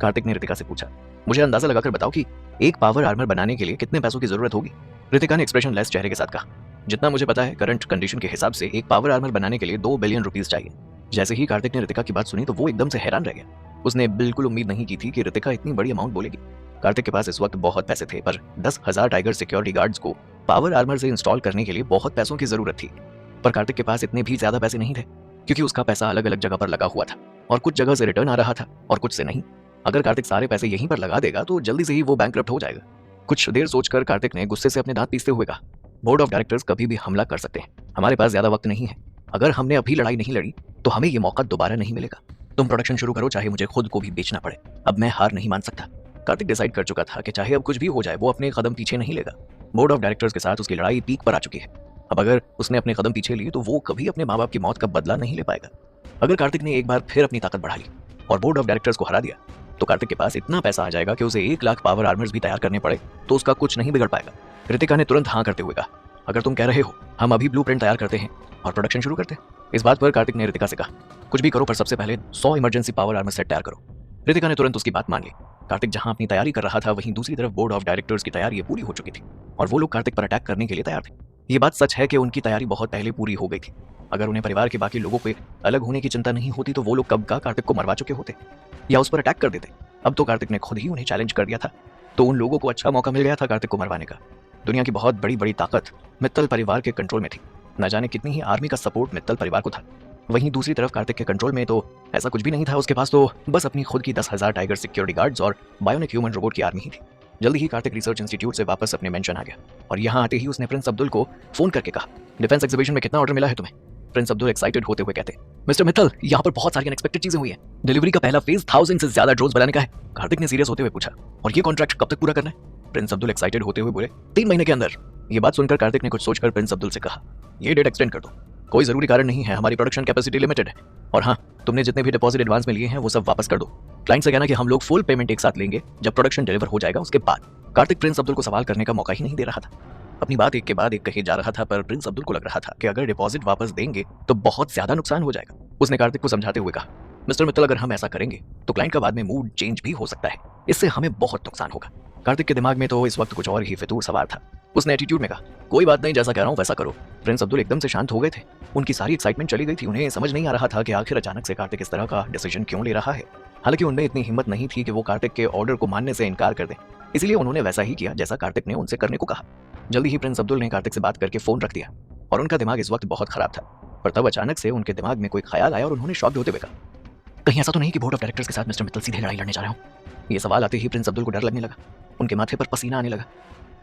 कार्तिक ने रितिका से पूछा, मुझे अंदाजा लगाकर बताओ कि एक पावर आर्मर बनाने के लिए कितने पैसों की जरूरत होगी? रितिका ने एक्सप्रेशन लेस चेहरे के साथ कहा, जितना मुझे पता है करंट कंडीशन के हिसाब से एक पावर आर्मर बनाने के लिए 2 बिलियन रुपीस चाहिए। जैसे ही कार्तिक ने रितिका की बात सुनी तो वो एकदम से हैरान रह गया। उसने बिल्कुल उम्मीद नहीं की थी कि रितिका इतनी बड़ी अमाउंट बोलेगी। कार्तिक के पास इस वक्त बहुत पैसे थे, पर 10,000 टाइगर सिक्योरिटी गार्ड्स को पावर आर्मर से इंस्टॉल करने के लिए बहुत पैसों की जरूरत थी। पर कार्तिक के पास इतने भी ज्यादा पैसे नहीं थे, क्योंकि उसका पैसा अलग अलग जगह पर लगा हुआ था और कुछ जगह से रिटर्न आ रहा था और कुछ से नहीं। अगर कार्तिक सारे पैसे यहीं पर लगा देगा तो जल्दी से ही वो बैंकरप्ट हो जाएगा। कुछ देर सोचकर कार्तिक ने गुस्से से अपने दांत पीसते हुए कहा, बोर्ड ऑफ डायरेक्टर्स कभी भी हमला कर सकते हैं, हमारे पास ज्यादा वक्त नहीं है। अगर हमने अभी लड़ाई नहीं लड़ी तो हमें ये मौका दोबारा नहीं मिलेगा। तुम प्रोडक्शन शुरू करो, चाहे मुझे खुद को भी बेचना पड़े। अब मैं हार नहीं मान सकता। कार्तिक डिसाइड कर चुका था कि चाहे अब कुछ भी हो जाए वो अपने कदम पीछे नहीं लेगा। बोर्ड ऑफ डायरेक्टर्स के साथ उसकी लड़ाई पीक पर आ चुकी है। अब अगर उसने अपने कदम पीछे लिए तो वो कभी अपने माँ बाप की मौत का बदला नहीं ले पाएगा। अगर कार्तिक ने एक बार फिर अपनी ताकत बढ़ा ली और बोर्ड ऑफ डायरेक्टर्स को हरा दिया तो कार्तिक के पास इतना पैसा आ जाएगा कि उसे 1 लाख पावर आर्मर्स भी तैयार करने पड़े तो उसका कुछ नहीं बिगड़ पाएगा। रितिका ने तुरंत हाँ करते हुए कहा, अगर तुम कह रहे हो हम अभी ब्लूप्रिंट तैयार करते हैं और प्रोडक्शन शुरू करते हैं। इस बात पर कार्तिक ने रितिका से कहा, कुछ भी करो पर सबसे पहले 100 इमरजेंसी पावर आर्मर सेट तैयार करो। रितिका ने तुरंत उसकी बात मान ली। कार्तिक जहां अपनी तैयारी कर रहा था वहीं दूसरी तरफ बोर्ड ऑफ डायरेक्टर्स की तैयारी पूरी हो चुकी थी और वो लोग कार्तिक पर अटैक करने के लिए तैयार थे। ये बात सच है कि उनकी तैयारी बहुत पहले पूरी हो गई थी। अगर उन्हें परिवार के बाकी लोगों पे अलग होने की चिंता नहीं होती तो वो लोग कब का कार्तिक को मरवा चुके होते या उस पर अटैक कर देते। अब तो कार्तिक ने खुद ही उन्हें चैलेंज कर दिया था, तो उन लोगों को अच्छा मौका मिल गया था कार्तिक को मरवाने का। दुनिया की बहुत बड़ी बड़ी ताकत मित्तल परिवार के कंट्रोल में थी। न जाने कितनी ही आर्मी का सपोर्ट मित्तल परिवार को था। वहीं दूसरी तरफ कार्तिक के कंट्रोल में तो ऐसा कुछ भी नहीं था। उसके पास तो बस अपनी खुद की 10,000 टाइगर सिक्योरिटी गार्ड्स और बायोनिक ह्यूमन रोबोट की आर्मी ही थी। जल्दी ही कार्तिक रिसर्च इंस्टीट्यूट से वापस अपने मेंशन आ गया और यहाँ आते ही उसने प्रिंस अब्दुल को फोन करके कहा, डिफेंस एग्जीबिशन में कितना ऑर्डर मिला है तुम्हें? प्रिंस अब्दुल एक्साइटेड होते हुए कहते, मिस्टर मित्तल, यहाँ पर बहुत सारी अनएक्सपेक्टेड चीजें हुई हैं। डिलीवरी का पहला फेज 1000 से ज्यादा ड्रोन्स बनाने का है। कार्तिक ने सीरियस होते हुए पूछा, और ये कॉन्ट्रैक्ट कब तक पूरा करना है? प्रिंस अब्दुल एक्साइटेड होते हुए बोले, 3 महीने के अंदर। ये बात सुनकर कार्तिक ने कुछ सोचकर प्रिंस अब्दुल से कहा, ये डेट एक्सटेंड कर दो, कोई जरूरी कारण नहीं है, हमारी प्रोडक्शन कैपेसिटी लिमिटेड है। और हाँ, तुमने जितने भी डिपॉजिट एडवांस में लिए हैं वो सब वापस कर दो। क्लाइंट से कहना कि हम लोग फुल पेमेंट एक साथ लेंगे जब प्रोडक्शन डिलीवर हो जाएगा उसके बाद। कार्तिक प्रिंस अब्दुल को सवाल करने का मौका ही नहीं दे रहा था। अपनी बात एक के बाद एक कही जा रहा था, पर प्रिंस अब्दुल को लग रहा था कि अगर डिपॉजिट वापस देंगे तो बहुत ज्यादा नुकसान हो जाएगा। उसने कार्तिक को समझाते हुए कहा, मिस्टर मित्तल, अगर हम ऐसा करेंगे तो क्लाइंट का बाद में मूड चेंज भी हो सकता है, इससे हमें बहुत नुकसान होगा। कार्तिक के दिमाग में तो इस वक्त कुछ और ही फितूर सवाल था। उसने एटीट्यूड में कहा, कोई बात नहीं, जैसा कह रहा हूँ वैसा करो। प्रिंस अब्दुल एकदम से शांत हो गए थे। उनकी सारी एक्साइटमेंट चली गई थी। उन्हें समझ नहीं आ रहा था कि आखिर अचानक से कार्तिक इस तरह का डिसीजन क्यों ले रहा है। हालांकि उनमें इतनी हिम्मत नहीं थी कि वो कार्तिक के ऑर्डर को मानने से इनकार कर दें, इसलिए उन्होंने वैसा ही किया जैसा कार्तिक ने उनसे करने को कहा। जल्दी ही प्रिंस अब्दुल ने कार्तिक से बात करके फोन रख दिया और उनका दिमाग इस वक्त बहुत खराब था। पर तब अचानक से उनके दिमाग में कोई ख्याल आया और उन्होंने शॉक्ड होते हुए कहा, कहीं ऐसा तो नहीं कि बोर्ड ऑफ डायरेक्टर्स के साथ मिस्टर मित्तल सीधे लड़ाई लड़ने जा रहे हो? ये सवाल आते ही प्रिंस अब्दुल को डर लगने लगा। उनके माथे पर पसीना आने लगा।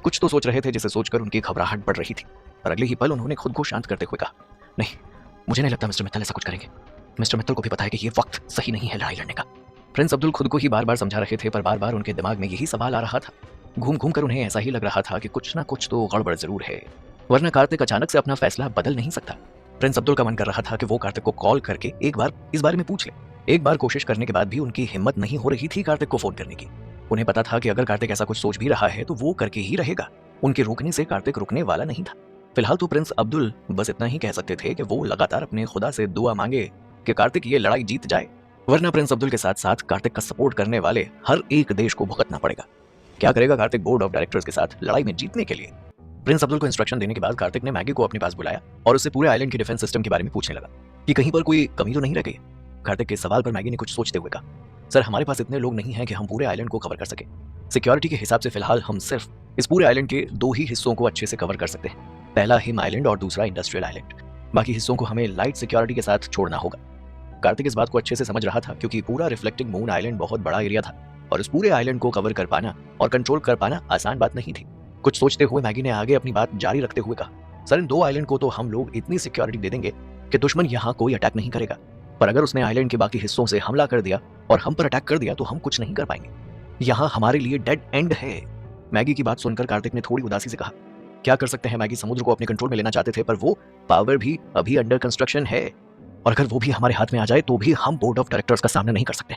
कुछ तो सोच रहे थे जिसे सोचकर उनकी घबराहट बढ़ रही थी। पर अगले ही पल उन्होंने खुद को शांत करते हुए कहा, नहीं, मुझे नहीं लगता मिस्टर मित्तल ऐसा कुछ करेंगे। मिस्टर मित्तल को भी पता है कि ये वक्त सही नहीं है लड़ाई लड़ने का। प्रिंस अब्दुल खुद को ही बार बार समझा रहे थे, पर बार बार उनके दिमाग में यही सवाल आ रहा था। घूम घूम कर उन्हें ऐसा ही लग रहा था कि कुछ ना कुछ तो गड़बड़ जरूर है, वरना कार्तिक अचानक से अपना फैसला बदल नहीं सकता। प्रिंस अब्दुल का मन कर रहा था कि वो कार्तिक को कॉल करके एक बार इस बारे में पूछ ले। एक बार कोशिश करने के बाद भी उनकी हिम्मत नहीं हो रही थी कार्तिक को फोन करने की। उन्हें पता था कि अगर कार्तिक ऐसा कुछ सोच भी रहा है तो वो करके ही रहेगा। उनके रोकने से कार्तिक रुकने वाला नहीं था। फिलहाल तो प्रिंस अब्दुल बस इतना ही कह सकते थे कि वो लगातार अपने खुदा से दुआ मांगे कि कार्तिक ये लड़ाई जीत जाए, वरना प्रिंस अब्दुल के साथ साथ कार्तिक का सपोर्ट करने वाले हर एक देश को भुगतना पड़ेगा। क्या करेगा कार्तिक बोर्ड ऑफ डायरेक्टर्स के साथ लड़ाई में जीतने के लिए? प्रिंस अब्दुल को इंस्ट्रक्शन देने के बाद कार्तिक ने मैगी को अपने पास बुलाया और उससे पूरे आइलैंड के डिफेंस सिस्टम के बारे में पूछने लगा कि कहीं पर कोई कमी तो नहीं रह गई। कार्तिक के सवाल पर मैगी ने कुछ सोचते हुए कहा, सर, हमारे पास इतने लोग नहीं हैं कि हम पूरे आइलैंड को कवर कर सके। सिक्योरिटी के हिसाब से फिलहाल हम सिर्फ इस पूरे आइलैंड के 2 ही हिस्सों को अच्छे से कवर कर सकते हैं, पहला हिम आइलैंड और दूसरा इंडस्ट्रियल आइलैंड। बाकी हिस्सों को हमें लाइट सिक्योरिटी के साथ छोड़ना होगा। कार्तिक इस बात को अच्छे से समझ रहा था क्योंकि पूरा रिफ्लेक्टिंग मून आइलैंड बहुत बड़ा एरिया था और इस पूरे आइलैंड को कवर कर पाना और कंट्रोल कर पाना आसान बात नहीं थी। कुछ सोचते हुए मैगी ने आगे अपनी बात जारी रखते हुए कहा, सर, इन 2 आइलैंड को तो हम लोग इतनी सिक्योरिटी दे देंगे कि दुश्मन यहाँ कोई अटैक नहीं करेगा, पर अगर उसने आइलैंड के बाकी हिस्सों से हमला कर दिया और हम पर अटैक कर दिया तो हम कुछ नहीं कर पाएंगे। यहाँ हमारे लिए डेड एंड है। मैगी की बात सुनकर कार्तिक ने थोड़ी उदासी से कहा, क्या कर सकते हैं मैगी, समुद्र को अपने कंट्रोल में लेना चाहते थे, पर वो पावर भी अभी अंडर कंस्ट्रक्शन है और अगर वो भी हमारे हाथ में आ जाए तो भी हम बोर्ड ऑफ डायरेक्टर्स का सामना नहीं कर सकते।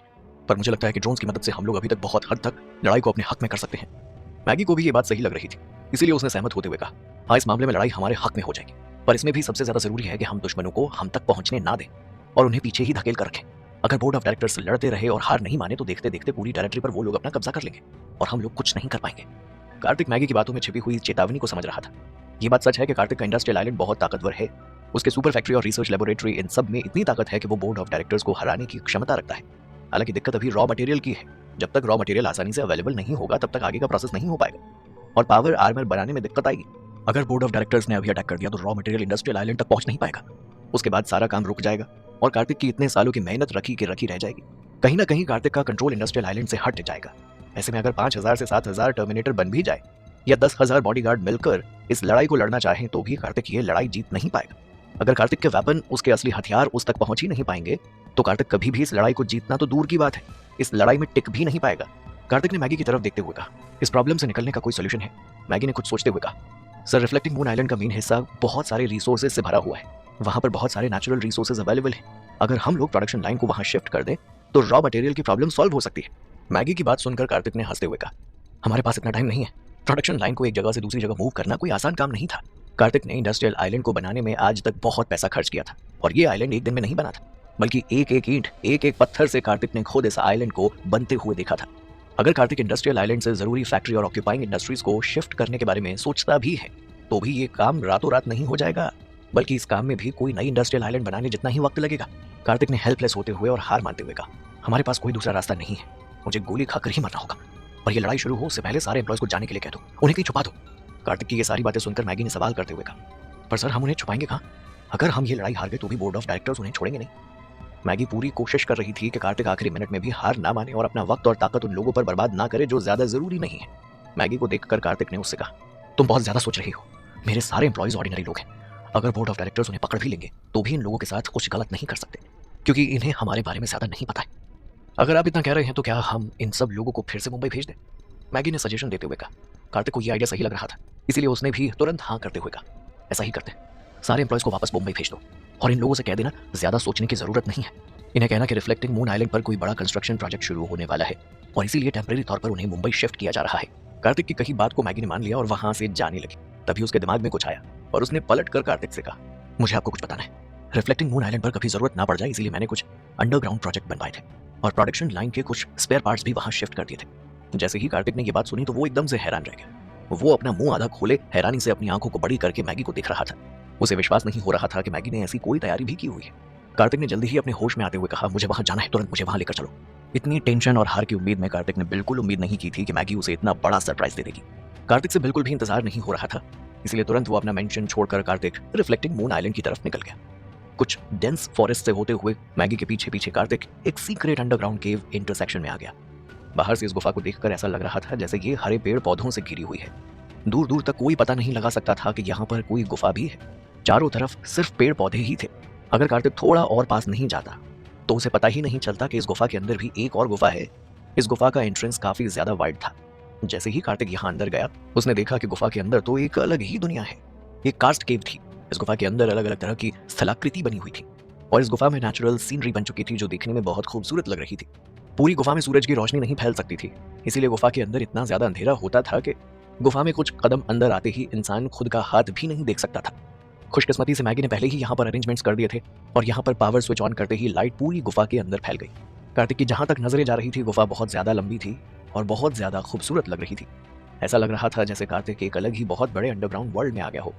पर मुझे लगता है कि ड्रोन्स की मदद से हम लोग अभी तक बहुत हद तक लड़ाई को अपने हक में कर सकते हैं। मैगी को भी ये बात सही लग रही थी, इसीलिए उसने सहमत होते हुए कहा, हाँ, इस मामले में लड़ाई हमारे हक में हो जाएगी, पर इसमें भी सबसे ज्यादा जरूरी है कि हम दुश्मनों को हम तक पहुंचने ना दें और उन्हें पीछे ही धकेल कर रखें। अगर बोर्ड ऑफ डायरेक्टर्स लड़ते रहे और हार नहीं माने तो देखते देखते पूरी टेरिटरी पर वो लोग अपना कब्जा कर लेंगे और हम लोग कुछ नहीं कर पाएंगे। कार्तिक मैगी की बातों में छिपी हुई चेतावनी को समझ रहा था। ये बात सच है कि कार्तिक का इंडस्ट्रियल आइलैंड बहुत ताकतवर है। उसके सुपर फैक्ट्री और रिसर्च लेबोरेटरी, इन सब में इतनी ताकत है कि वो बोर्ड ऑफ डायरेक्टर्स को हराने की क्षमता रखता है। हालांकि दिक्कत अभी रॉ मटेरियल की है। जब तक रॉ मटेरियल आसानी से अवेलेबल नहीं होगा तब तक आगे का प्रोसेस नहीं हो पाएगा और पावर आर्मर बनाने में दिक्कत आएगी। अगर बोर्ड ऑफ डायरेक्टर्स ने अभी अटैक कर दिया तो रॉ मटेरियल इंडस्ट्रियल आइलैंड तक पहुंच नहीं पाएगा। उसके बाद सारा काम रुक जाएगा और कार्तिक की इतने सालों की मेहनत रखी की रखी रह जाएगी। कहीं ना कहीं कार्तिक का कंट्रोल इंडस्ट्रियल आइलैंड से हट जाएगा। ऐसे में अगर 5000 से 7000 टर्मिनेटर बन भी जाए या 10,000 बॉडीगार्ड मिलकर इस लड़ाई को लड़ना चाहें तो भी कार्तिक ये लड़ाई जीत नहीं पाएगा। अगर कार्तिक के वेपन, उसके असली हथियार उस तक पहुंच ही नहीं पाएंगे तो कार्तिक कभी भी इस लड़ाई को जीतना तो दूर की बात है, इस लड़ाई में टिक भी नहीं पाएगा। कार्तिक ने मैगी की तरफ देखते हुए कहा, इस प्रॉब्लम से निकलने का कोई सोल्यूशन है? मैगी ने कुछ सोचते हुए कहा, सर, रिफ्लेक्टिंग मून आइलैंड का मेन हिस्सा बहुत सारे रिसोर्सेज से भरा हुआ है। वहां पर बहुत सारे नेचुरल रिसोर्सेज अवेलेबल हैं। अगर हम लोग प्रोडक्शन लाइन को वहां शिफ्ट कर दें तो रॉ मटेरियल की प्रॉब्लम सॉल्व हो सकती है। मैगी की बात सुनकर कार्तिक ने हंसते हुए कहा, हमारे पास इतना टाइम नहीं है। प्रोडक्शन लाइन को एक जगह से दूसरी जगह मूव करना कोई आसान काम नहीं था। कार्तिक ने इंडस्ट्रियल आइलैंड को बनाने में आज तक बहुत पैसा खर्च किया था और ये आइलैंड एक दिन में नहीं बना था, बल्कि एक एक ईंट, एक एक पत्थर से कार्तिक ने खुद इस आइलैंड को बनते हुए देखा था। अगर कार्तिक इंडस्ट्रियल आइलैंड से जरूरी फैक्ट्री और ऑक्यूपाइंग इंडस्ट्रीज को शिफ्ट करने के बारे में सोचता भी है तो भी ये काम रातों रात नहीं हो जाएगा, बल्कि इस काम में भी कोई नई इंडस्ट्रियल आइलैंड बनाने जितना ही वक्त लगेगा। कार्तिक ने हेल्पलेस होते हुए और हार मानते हुए कहा, हमारे पास कोई दूसरा रास्ता नहीं है, मुझे गोली खाकर ही मरना होगा। पर ये लड़ाई शुरू हो उससे पहले सारे एम्प्लॉयज को जाने के लिए कह दो, उन्हें कहीं छुपा दो। कार्तिक की ये सारी बातें सुनकर मैगी ने सवाल करते हुए कहा, पर सर, हम उन्हें छुपाएंगे कहाँ? अगर हम ये लड़ाई हार गए तो भी बोर्ड ऑफ डायरेक्टर्स उन्हें छोड़ेंगे नहीं। मैगी पूरी कोशिश कर रही थी कि कार्तिक आखिरी मिनट में भी हार ना माने और अपना वक्त और ताकत उन लोगों पर बर्बाद ना करे जो ज्यादा जरूरी नहीं है। मैगी को देखकर कार्तिक ने उससे कहा, तुम बहुत ज्यादा सोच रही हो, मेरे सारे एम्प्लॉयज ऑर्डिनरी लोग हैं, अगर बोर्ड ऑफ डायरेक्टर्स उन्हें पकड़ भी लेंगे तो भी इन लोगों के साथ कुछ गलत नहीं कर सकते, क्योंकि इन्हें हमारे बारे में ज्यादा नहीं पता है। अगर आप इतना कह रहे हैं तो क्या हम इन सब लोगों को फिर से मुंबई भेज दें? मैगी ने सजेशन देते हुए कहा। कार्तिक को ये आइडिया सही लग रहा था, इसीलिए उसने भी तुरंत हाँ करते हुए कहा, ऐसा ही करते हैं। सारे एम्प्लॉयज को वापस मुंबई भेज दो और इन लोगों से कह देना ज्यादा सोचने की जरूरत नहीं है। इन्हें कहना कि रिफ्लेक्टिंग मून आइलैंड पर कोई बड़ा कंस्ट्रक्शन प्रोजेक्ट शुरू होने वाला है और इसीलिए टेम्परेरी तौर पर उन्हें मुंबई शिफ्ट किया जा रहा है। कार्तिक की कही बात को मैगी ने मान लिया और वहां से जाने लगी। तभी उसके दिमाग में कुछ आया और उसने पलट कर कार्तिक से कहा, मुझे आपको कुछ बताना है। रिफ्लेक्टिंग मून आइलैंड पर कभी जरूरत ना पड़ जाए इसीलिए मैंने कुछ अंडरग्राउंड प्रोजेक्ट बनवाए थे और प्रोडक्शन लाइन के कुछ स्पेयर पार्ट्स भी वहां शिफ्ट कर दिए थे। जैसे ही कार्तिक ने ये बात सुनी तो वो एकदम से हैरान रह गया। वो अपना मुंह आधा खोले हैरानी से अपनी आंखों को बड़ी करके मैगी को देख रहा था। उसे विश्वास नहीं हो रहा था कि मैगी ने ऐसी कोई तैयारी भी की हुई है। कार्तिक ने जल्दी ही अपने होश में आते हुए कहा, मुझे वहां जाना है, तुरंत मुझे वहां लेकर चलो। इतनी टेंशन और हार की उम्मीद में कार्तिक ने बिल्कुल उम्मीद नहीं की थी कि मैगी उसे इतना बड़ा सरप्राइज दे देगी। कार्तिक से बिल्कुल भी इंतजार नहीं हो रहा था, इसलिए तुरंत वो अपना मेंशन छोड़कर कार्तिक रिफ्लेक्टिंग मून आइलैंड की तरफ निकल गया। कुछ डेंस फॉरेस्ट से होते हुए मैगी के पीछे पीछे कार्तिक एक सीक्रेट अंडरग्राउंड केव इंटरसेक्शन में आ गया। बाहर से इस गुफा को देखकर ऐसा लग रहा था जैसे ये हरे पेड़ पौधों से घिरी हुई है। दूर दूर तक कोई पता नहीं लगा सकता था कि यहाँ पर कोई गुफा भी है। चारों तरफ सिर्फ पेड़ पौधे ही थे। अगर कार्तिक थोड़ा और पास नहीं जाता तो उसे पता ही नहीं चलता कि इस गुफा के अंदर भी एक और गुफा है। इस गुफा का एंट्रेंस काफी ज्यादा वाइड था। जैसे ही कार्तिक यहाँ अंदर गया उसने देखा कि गुफा के अंदर तो एक अलग ही दुनिया है। एक कार्स्ट केव थी। इस गुफा के अंदर अलग अलग तरह की स्थलाकृति बनी हुई थी और इस गुफा में नेचुरल सीनरी बन चुकी थी जो देखने में बहुत खूबसूरत लग रही थी। पूरी गुफा में सूरज की रोशनी नहीं फैल सकती थी, इसीलिए गुफा के अंदर इतना ज्यादा अंधेरा होता था कि गुफा में कुछ कदम अंदर आते ही इंसान खुद का हाथ भी नहीं देख सकता था। खुशकिस्मती से मैगी ने पहले ही यहाँ पर अरेंजमेंट्स कर दिए थे और यहाँ पर पावर स्विच ऑन करते ही लाइट पूरी गुफा के अंदर फैल गई। कार्तिक की जहाँ तक नजरें जा रही थी गुफा बहुत ज्यादा लंबी थी और बहुत ज्यादा खूबसूरत लग रही थी। ऐसा लग रहा था जैसे कार्तिक एक अलग ही बहुत बड़े अंडरग्राउंड वर्ल्ड में आ गया हो।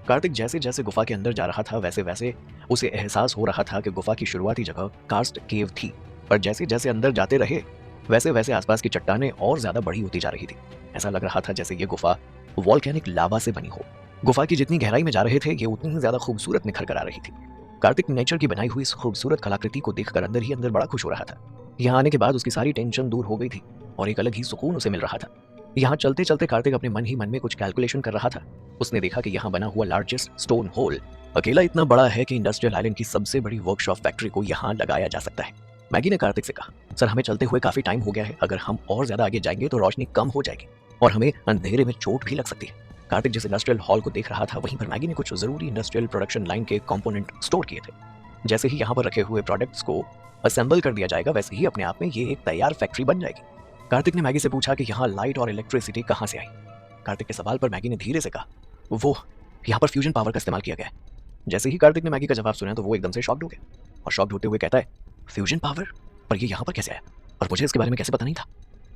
कार्तिक जैसे जैसे गुफा के अंदर जा रहा था वैसे वैसे उसे एहसास हो रहा था कि गुफा की शुरुआती जगह कार्स्ट केव थी, पर जैसे जैसे अंदर जाते रहे वैसे वैसे आसपास की चट्टानें और ज्यादा बड़ी होती जा रही थी। ऐसा लग रहा था जैसे ये गुफा वॉल्केनिक लावा से बनी हो। गुफा की जितनी गहराई में जा रहे थे ये उतनी ही ज्यादा खूबसूरत निखर कर आ रही थी। कार्तिक नेचर की बनाई हुई इस खूबसूरत कलाकृति को देखकर अंदर ही अंदर बड़ा खुश हो रहा था। यहाँ आने के बाद उसकी सारी टेंशन दूर हो गई थी और एक अलग ही सुकून उसे मिल रहा था। यहाँ चलते चलते कार्तिक अपने मन ही मन में कुछ कैलकुलेशन कर रहा था। उसने देखा कि यहाँ बना हुआ लार्जेस्ट स्टोन होल अकेला इतना बड़ा है कि इंडस्ट्रियल आइलैंड की सबसे बड़ी वर्कशॉप फैक्ट्री को यहाँ लगाया जा सकता है। मैगी ने कार्तिक से कहा, सर हमें चलते हुए काफी टाइम हो गया है, अगर हम और ज्यादा आगे जाएंगे तो रोशनी कम हो जाएगी और हमें अंधेरे में चोट भी लग सकती है। कार्तिक जिस इंडस्ट्रियल हॉल को देख रहा था वहीं पर मैगी ने कुछ जरूरी इंडस्ट्रियल प्रोडक्शन लाइन के कंपोनेंट स्टोर किए थे। जैसे ही यहाँ पर रखे हुए प्रोडक्ट्स को असेंबल कर दिया जाएगा वैसे ही अपने आप में ये एक तैयार फैक्ट्री बन जाएगी। कार्तिक ने मैगी से पूछा कि यहाँ लाइट और इलेक्ट्रिसिटी कहाँ से आई। कार्तिक के सवाल पर मैगी ने धीरे से कहा, वो यहाँ पर फ्यूजन पावर का इस्तेमाल किया गया है। जैसे ही कार्तिक ने मैगी का जवाब सुना तो वो एकदम से शॉक्ड हो गया और शॉक्ड होते हुए कहता है, फ्यूजन पावर? पर ये यहाँ पर कैसे आया और मुझे इसके बारे में कैसे पता नहीं था?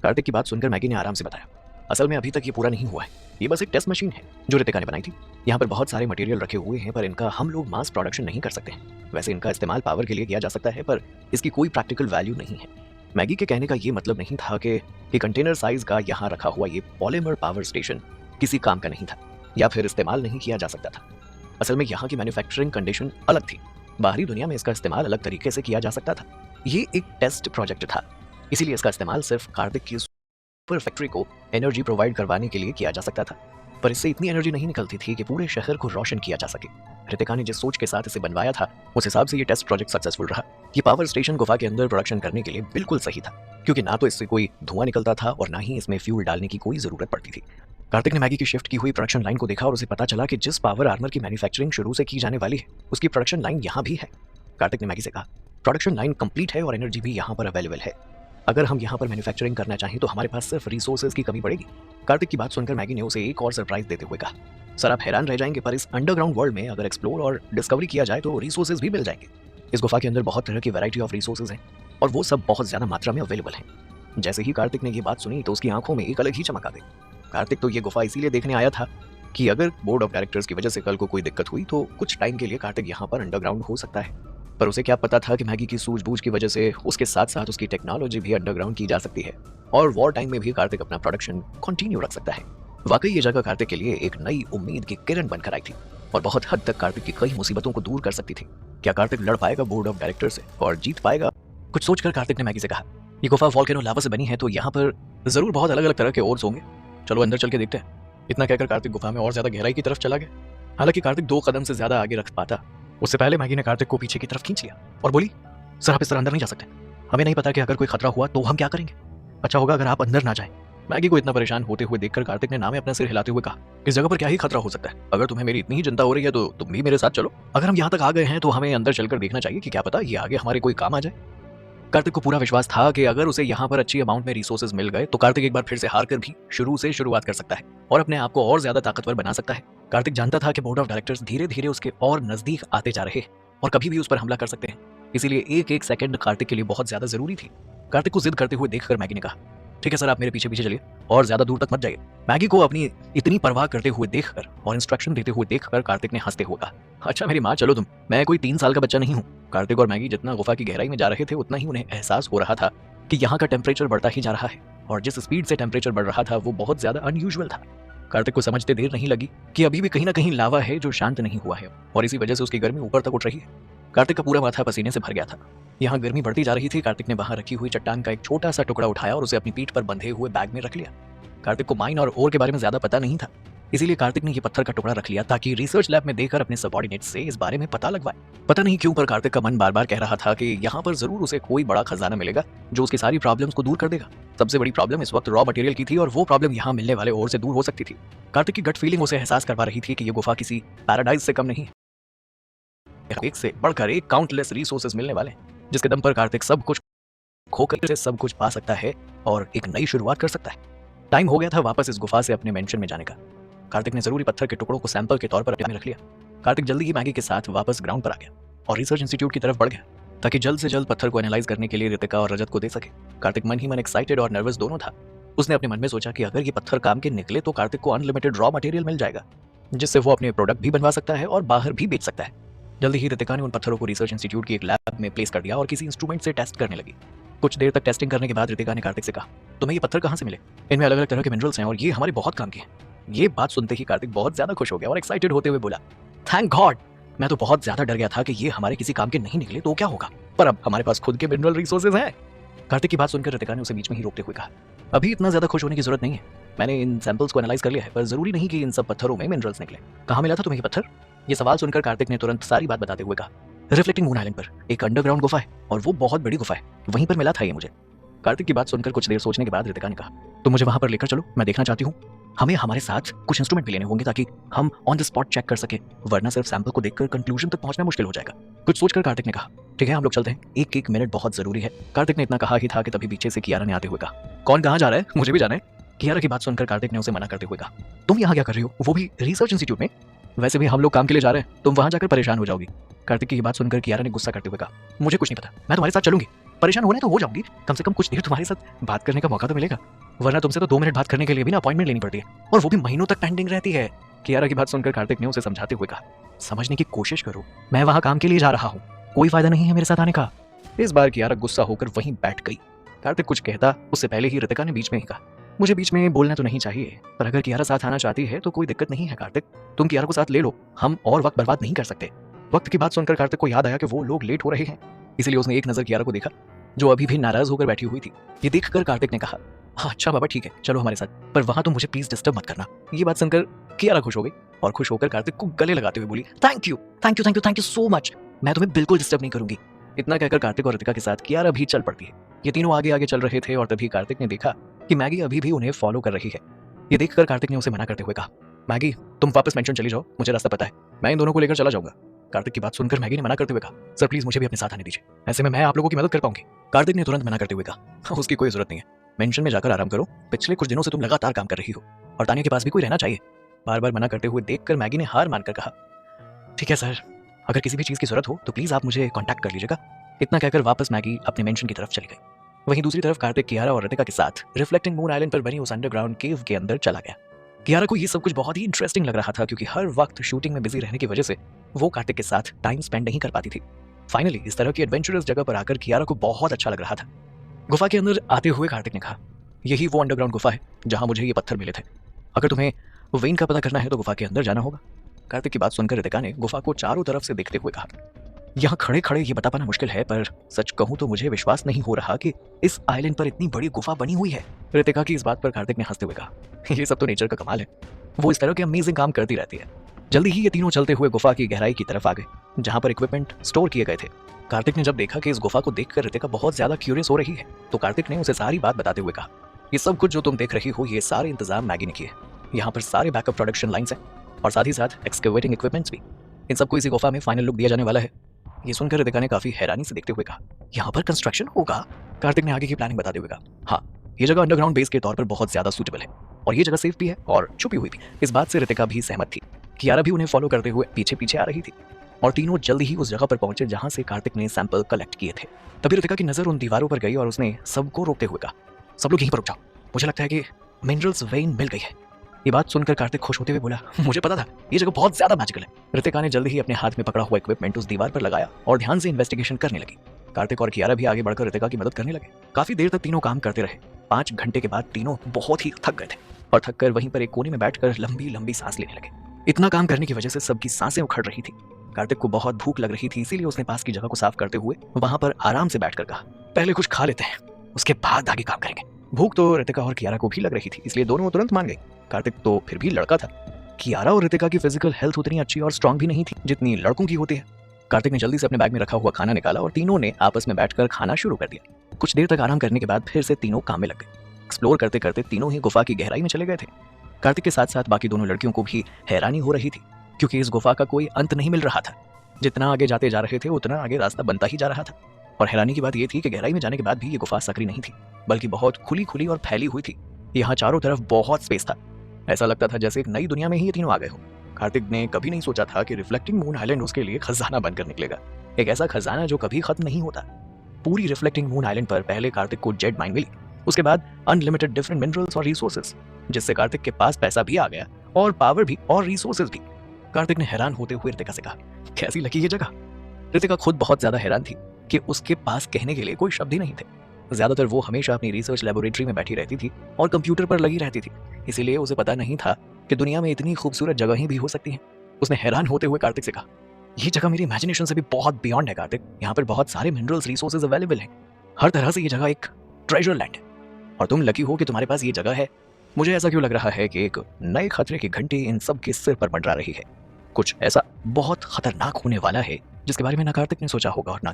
कार्तिक की बात सुनकर मैगी ने आराम से बताया, असल में अभी तक ये पूरा नहीं हुआ है, ये बस एक टेस्ट मशीन है जो रितिका ने बनाई थी। यहाँ पर बहुत सारे मटेरियल रखे हुए हैं पर इनका हम लोग मास प्रोडक्शन नहीं कर सकते हैं। वैसे इनका इस्तेमाल पावर के लिए किया जा सकता है पर इसकी कोई प्रैक्टिकल वैल्यू नहीं है। मैगी के कहने का ये मतलब नहीं था कि कंटेनर साइज का यहाँ रखा हुआ ये पॉलीमर पावर स्टेशन किसी काम का नहीं था या फिर इस्तेमाल नहीं किया जा सकता था। असल में यहाँ की मैन्युफैक्चरिंग कंडीशन अलग थी। बाहरी दुनिया में इसका इस्तेमाल अलग तरीके से किया जा सकता था। ये एक टेस्ट प्रोजेक्ट था, इसीलिए इसका इस्तेमाल सिर्फ कार्तिक की सुपर फैक्ट्री को एनर्जी प्रोवाइड करवाने के लिए किया जा सकता था, पर इससे इतनी एनर्जी नहीं निकलती थी कि पूरे शहर को रोशन किया जा सके। रितिका ने जिस सोच के साथ इसे बनवाया था उस हिसाब से ये टेस्ट प्रोजेक्ट सक्सेसफुल रहा। ये पावर स्टेशन गुफा के अंदर प्रोडक्शन करने के लिए बिल्कुल सही था, क्योंकि ना तो इससे कोई धुआं निकलता था और ना ही इसमें फ्यूल डालने की कोई जरूरत पड़ती थी। कार्तिक ने मैगी की शिफ्ट की हुई प्रोडक्शन लाइन को देखा और उसे पता चला कि जिस पावर आर्मर की मैन्युफैक्चरिंग शुरू से की जाने वाली है उसकी प्रोडक्शन लाइन यहाँ भी है। कार्तिक ने मैगी से कहा, प्रोडक्शन लाइन कंप्लीट है और एनर्जी भी यहाँ पर अवेलेबल है। अगर हम यहाँ पर मैन्युफैक्चरिंग करना चाहें तो हमारे पास सिर्फ रिसोर्सेज की कमी पड़ेगी। कार्तिक की बात सुनकर मैगी ने उसे एक और सरप्राइज देते हुए कहा, सर आप हैरान रह जाएंगे पर इस अंडरग्राउंड वर्ल्ड में अगर एक्सप्लोर और डिस्कवरी किया जाए तो रिसोर्सेज भी मिल जाएंगे। इस गुफा के अंदर बहुत तरह की वैरायटी ऑफ रिसोर्सेज हैं और वो सब बहुत ज्यादा मात्रा में अवेलेबल हैं। जैसे ही कार्तिक ने ये बात सुनी तो उसकी आंखों में एक अलग ही चमक आ गई। कार्तिक तो ये गुफा इसीलिए देखने आया था कि अगर बोर्ड ऑफ डायरेक्टर्स की वजह से कल को कोई दिक्कत हुई तो कुछ टाइम के लिए कार्तिक यहाँ पर अंडरग्राउंड हो सकता है, पर उसे क्या पता था कि मैगी की सूझबूझ की वजह से उसके साथ साथ उसकी टेक्नोलॉजी भी अंडरग्राउंड की जा सकती है और वॉर टाइम में भी कार्तिक अपना प्रोडक्शन कंटिन्यू रख सकता है। वाकई ये जगह कार्तिक के लिए एक नई उम्मीद की किरण बनकर आई थी और बहुत हद तक कार्तिक की कई मुसीबतों को दूर कर सकती थी। क्या कार्तिक लड़ पाएगा बोर्ड ऑफ डायरेक्टर से और जीत पाएगा? कुछ सोचकर कार्तिक ने मैगी से कहा, ये गुफा वोल्केनो लावा से बनी है तो यहाँ पर जरूर बहुत अलग अलग तरह के ओर्स होंगे, चलो अंदर चल के देखते हैं। इतना कहकर कार्तिक गुफा में और ज्यादा गहराई की तरफ चला गया। हालांकि कार्तिक 2 कदम से ज्यादा आगे रख पाता, उससे पहले मैगी ने कार्तिक को पीछे की तरफ खींच लिया और बोली, सर आप इस तरह अंदर नहीं जा सकते, हमें नहीं पता कि अगर कोई खतरा हुआ तो हम क्या करेंगे, अच्छा होगा अगर आप अंदर ना जाएं। मैगी को इतना परेशान होते हुए देखकर कार्तिक ने ना में अपना सिर हिलाते हुए कहा, इस जगह पर क्या ही खतरा हो सकता है, अगर तुम्हें मेरी इतनी ही चिंता हो रही है तो तुम भी मेरे साथ चलो, अगर हम यहाँ तक आ गए हैं तो हमें अंदर चलकर देखना चाहिए कि क्या पता ये आगे हमारे कोई काम आ जाए। कार्तिक को पूरा विश्वास था कि अगर उसे यहाँ पर अच्छी अमाउंट में रिसोर्सेज मिल गए तो कार्तिक एक बार फिर से हार कर भी शुरू से शुरुआत कर सकता है और अपने आप को और ज्यादा ताकतवर बना सकता है। कार्तिक जानता था कि बोर्ड ऑफ डायरेक्टर्स धीरे धीरे उसके और नजदीक आते जा रहे हैं और कभी भी उस पर हमला कर सकते हैं, इसीलिए एक एक सेकंड कार्तिक के लिए बहुत ज्यादा जरूरी थी। कार्तिक को जिद करते हुए देखकर मैगी ने कहा, ठीक है सर आप मेरे पीछे पीछे चलिए और ज्यादा दूर तक मत जाइए। मैगी को अपनी इतनी परवाह करते हुए देखकर और इंस्ट्रक्शन देते हुए देखकर कार्तिक ने हंसते हुए कहा, अच्छा मेरी माँ चलो तुम, मैं कोई 3 साल का बच्चा नहीं हूँ। कार्तिक और मैगी जितना गुफा की गहराई में जा रहे थे उतना ही उन्हें एहसास हो रहा था कि यहाँ का टेम्परेचर बढ़ता ही जा रहा है और जिस स्पीड से टेम्परेचर बढ़ रहा था वो बहुत ज्यादा अनयूजुअल था। कार्तिक को समझते देर नहीं लगी कि अभी भी कहीं ना कहीं लावा है जो शांत नहीं हुआ है और इसी वजह से उसकी गर्मी ऊपर तक उठ रही है। कार्तिक का पूरा माथा पसीने से भर गया था, यहाँ गर्मी बढ़ती जा रही थी। कार्तिक ने वहां रखी हुई चट्टान का एक छोटा सा टुकड़ा उठाया और उसे अपनी पीठ पर बंधे हुए बैग में रख लिया। कार्तिक को माइन और ओर के बारे में ज्यादा पता नहीं था, इसीलिए कार्तिक ने ये पत्थर का टुकड़ा रख लिया ताकि रिसर्च लैब में देकर अपने सबऑर्डिनेट से इस बारे में पता लगवाए। पता नहीं क्यों पर कार्तिक का मन बार बार कह रहा था कि यहाँ पर जरूर उसे कोई बड़ा खजाना मिलेगा जो उसकी सारी प्रॉब्लम्स को दूर कर देगा। सबसे बड़ी प्रॉब्लम इस वक्त रॉ मटेरियल की थी और वो प्रॉब्लम यहाँ मिलने वाले ओर से दूर हो सकती थी। कार्तिक की गट फीलिंग उसे एहसास करवा रही थी कि ये गुफा किसी पैराडाइज से कम नहीं है, एक से बढ़कर एक काउंटलेस रिसोर्सेज मिलने वाले हैं जिसके दम पर कार्तिक सब कुछ खोकर से सब कुछ पा सकता है और एक नई शुरुआत कर सकता है। टाइम हो गया था वापस इस गुफा से अपने मेंशन में जाने का। कार्तिक ने जरूरी पत्थर के टुकड़ों को सैंपल के तौर पर अपने में रख लिया। कार्तिक जल्दी ही मैगी के साथ वापस ग्राउंड पर आ गया और रिसर्च इंस्टीट्यूट की तरफ बढ़ गया ताकि जल्द से जल्द पत्थर को एनालाइज करने के लिए रितिका और रजत को दे सके। कार्तिक मन ही मन एक्साइटेड और नर्वस दोनों था। उसने अपने मन में सोचा कि अगर ये पत्थर काम के निकले तो कार्तिक को अनलिमिटेड रॉ मटेरियल मिल जाएगा जिससे वो अपने प्रोडक्ट भी बनवा सकता है और बाहर भी बेच सकता है। जल्दी ही रितिका ने उन पत्थरों को रिसर्च इंस्टीट्यूट की एक लैब में प्लेस कर दिया और किसी इंस्ट्रूमेंट से टेस्ट करने लगी। कुछ देर तक टेस्टिंग करने के बाद रितिका ने कार्तिक से कहा, तुम्हें ये पत्थर कहाँ से मिले? इनमें अलग अलग तरह के मिनरल्स हैं और ये हमारे बहुत काम के हैं। ये बात सुनते ही कार्तिक बहुत ज्यादा खुश हो गया और एक्साइटेड होते हुए बोला, थैंक गॉड, मैं तो बहुत ज्यादा डर गया था कि ये हमारे किसी काम के नहीं निकले तो क्या होगा, पर अब हमारे पास खुद के मिनरल रिसोर्सेज हैं। कार्तिक की बात सुनकर रितिका ने उसे बीच में ही रोकते हुए कहा, अभी इतना ज्यादा खुश होने की जरूरत नहीं है, मैंने इन सैंपल्स को एनालाइज कर लिया है, पर जरूरी नहीं कि इन सब पत्थरों में मिनरल्स निकले। कहाँ मिला था तुम्हें ये पत्थर? ये सवाल सुनकर कार्तिक ने तुरंत सारी बात बताते हुए कहा, रिफ्लेक्टिंग मून आइलैंड पर एक अंडरग्राउंड गुफा है और वो बहुत बड़ी गुफा है, वहीं पर मिला था ये मुझे। कार्तिक की बात सुनकर कुछ देर सोचने के बाद रितिका ने कहा, तुम मुझे वहां पर लेकर चलो, मैं देखना चाहती हूँ। हमें हमारे साथ कुछ इंस्ट्रूमेंट भी लेने होंगे ताकि हम ऑन द स्पॉट चेक कर सके, वरना सिर्फ सैंपल को देखकर कंक्लूजन तक पहुंचना मुश्किल हो जाएगा। कुछ सोचकर कार्तिक ने कहा, ठीक है हम लोग चलते हैं, एक एक मिनट बहुत जरूरी है। कार्तिक ने इतना कहा ही था कि तभी पीछे से कियारा ने आते हुए कहा, कौन कहाँ जा रहा है, मुझे भी जाना है। कियारा की बात सुनकर कार्तिक ने उसे मना करते हुए कहा, तुम यहाँ क्या कर रही हो, वो भी रिसर्च इंस्टीट्यूट में? वैसे भी हम लोग काम के लिए जा रहे हैं, तुम वहां जाकर परेशान हो जाओगी। कार्तिक की बात सुनकर कियारा ने गुस्सा करते हुए कहा, मुझे कुछ नहीं पता, मैं तुम्हारे साथ चलूंगी, परेशान होने तो हो जाऊंगी, कम से कम कुछ देर तुम्हारे साथ बात करने का मौका तो मिलेगा, वरना तुमसे तो 2 मिनट बात करने के लिए भी ना अपॉइंटमेंट लेनी पड़ती है और वो भी महीनों तक पेंडिंग रहती है। कियारा की बात सुनकर कार्तिक ने उसे समझाते हुए कहा, समझने की कोशिश करो, मैं वहां काम के लिए जा रहा हूँ, कोई फायदा नहीं है मेरे साथ आने का। इस बार कियारा गुस्सा होकर वहीं बैठ गई। कार्तिक कुछ कहता उससे पहले ही रितिका ने बीच में ही कहा, मुझे बीच में बोलना तो नहीं चाहिए, पर अगर कियारा साथ आना चाहती है तो कोई दिक्कत नहीं है कार्तिक, तुम कियारा को साथ ले लो, हम और वक्त बर्बाद नहीं कर सकते। वक्त की बात सुनकर कार्तिक को याद आया कि वो लोग लेट हो रहे हैं, इसलिए उसने एक नजर कियारा को देखा जो अभी भी नाराज होकर बैठी हुई थी। ये देखकर कार्तिक ने कहा, हाँ अच्छा बाबा ठीक है चलो हमारे साथ, पर वहां तुम मुझे प्लीज डिस्टर्ब मत करना। ये बात सुनकर कियारा खुश हो गई और खुश होकर कार्तिक को गले लगाते हुए बोली, thank you thank you thank you thank you so much, मैं तुम्हें बिल्कुल डिस्टर्ब नहीं करूंगी। इतना कहकर कार्तिक और रितिका के साथ कियारा भी चल पड़ती है। ये तीनों आगे आगे चल रहे थे और तभी कार्तिक ने देखा कि मैगी अभी भी उन्हें फॉलो कर रही है। ये देखकर कार्तिक ने उसे मना करते हुए कहा, मैगी तुम वापस मेंशन चली जाओ, मुझे रास्ता पता है, मैं इन दोनों को लेकर चला जाऊंगा। कार्तिक की बात सुनकर मैगी ने मना करते हुए कहा, सर प्लीज मुझे भी अपने साथ आने दीजिए, ऐसे में मैं आप लोगों की मदद कर पाऊंगी। कार्तिक ने तुरंत मना करते हुए कहा, उसकी कोई जरूरत नहीं है, मेंशन में जाकर आराम करो, पिछले कुछ दिनों से तुम लगातार काम कर रही हो और तानिया के पास भी कोई रहना चाहिए। बार बार मना करते हुए देखकर मैगी ने हार मानकर कहा, ठीक है सर, अगर किसी भी चीज की जरूरत हो तो प्लीज आप मुझे कॉन्टैक्ट कर लीजिएगा। इतना कहकर वापस मैगी अपने मेंशन की तरफ चली गई। वहीं दूसरी तरफ कार्तिक कियारा और रितिका के साथ रिफ्लेक्टिंग मून आइलैंड पर बनी उस अंडरग्राउंड केव के अंदर चला गया। कियारा को ये सब कुछ बहुत ही इंटरेस्टिंग लग रहा था क्योंकि हर वक्त शूटिंग में बिजी रहने की वजह से वो कार्तिक के साथ टाइम स्पेंड नहीं कर पाती थी। फाइनली इस तरह की एडवेंचरस जगह पर आकर कियारा को बहुत अच्छा लग रहा था। गुफा के अंदर आते हुए कार्तिक ने कहा, यही वो अंडरग्राउंड गुफा है जहां मुझे ये पत्थर मिले थे, अगर तुम्हें वेन का पता करना है तो गुफा के अंदर जाना होगा। कार्तिक की बात सुनकर रितिका ने गुफा को चारों तरफ से देखते हुए कहा, यहाँ खड़े खड़े ये बता पाना मुश्किल है, पर सच कहूं तो मुझे विश्वास नहीं हो रहा कि इस आइलैंड पर इतनी बड़ी गुफा बनी हुई है। रितिका की इस बात पर कार्तिक ने हंसते हुए कहा, ये सब तो नेचर का कमाल है, वो इस तरह के अमेजिंग काम करती रहती है। जल्दी ही ये तीनों चलते हुए गुफा की गहराई की तरफ आ गए, जहां पर इक्विपमेंट स्टोर किए गए थे। कार्तिक ने जब देखा कि इस गुफा को देखकर रितिका बहुत ज्यादा क्यूरियस हो रही है, तो कार्तिक ने उसे सारी बात बताते हुए कहा, ये सब कुछ जो तुम देख रही हो, ये सारे इंतजाम मैगी ने किए। यहाँ पर सारे बैकअप प्रोडक्शन लाइन्स हैं और साथ ही साथ एक्सकेवेटिंग इक्विपमेंट्स भी। इन सबको इसी गुफा में फाइनल लुक दिया जाने वाला है। ये सुनकर रितिका ने काफी हैरानी से देखते हुए कहा, यहाँ पर कंस्ट्रक्शन होगा? कार्तिक ने आगे की प्लानिंग बताते हुए कहा, हाँ, ये जगह अंडरग्राउंड बेस के तौर पर बहुत ज्यादा सूटेबल है और ये जगह सेफ भी है और छुपी हुई भी। इस बात से रितिका भी सहमत थी। कियारा भी उन्हें फॉलो करते हुए पीछे पीछे आ रही थी और तीनों जल्दी ही उस जगह पर पहुंचे जहां से कार्तिक ने सैंपल कलेक्ट किए थे। तभी रितिका की नजर उन दीवारों पर गई और उसने सबको रोकते हुए कहा, सब लोग यहीं पर रुक जाओ, मुझे लगता है कि मिनरल्स वेन मिल गई है। ये बात सुनकर कार्तिक खुश होते हुए बोला, मुझे पता था, ये जगह बहुत ज्यादा मैजिकल है। रितिका ने जल्दी ही अपने हाथ में पकड़ा हुआ इक्विपमेंट उस दीवार पर लगाया और ध्यान से इन्वेस्टिगेशन करने लगी। कार्तिक और कियारा भी आगे बढ़कर रितिका की मदद करने लगे। काफी देर तक तीनों काम करते रहे। 5 घंटे के बाद तीनों बहुत ही थक गए थे और थक कर वहीं पर एक कोने में बैठकर लंबी लंबी सांस लेने लगे। इतना काम करने की वजह से सबकी सांसें उखड़ रही थी। कार्तिक को बहुत भूख लग रही थी, इसीलिए उसने पास की जगह को साफ करते हुए वहां पर आराम से बैठकर कहा, पहले कुछ खा लेते हैं, उसके बाद आगे काम करेंगे। भूख तो रितिका और कियारा को भी लग रही थी, इसलिए दोनों तुरंत मान गई। कार्तिक तो फिर भी लड़का था। कियारा और रितिका की फिजिकल हेल्थ उतनी अच्छी और स्ट्रांग भी नहीं थी जितनी लड़कों की होती है। कार्तिक ने जल्दी से अपने बैग में रखा हुआ खाना निकाला और तीनों ने आपस में बैठकर खाना शुरू कर दिया। कुछ देर तक आराम करने के बाद फिर से तीनों काम में लग गए। एक्सप्लोर करते करते तीनों ही गुफा की गहराई में चले गए थे। कार्तिक के साथ साथ बाकी दोनों लड़कियों को भी हैरानी हो रही थी, क्योंकि इस गुफा का कोई अंत नहीं मिल रहा था। जितना आगे जाते जा रहे थे उतना आगे रास्ता बनता ही जा रहा था। और हैरानी की बात यह थी कि गहराई में जाने के बाद भी ये गुफा सक्रिय नहीं थी, बल्कि बहुत खुली खुली और फैली हुई थी। यहाँ चारों तरफ बहुत स्पेस था। ऐसा लगता था जैसे एक नई दुनिया में ही ये तीनों आ गए हो। कार्तिक ने कभी नहीं सोचा था कि रिफ्लेक्टिंग मून आइलैंड उसके लिए खजाना बनकर निकलेगा, एक ऐसा खजाना जो कभी खत्म नहीं होता। पूरी रिफ्लेक्टिंग मून आइलैंड पर पहले कार्तिक को जेड माइन मिली, उसके बाद अनलिमिटेड डिफरेंट मिनरल्स और रिसोर्सेज, जिससे कार्तिक के पास पैसा भी आ गया और पावर भी और रिसोर्सेज भी। कार्तिक ने हैरान होते हुए रितिका से कहा, कैसी लगी ये जगह? रितिका खुद बहुत ज्यादा हैरान थी कि उसके पास कहने के लिए कोई शब्द ही नहीं थे। ज्यादातर वो हमेशा अपनी रिसर्च लेबोरेटरी में बैठी रहती थी और कंप्यूटर पर लगी रहती थी, इसीलिए उसे पता नहीं था कि दुनिया में इतनी खूबसूरत जगहें भी हो सकती हैं। उसने हैरान होते हुए कार्तिक से कहा, ये जगह मेरी इमेजिनेशन से भी बहुत बियॉन्ड है कार्तिक। यहाँ पर बहुत सारे मिनरल्स रिसोर्सेज अवेलेबल हैं। हर तरह से ये जगह एक ट्रेजर लैंड है और तुम लकी हो कि तुम्हारे पास ये जगह है। मुझे ऐसा क्यों लग रहा है कि एक नए खतरे की घंटी इन सब के सिर पर मंडरा रही है। कुछ ऐसा बहुत खतरनाक होने वाला है जिसके बारे में ना कार्तिक ने सोचा होगा और ना